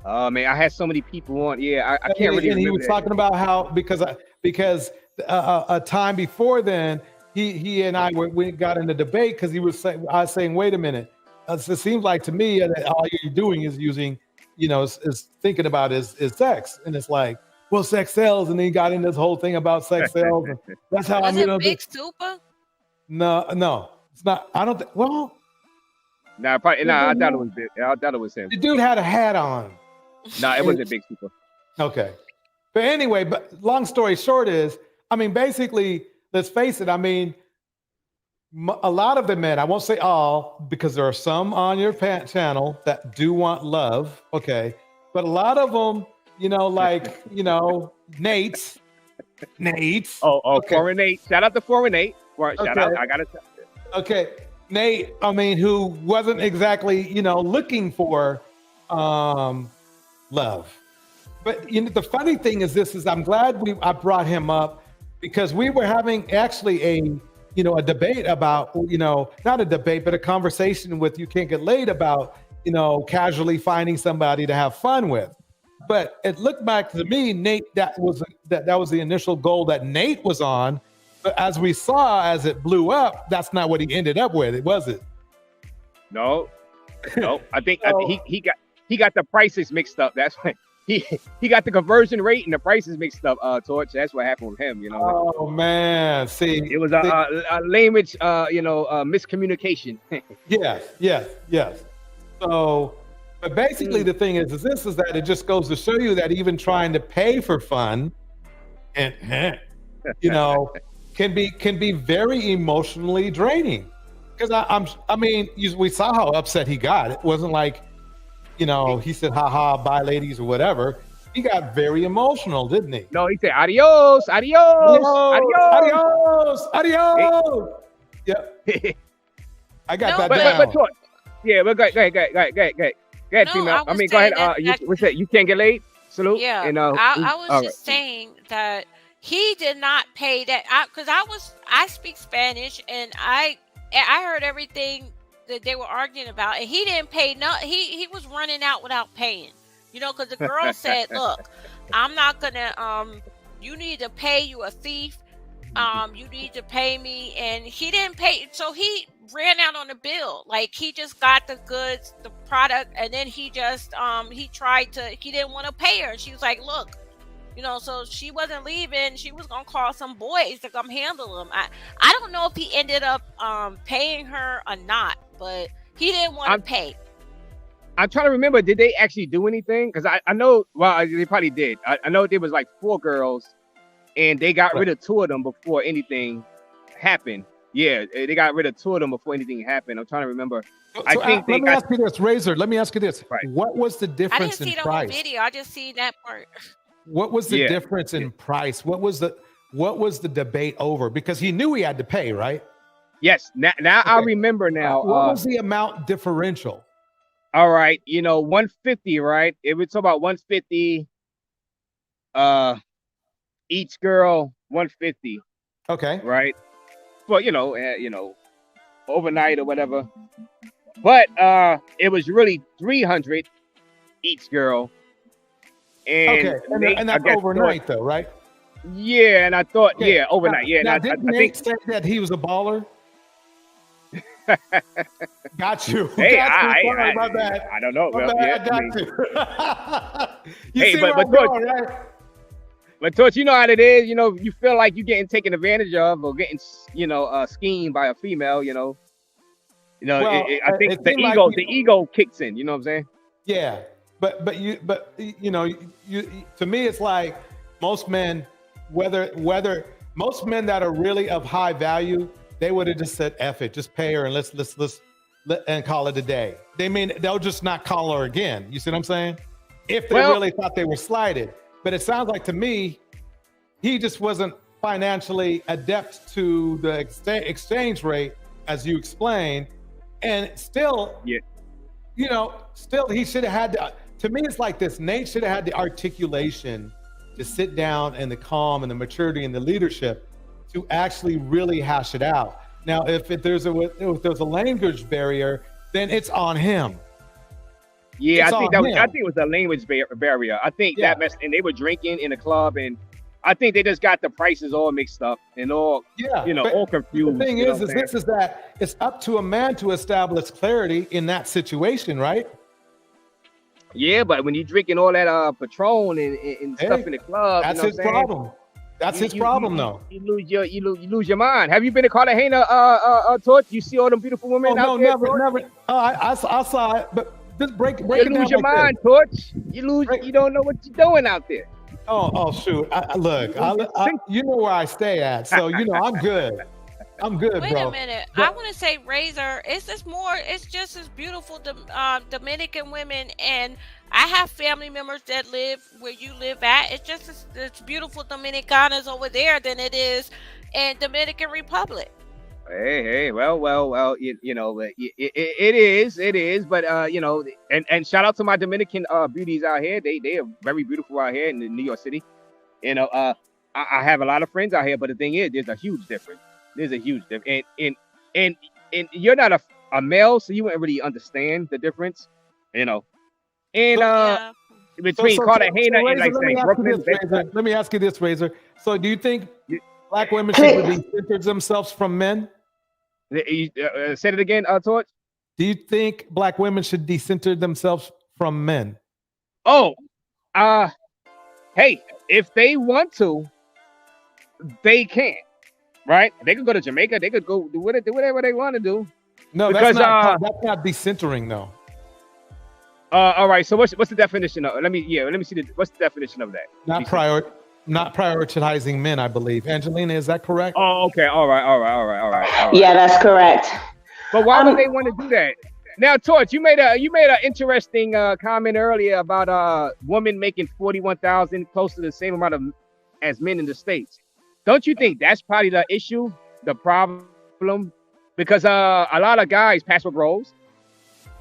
Oh man, I had so many people on. Yeah, I can't really. And he was talking about how because a time before then, he and I we got in a debate because I was saying, wait a minute, it seems like to me that all you're doing is using, is thinking about is sex, and it's like, well, sex sells, and then he got in this whole thing about sex sells. And that's how Was it Big Super? No, it's not. I don't think. Well, I thought it was big. I thought it was him. The dude had a hat on. No, it wasn't Big Super. Okay, but anyway, long story short is, basically, let's face it. A lot of the men, I won't say all, because there are some on your channel that do want love. Okay, but a lot of them, Nate's. Oh, okay. Foreign Nate. Shout out to Foreign Nate. Shout out. I gotta tell you. Okay, Nate. Who wasn't exactly, looking for love. But the funny thing is this: I'm glad I brought him up because we were having actually a debate about, not a debate, but a conversation with You Can't Get Laid about, casually finding somebody to have fun with. But it looked back to me, Nate, that was the initial goal that Nate was on. But as we saw, as it blew up, that's not what he ended up with, was it? No. I think he got the prices mixed up. That's why he got the conversion rate and the prices mixed up. Torch. That's what happened with him. Oh man, see, it was a language, miscommunication. Yes. So. But basically, the thing is that it just goes to show you that even trying to pay for fun, and can be very emotionally draining. Because we saw how upset he got. It wasn't like, he said, "Ha ha, bye, ladies," or whatever. He got very emotional, didn't he? No, he said, "Adios, adios, adios, adios." Yep. I got that down. But yeah, but go ahead. Go ahead, female. Go ahead. What's that? You Can't Get Laid? Salute. Yeah. And, I was just saying that he did not pay that because I speak Spanish and I heard everything that they were arguing about, and he didn't pay. No, he was running out without paying. Because the girl said, "Look, I'm not gonna. You need to pay. You a thief. You need to pay me," and he didn't pay. So he ran out on the bill. Like he just got the goods, the product, and then he just he didn't want to pay her. She was like, "Look, so she wasn't leaving. She was gonna call some boys to come handle him." I don't know if he ended up paying her or not, but he didn't want to pay. I'm trying to remember, did they actually do anything? Because I know, well, they probably did. I know there was like 4 girls, and they got rid of 2 of them before anything happened. Yeah, they got rid of 2 of them before anything happened. I'm trying to remember. Let me ask you this, Razor. Let me ask you this. Right. What was the difference in price? I didn't see the whole video. I just seen that part. What was the difference in price? What was the debate over? Because he knew he had to pay, right? Yes. Now okay. I remember now. What was the amount differential? All right, 150, right? It was about 150. Each girl 150. Okay. Right. Well, overnight or whatever. But it was really 300 each girl. And and that's overnight though, right? Yeah, and I thought, overnight. Yeah. Now, didn't Nate say that he was a baller? Got you. Hey, Got you. Sorry, my bad. I don't know. My Well, bad, yeah, I got I mean, you. hey, See but where I'm Torch, going, right? but Torch, you know how it is. You know, you feel like you're getting taken advantage of or getting, schemed by a female. Well, I think it the seemed like ego kicks in. You know what I'm saying? Yeah, but to me, it's like most men, whether most men that are really of high value, they would have just said, "F it, just pay her and let's and call it a day." They'll just not call her again. You see what I'm saying? If they really thought they were slighted. But it sounds like to me, he just wasn't financially adept to the exchange rate, as you explained, and still, still he should have had to me, it's like this. Nate should have had the articulation to sit down and the calm and the maturity and the leadership to actually really hash it out. Now, if there's a language barrier, then it's on him. Yeah, It's I think on I him. think it was a language barrier. I think that messed, and they were drinking in a club, and I think they just got the prices all mixed up and all, all confused. The thing you know is what I'm saying? this is that it's up to a man to establish clarity in that situation, right? Yeah, but when you drinking all that Patron and stuff in the club, That's you know his what I'm saying? problem. That's his problem, though. You lose your mind. Have you been to Cartagena, Torch? You see all them beautiful women out there? Never. I saw it, but just break You it down lose your like mind, this. Torch. You don't know what you're doing out there. Oh shoot! Look, you know where I stay at, so I'm good. I'm good, Wait bro. a minute. I want to say, Razor, it's just as beautiful Dominican women, and I have family members that live where you live at. It's just it's beautiful Dominicanas over there than it is in Dominican Republic. Hey, well, it is, but and shout out to my Dominican beauties out here. They are very beautiful out here in New York City. I have a lot of friends out here, but the thing is, there's a huge difference. And you're not a male, so you wouldn't really understand the difference, And between Cartagena and like saying Brooklyn. Let me ask you this, Razor. So, do you think black women should decenter themselves from men? Say it again, Torch. Do you think black women should decenter themselves from men? Hey, if they want to, they can. Right? They could go to Jamaica. They could go do whatever they want to do. No, because that's not decentering, though. All right. So what's the definition of? Let me see what's the definition of that? Not prioritizing men, I believe. Angelina, is that correct? Oh, okay. All right. Yeah, that's correct. But why would they want to do that? Now, Torch, you made an interesting comment earlier about women making $41,000, close to the same amount as men in the States. Don't you think that's probably the issue, the problem? Because a lot of guys, Pastor Groves,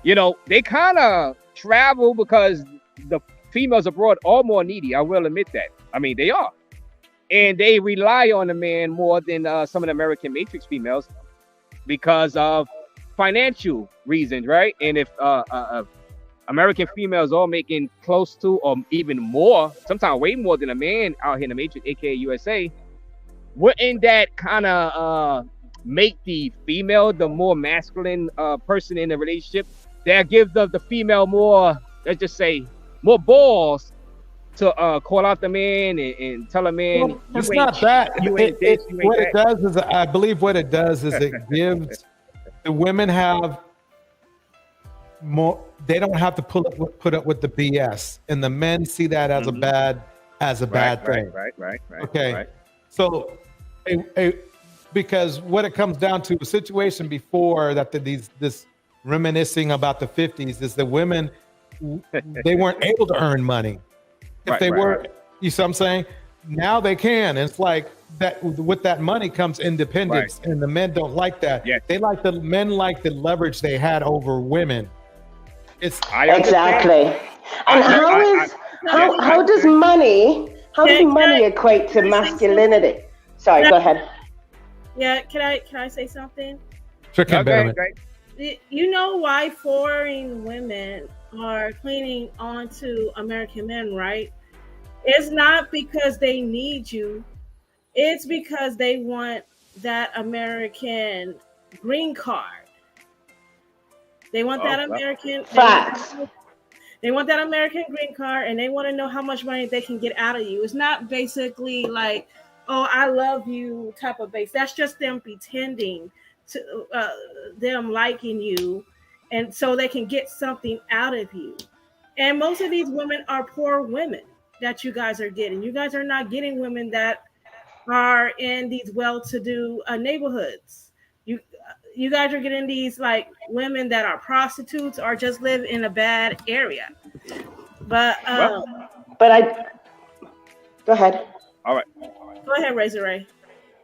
they kind of travel because the females abroad are more needy. I will admit that. I mean, they are. And they rely on a man more than some of the American Matrix females because of financial reasons, right? And if American females are making close to or even more, sometimes way more than a man out here in the Matrix, aka USA, wouldn't that kind of make the female the more masculine person in the relationship? That gives the female more, let's just say, more balls to call out the man and tell a man. Well, it's not that. I believe what it does is it gives the women have more. They don't have to put up with the BS, and the men see that as a bad thing. Right. Okay. Right. So, because what it comes down to, a situation before that, this reminiscing about the 50s is the women, they weren't able to earn money. If they were, you see what I'm saying? Now they can. And it's like that. With that money comes independence, and the men don't like that. Yes. Men like the leverage they had over women. Exactly. And how does money equate to masculinity? Sorry, go ahead. Yeah, can I say something? Sure can, Betterman. You know why foreign women are clinging on to American men, right? It's not because they need you. It's because they want that American green card. They want that American. Facts. They want that American green card, and they want to know how much money they can get out of you. It's not basically like, oh, I love you type of base. That's just them pretending to them liking you, and so they can get something out of you. And most of these women are poor women that you guys are getting. You guys are not getting women that are in these well-to-do neighborhoods. You guys are getting these like women that are prostitutes or just live in a bad area. But I go ahead. All right. Go ahead, Razor Ray.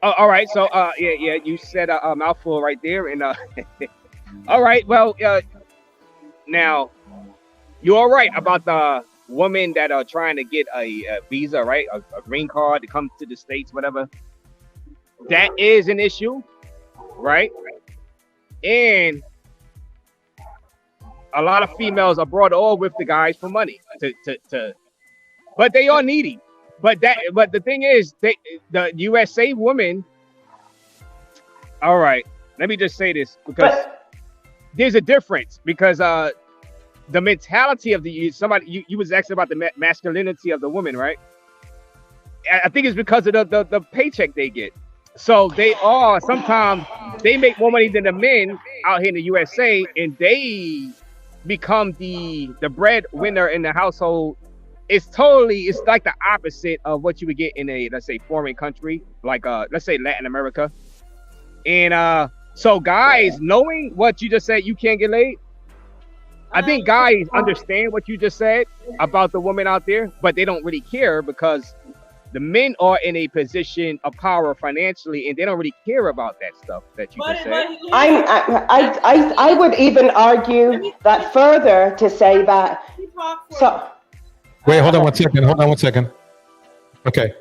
All right. So yeah, you said a mouthful right there, and all right. Well, now you're all right about the women that are trying to get a visa, right? A green card to come to the States, whatever. That is an issue, right? And a lot of females are brought on with the guys for money but they are needy. But the thing is, the USA woman. All right, let me just say this because there's a difference because the mentality of you was asking about the masculinity of the woman, right? I think it's because of the paycheck they get. So sometimes they make more money than the men out here in the USA, and they become the breadwinner in the household. It's like the opposite of what you would get in a, let's say, foreign country, like let's say Latin America. And so guys, knowing what you just said, you can't get laid. I think guys understand what you just said about the woman out there, but they don't really care because the men are in a position of power financially, and they don't really care about that stuff that you just said. I would even argue that further to say that. So wait, hold on one second. Okay.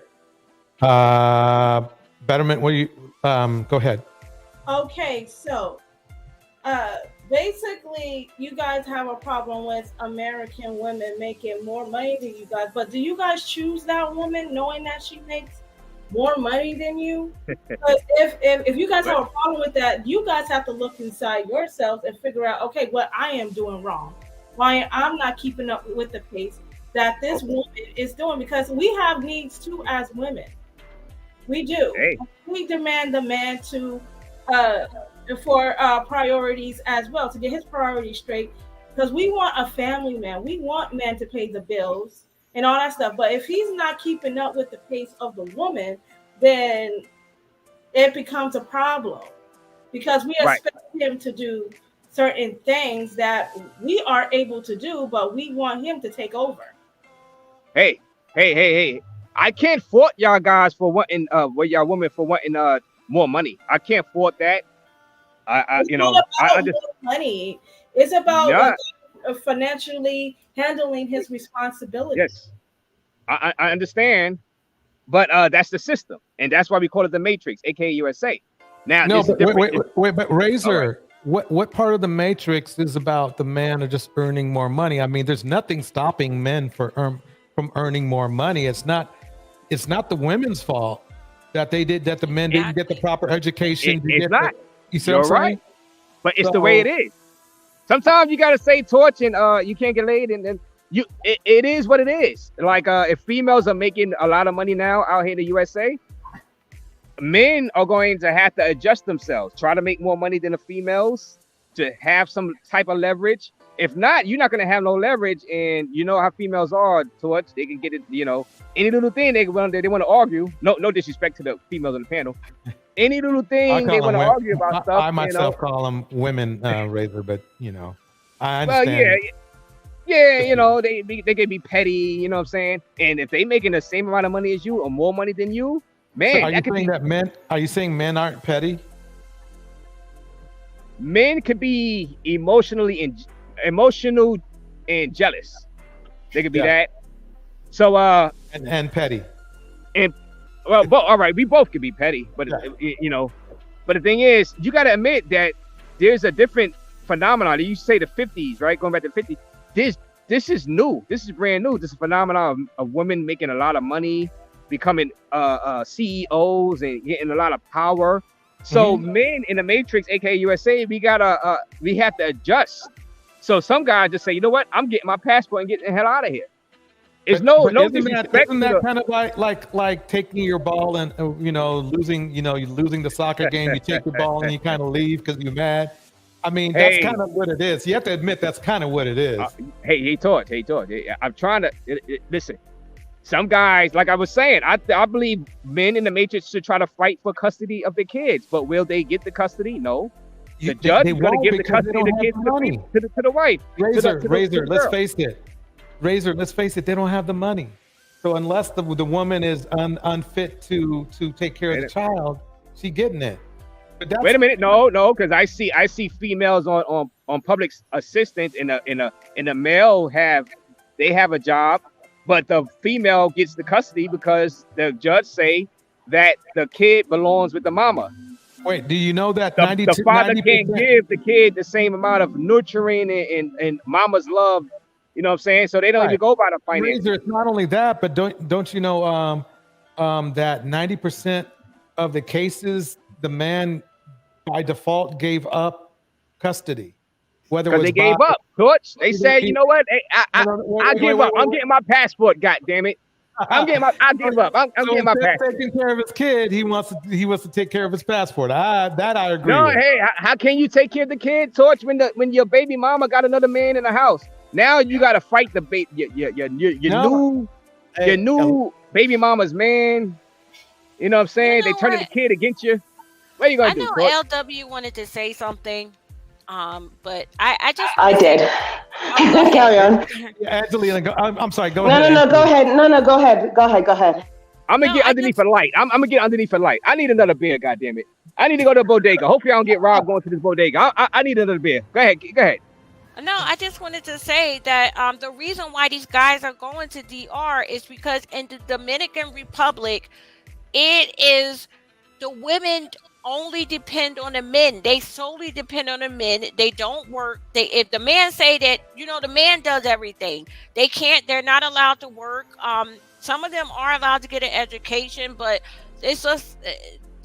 Betterment, what do you go ahead. Okay, so basically you guys have a problem with American women making more money than you guys, but do you guys choose that woman knowing that she makes more money than you? Because if you guys have a problem with that, you guys have to look inside yourselves and figure out, okay, what I am doing wrong, why I'm not keeping up with the pace that this woman is doing, because we have needs too as women. We do. Hey. We demand the man to for priorities as well, to get his priorities straight, because we want a family man. We want men to pay the bills and all that stuff. But if he's not keeping up with the pace of the woman, then it becomes a problem, because we expect him to do certain things that we are able to do, but we want him to take over. Hey. I can't fault y'all guys for wanting y'all women for wanting more money. I can't fault that. I understand money. It's about financially handling his responsibility. Yes, I understand, but that's the system, and that's why we call it the Matrix, aka USA. Now, no, but Razor, what part of the Matrix is about the man are just earning more money? I mean, there's nothing stopping men from earning more money. It's not the women's fault that the men didn't get the proper education. It's not. You see what I'm saying? But it's the way it is. Sometimes you gotta say torch and you can't get laid, and then it is what it is. Like if females are making a lot of money now out here in the USA, men are going to have to adjust themselves, try to make more money than the females to have some type of leverage. If not, you're not going to have no leverage. And you know how females are, Torch. They can get it, any little thing they want to argue. No disrespect to the females on the panel. Any little thing they want to argue about stuff. I myself call them women, Razor, but I understand. Well, they can be petty, you know what I'm saying? And if they making the same amount of money as you or more money than you, man, are you saying men aren't petty? Men could be emotional and jealous. They could be that. So and petty. And all right, we both could be petty, but but the thing is, you got to admit that there's a different phenomenon. You say the 50s, right? Going back to the 50s. This is new. This is brand new. This is a phenomenon of women making a lot of money, becoming CEOs and getting a lot of power. So men in the Matrix, aka USA, we have to adjust So some guys just say, you know what, I'm getting my passport and getting the hell out of here. It's But no isn't disrespect. that kind of like taking your ball and losing, you're losing the soccer game, you take your ball and you kind of leave because you're mad. I mean, that's kind of what it is. You have to admit that's kind of what it is. Hey, Torch. I'm trying to listen. Some guys, like I was saying, I believe men in the Matrix should try to fight for custody of their kids, but will they get the custody? No. The judge is going to give the custody of the kids to the wife. Razor, let's face it. They don't have the money. So unless the woman is unfit to take care of the child, she's getting it. But wait a minute, no, because I see females on public assistance and the male have a job, but the female gets the custody because the judge say that the kid belongs with the mama. Wait, do you know that the father can't give the kid the same amount of nurturing and mama's love? You know what I'm saying? So they don't even go by the finances. It's not only that, but don't you know that 90% of the cases the man by default gave up custody, whether it was they gave up. Torch. They said, you know what? Hey, I give up. I'm getting my passport. God damn it! I give up. I'm getting my passport. Taking care of his kid, he wants to take care of his passport. I agree. No, with. Hey, how can you take care of the kid, Torch, when your baby mama got another man in the house? Now you got to fight the your new baby mama's man. You know what I'm saying? They turning the kid against you. What are you gonna do? I know LW wanted to say something, but I did. Carry on. Angelina, I'm sorry. Go ahead. No, go ahead. No, go ahead. Go ahead. I'm gonna get underneath the light. I'm gonna get underneath the light. I need another beer. God damn it! I need to go to a bodega. Hopefully, I don't get robbed going to this bodega. I need another beer. Go ahead. No, I just wanted to say that the reason why these guys are going to DR is because in the Dominican Republic, it is the women only depend on the men. They solely depend on the men. They don't work. If the man say that, the man does everything. They're not allowed to work. Some of them are allowed to get an education, but it's just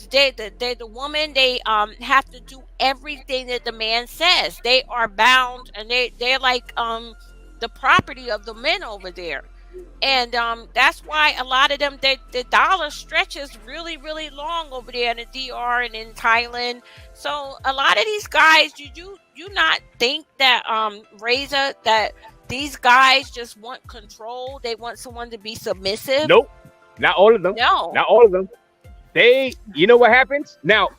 the woman, they have to do everything that the man says. They are bound, and they're like the property of the men over there. And that's why a lot of them, the dollar stretches really, really long over there in the DR and in Thailand. So a lot of these guys, you not think that Razor, that these guys just want control? They want someone to be submissive? Nope, not all of them. No, not all of them. You know what happens? Now,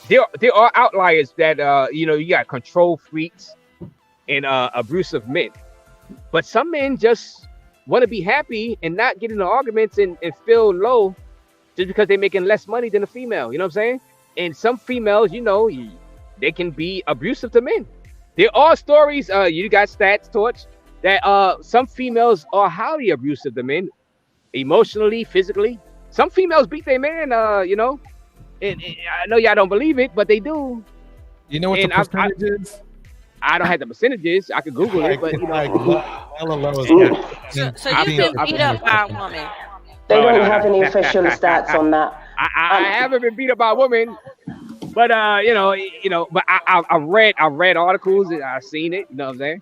there are outliers that you got control freaks and abusive men, but some men just want to be happy and not get into arguments and feel low just because they're making less money than a female. You know what I'm saying? And some females, they can be abusive to men. There are stories, you got stats, Torch, that some females are highly abusive to men, emotionally, physically. Some females beat their man, and I know y'all don't believe it, but they do. You know what the percentage is? I don't have the percentages. I could Google it, but so you've been beat up by a woman. They don't have any official stats on that. I haven't been beat up by a woman, but but I read articles and I've seen it. You know what I'm saying?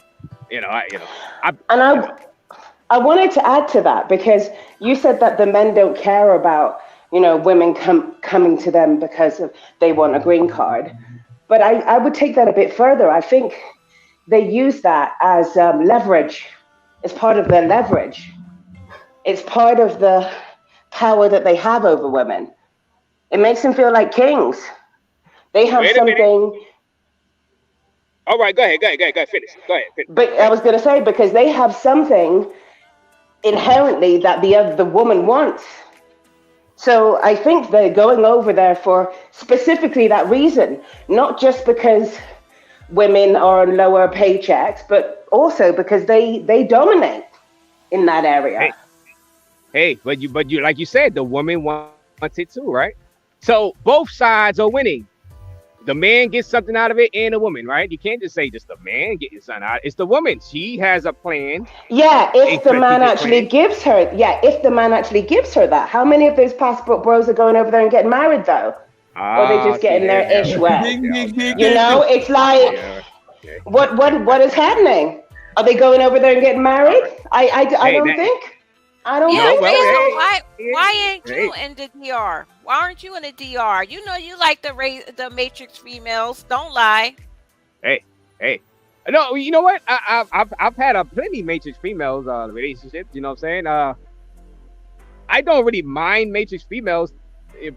I wanted to add to that because you said that the men don't care about women coming to them because they want a green card. But I would take that a bit further. I think they use that as leverage. It's part of their leverage. It's part of the power that they have over women. It makes them feel like kings. They have something. All right, go ahead. Finish. Go ahead. But I was going to say, because they have something inherently that the woman wants. So I think they're going over there for specifically that reason, not just because women are on lower paychecks, but also because they dominate in that area. Hey, but you like you said, the woman wants it too, right? So both sides are winning. The man gets something out of it and the woman, right? You can't just say just the man getting something out. It's the woman. She has a plan. Yeah, if the man actually gives her, that. How many of those passport bros are going over there and getting married though? Or are they just getting their ish wet? It's like, What is happening? Are they going over there and getting married? I don't think. I don't Yeah, think. why ain't you in the DR? Why aren't you in the DR? You know you like the Matrix females. Don't lie. Hey. No, you know what? I've had plenty Matrix females relationships. You know what I'm saying? I don't really mind Matrix females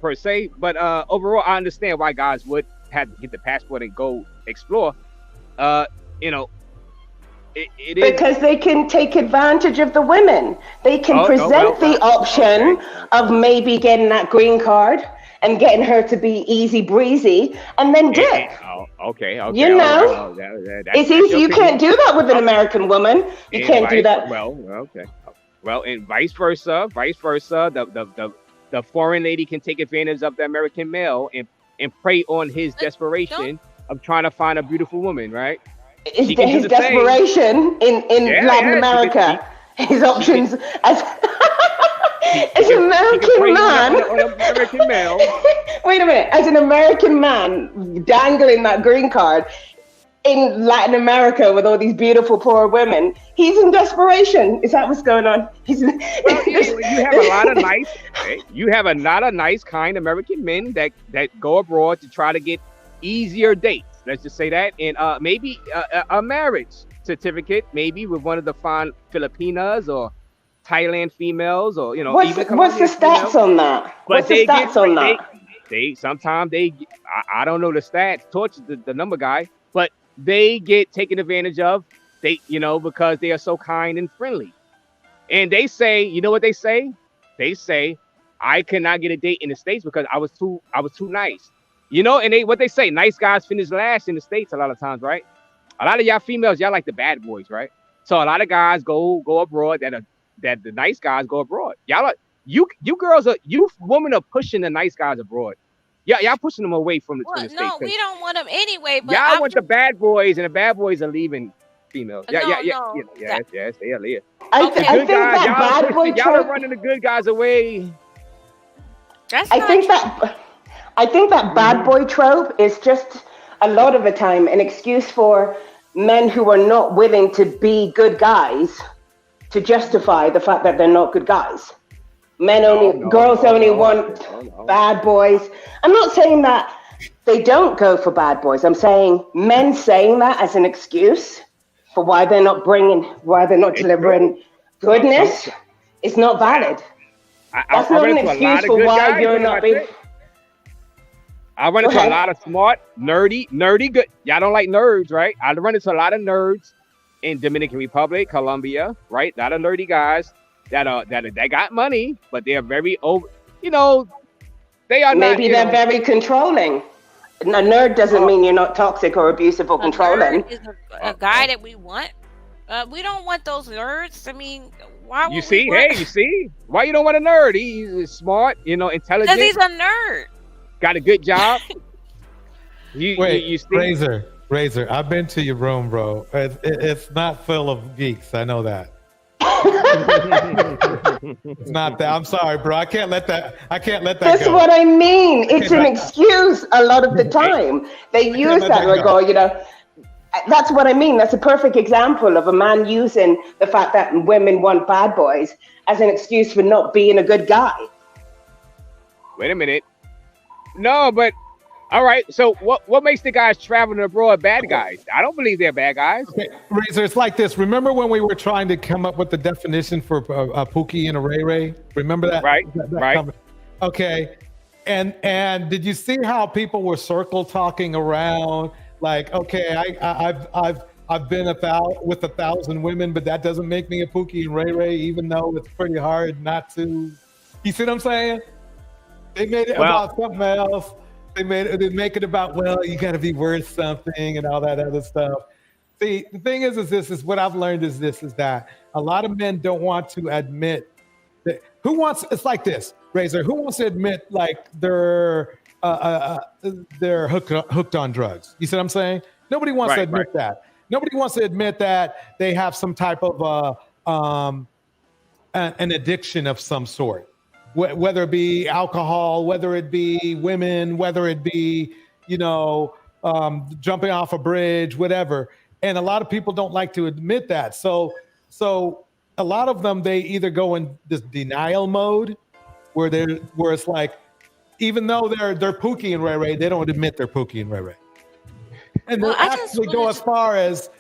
per se, but overall, I understand why guys would have to get the passport and go explore. You know, it is because they can take advantage of the women. They can present the option of maybe getting that green card and getting her to be easy breezy, and then dip. Okay. You know, it's easy. You can't do that with an American woman. You can't do that. Well, okay. Well, and vice versa. The foreign lady can take advantage of the American male and prey on his desperation of trying to find a beautiful woman, right? His desperation in Latin America. His options as an American man. American male. Wait a minute. As an American man dangling that green card in Latin America with all these beautiful poor women, he's in desperation. Is that what's going on? You have a lot of nice. You have a lot of nice, kind American men that go abroad to try to get easier dates. Let's just say that, and maybe a marriage certificate, maybe with one of the fine Filipinas or Thailand females, or what's the stats on that? But what's the stats on that? They sometimes I don't know the stats. Torch the number guy, but they get taken advantage of. Because they are so kind and friendly, and they say, you know what they say? They say, I cannot get a date in the States because I was too nice. And what they say, nice guys finish last in the States a lot of times, right? A lot of y'all females, y'all like the bad boys, right? So a lot of guys go abroad that the nice guys go abroad. You women are pushing the nice guys abroad. Y'all pushing them away from the States. No, we don't want them anyway. But y'all want the bad boys, and the bad boys are leaving females. Yes, they are leaving. I think that bad boy y'all are running the good guys away. I think that bad boy trope is just a lot of the time an excuse for men who are not willing to be good guys to justify the fact that they're not good guys. Girls only want bad boys. I'm not saying that they don't go for bad boys. I'm saying men saying that as an excuse for why they're not delivering goodness is not valid. That's not an excuse for why you're not being. I run into a lot of smart, nerdy good. Y'all don't like nerds, right? I run into a lot of nerds in Dominican Republic, Colombia, right? A lot of nerdy guys that got money, but they are very over. They are maybe they're very controlling. A nerd doesn't mean you're not toxic or abusive or controlling. Nerd is a guy that we want. We don't want those nerds. I mean, why would you see? Why you don't want a nerd? He's smart, intelligent. Because he's a nerd. Got a good job. Wait, Razor, I've been to your room, bro. It's not full of geeks. I know that. It's not that. I'm sorry, bro. I can't let that That's go. What I mean. It's an excuse a lot of the time. They use that regard, That's what I mean. That's a perfect example of a man using the fact that women want bad boys as an excuse for not being a good guy. Wait a minute. No, but all right. So what makes the guys traveling abroad bad guys? I don't believe they're bad guys. Okay. Razor, it's like this. Remember when we were trying to come up with the definition for a Pookie and a Ray Ray? Remember that? Right. Okay. And did you see how people were circle talking around? Like, okay, I've been with 1,000 women, but that doesn't make me a Pookie and Ray Ray, even though it's pretty hard not to. You see what I'm saying? They made it about something else. They make it about, you got to be worth something and all that other stuff. See, the thing is what I've learned is that a lot of men don't want to admit that. It's like this, Razor. Who wants to admit like they're hooked on drugs? You see what I'm saying? Nobody wants to admit that. Nobody wants to admit that they have some type of an addiction of some sort. Whether it be alcohol, whether it be women, whether it be, jumping off a bridge, whatever. And a lot of people don't like to admit that. So a lot of them, they either go in this denial mode where it's like, even though they're Pookie and Ray Ray, they don't admit they're Pookie and Ray Ray. And they'll actually go as far as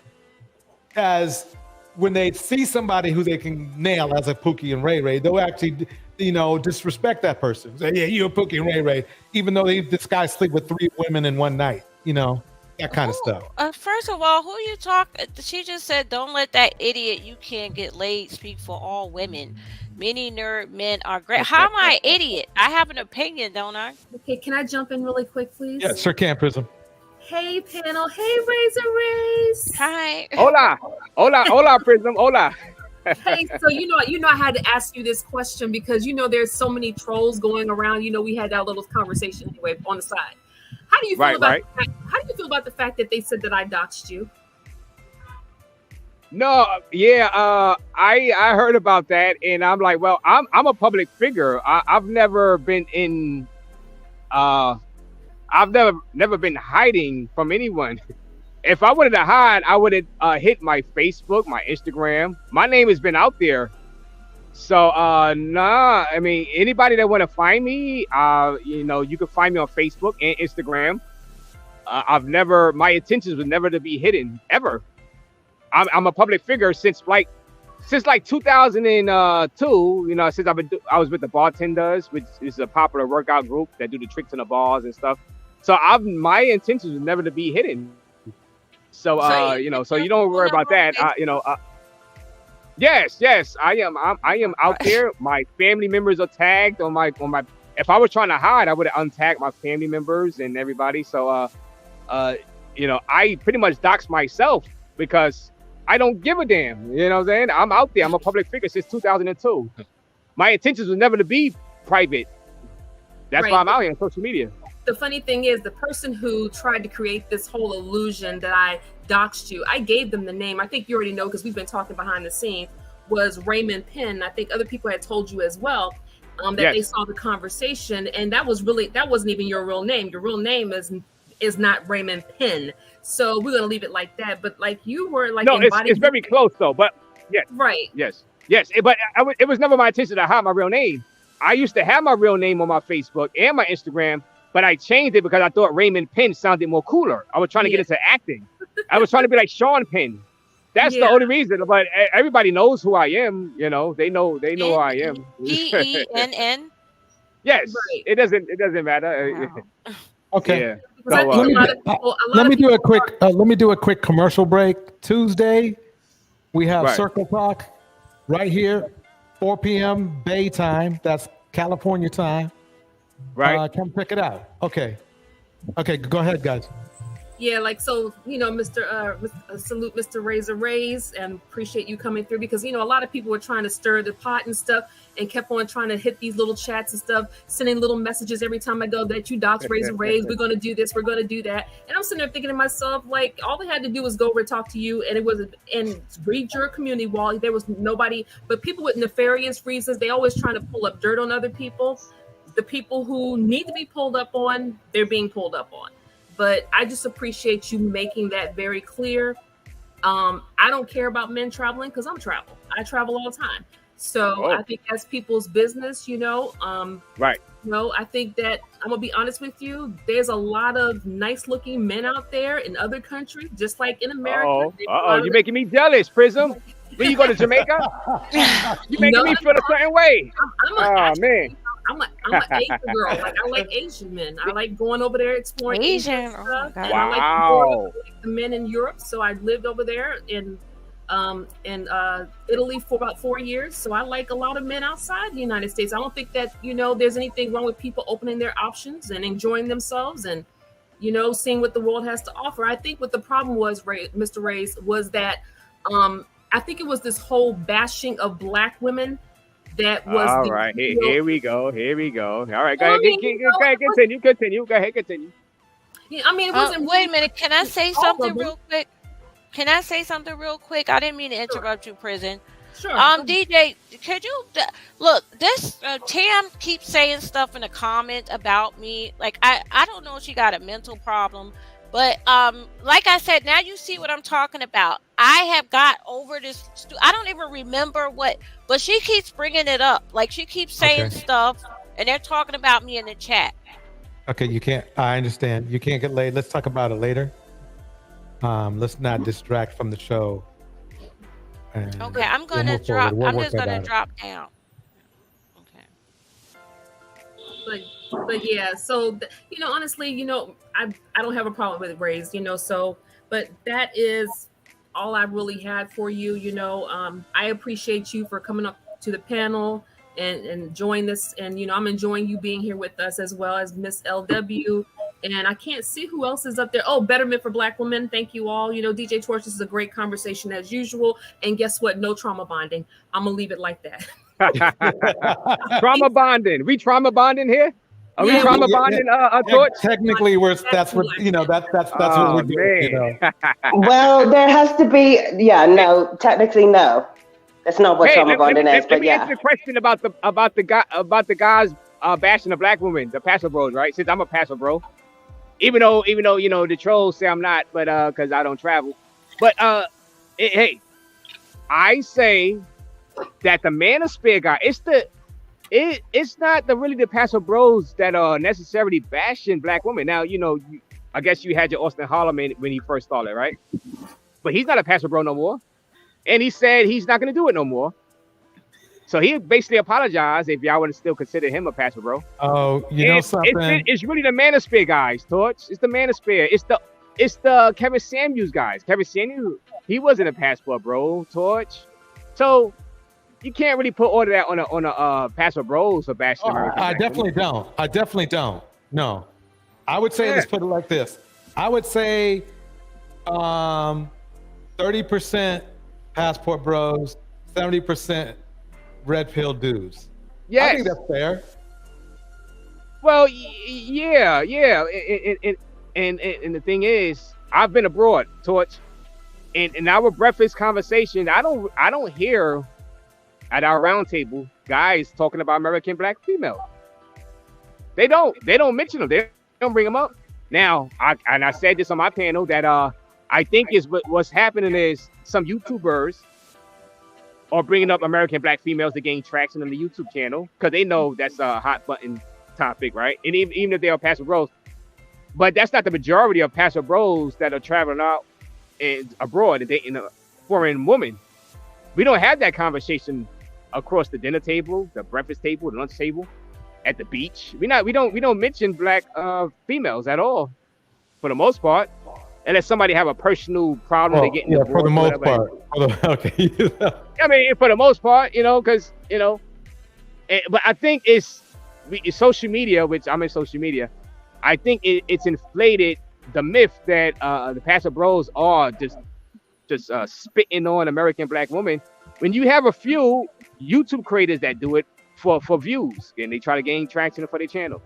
when they see somebody who they can nail as a Pookie and Ray Ray, they'll actually, disrespect that person. Say, yeah, you're a Pookie and Ray Ray, even though this guy sleep with 3 women in one night, that kind of stuff. First of all, who you talk? She just said, "Don't let that idiot you can't get laid speak for all women. Many nerd men are great." How am I an idiot? I have an opinion, don't I? Okay, can I jump in really quick, please? Yeah, sure can, Prism. Hey, panel. Hey, Razor Rays. Hi. Hola, Prism. Hola. Hey, so I had to ask you this question because there's so many trolls going around. We had that little conversation anyway on the side. How do you feel about the fact that they said that I doxed you? No, yeah, I heard about that, and I'm like, well, I'm a public figure. I've never been in, I've never been hiding from anyone. If I wanted to hide, I would have hit my Facebook, my Instagram. My name has been out there. So, nah, I mean, anybody that want to find me, you can find me on Facebook and Instagram. My intentions was never to be hidden, ever. I'm a public figure since 2002, since I was with the Bartenders, which is a popular workout group that do the tricks on the bars and stuff. So my intentions was never to be hidden. So so you don't worry about that. Yes, I am out there. My family members are tagged on my. If I was trying to hide, I would have untagged my family members and everybody. So I pretty much doxed myself because I don't give a damn. You know what I'm saying? I'm out there. I'm a public figure since 2002. My intentions was never to be private. That's why I'm out here on social media. The funny thing is, the person who tried to create this whole illusion that I doxed you, I gave them the name. I think you already know because we've been talking behind the scenes, was Raymond Penn. I think other people had told you as well that they saw the conversation, and that wasn't even your real name. Your real name is not Raymond Penn. So we're gonna leave it like that. But like you were like, no, it's very close though. But yes, right, yes. But it was never my intention to hide my real name. I used to have my real name on my Facebook and my Instagram, but I changed it because I thought Raymond Penn sounded more cooler. I was trying to get into acting. I was trying to be like Sean Penn. That's the only reason. But everybody knows who I am. They know who I am. Penn. Yes, right. It doesn't matter. Wow. Okay. Yeah. Let me do a quick commercial break. Tuesday, we have Circle Talk right here, 4 p.m. Bay time. That's California time. Right. Come check it out. Okay, go ahead, guys. Yeah, salute Mr. Razor Rays, and appreciate you coming through because a lot of people were trying to stir the pot and stuff and kept on trying to hit these little chats and stuff, sending little messages every time I go that you dox Razor Rays, we're gonna do this, we're gonna do that. And I'm sitting there thinking to myself, like, all they had to do was go over and talk to you, and read your community wall. There was nobody, but people with nefarious reasons, they always trying to pull up dirt on other people. The people who need to be pulled up on, they're being pulled up on. But I just appreciate you making that very clear. I don't care about men traveling because I travel all the time. So I think that's people's business, Right. I think that I'm gonna be honest with you. There's a lot of nice looking men out there in other countries, just like in America. You're making me jealous, Prism. When you go to Jamaica, you're making me feel a certain way. Man. I'm an Asian girl. Like, I like Asian men. I like going over there exploring Asian stuff. And I like the men in Europe. So I lived over there in Italy for about 4 years. So I like a lot of men outside the United States. I don't think that there's anything wrong with people opening their options and enjoying themselves and seeing what the world has to offer. I think what the problem was, Mr. Rays, was that I think it was this whole bashing of Black women. That was all right. Here we go. All right, go ahead. Continue. Go ahead, continue. Yeah, I mean, it wasn't. Wait a minute. Can I say something real quick? I didn't mean to interrupt you, Prison. Sure. DJ, could you look? This Tam keeps saying stuff in the comment about me. Like, I don't know if she got a mental problem, But like I said, now you see what I'm talking about. I have got over this. I don't even remember what, but she keeps bringing it up. Like she keeps saying stuff, and they're talking about me in the chat. Okay, you can't. I understand. You can't get laid. Let's talk about it later. Let's not distract from the show. Okay, I'm gonna drop. I'm just gonna drop down. But yeah, so you know, honestly, you know, I don't have a problem with raised, you know, so but that is all I really had for you. You know, I appreciate you for coming up to the panel and enjoying this, and you know, I'm enjoying you being here with us as well as Miss LW. And I can't see who else is up there. Oh, Betterment for Black Women. Thank you all. You know, DJ Torch, this is a great conversation as usual. And guess what? No trauma bonding. I'm gonna leave it like that. Trauma bonding. We trauma bonding here? Are we trauma bonding? Torch? Technically, that's what you know. That's what we're doing. You know. Well, there has to be. Yeah, no. Technically, no. That's not what trauma bonding is. But let me yeah. answer the question about the guys bashing the black women, the pastor bros, right? Since I'm a pastor bro, even though you know the trolls say I'm not, but because I don't travel. But hey, I say that the manosphere guy, it's not really the pastor bros that are necessarily bashing black women. Now, you know, I guess you had your Austin Holloman when he first started, right? But he's not a pastor bro no more. And he said he's not going to do it no more. So he basically apologized if y'all would still consider him a pastor bro. Oh, you know something? It's really the manosphere guys, Torch. It's the manosphere. It's the Kevin Samuels guys. Kevin Samuels, he wasn't a passport bro, Torch. So you can't really put all of that on a pastor bros for bashing American. I definitely don't. No. I would say, let's put it like this. I would say 30% passport bros, 70% red pill dudes. Yes. I think that's fair. Well, yeah. And the thing is, I've been abroad, Torch. And in our breakfast conversation, I don't hear at our round table guys talking about American black females. They don't mention them. They don't bring them up. Now, I said this on my panel that I think is what's happening is some YouTubers are bringing up American black females to gain traction on the YouTube channel because they know that's a hot button topic, right? And even if they are pastor bros, but that's not the majority of pastor bros that are traveling out and abroad and dating a foreign woman. We don't have that conversation across the dinner table, the breakfast table, the lunch table, at the beach. We don't mention black females at all, for the most part, unless somebody have a personal problem. They get for the most part. Okay. I mean, for the most part, you know, because you know, but I think it's social media, which I'm in social media. I think it's inflated the myth that the pastor bros are just spitting on American black women. When you have a few YouTube creators that do it for views and they try to gain traction for their channel,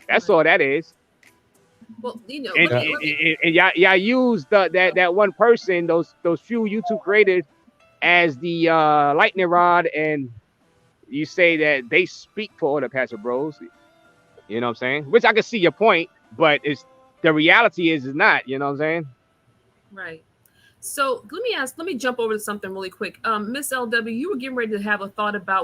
that's all that is. Well, you know, and y'all use that one person, those few YouTube creators, as the lightning rod, and you say that they speak for all the pastor bros. You know what I'm saying? Which I can see your point, but the reality is not. You know what I'm saying? Right. So let me jump over to something really quick. Miss LW, you were getting ready to have a thought about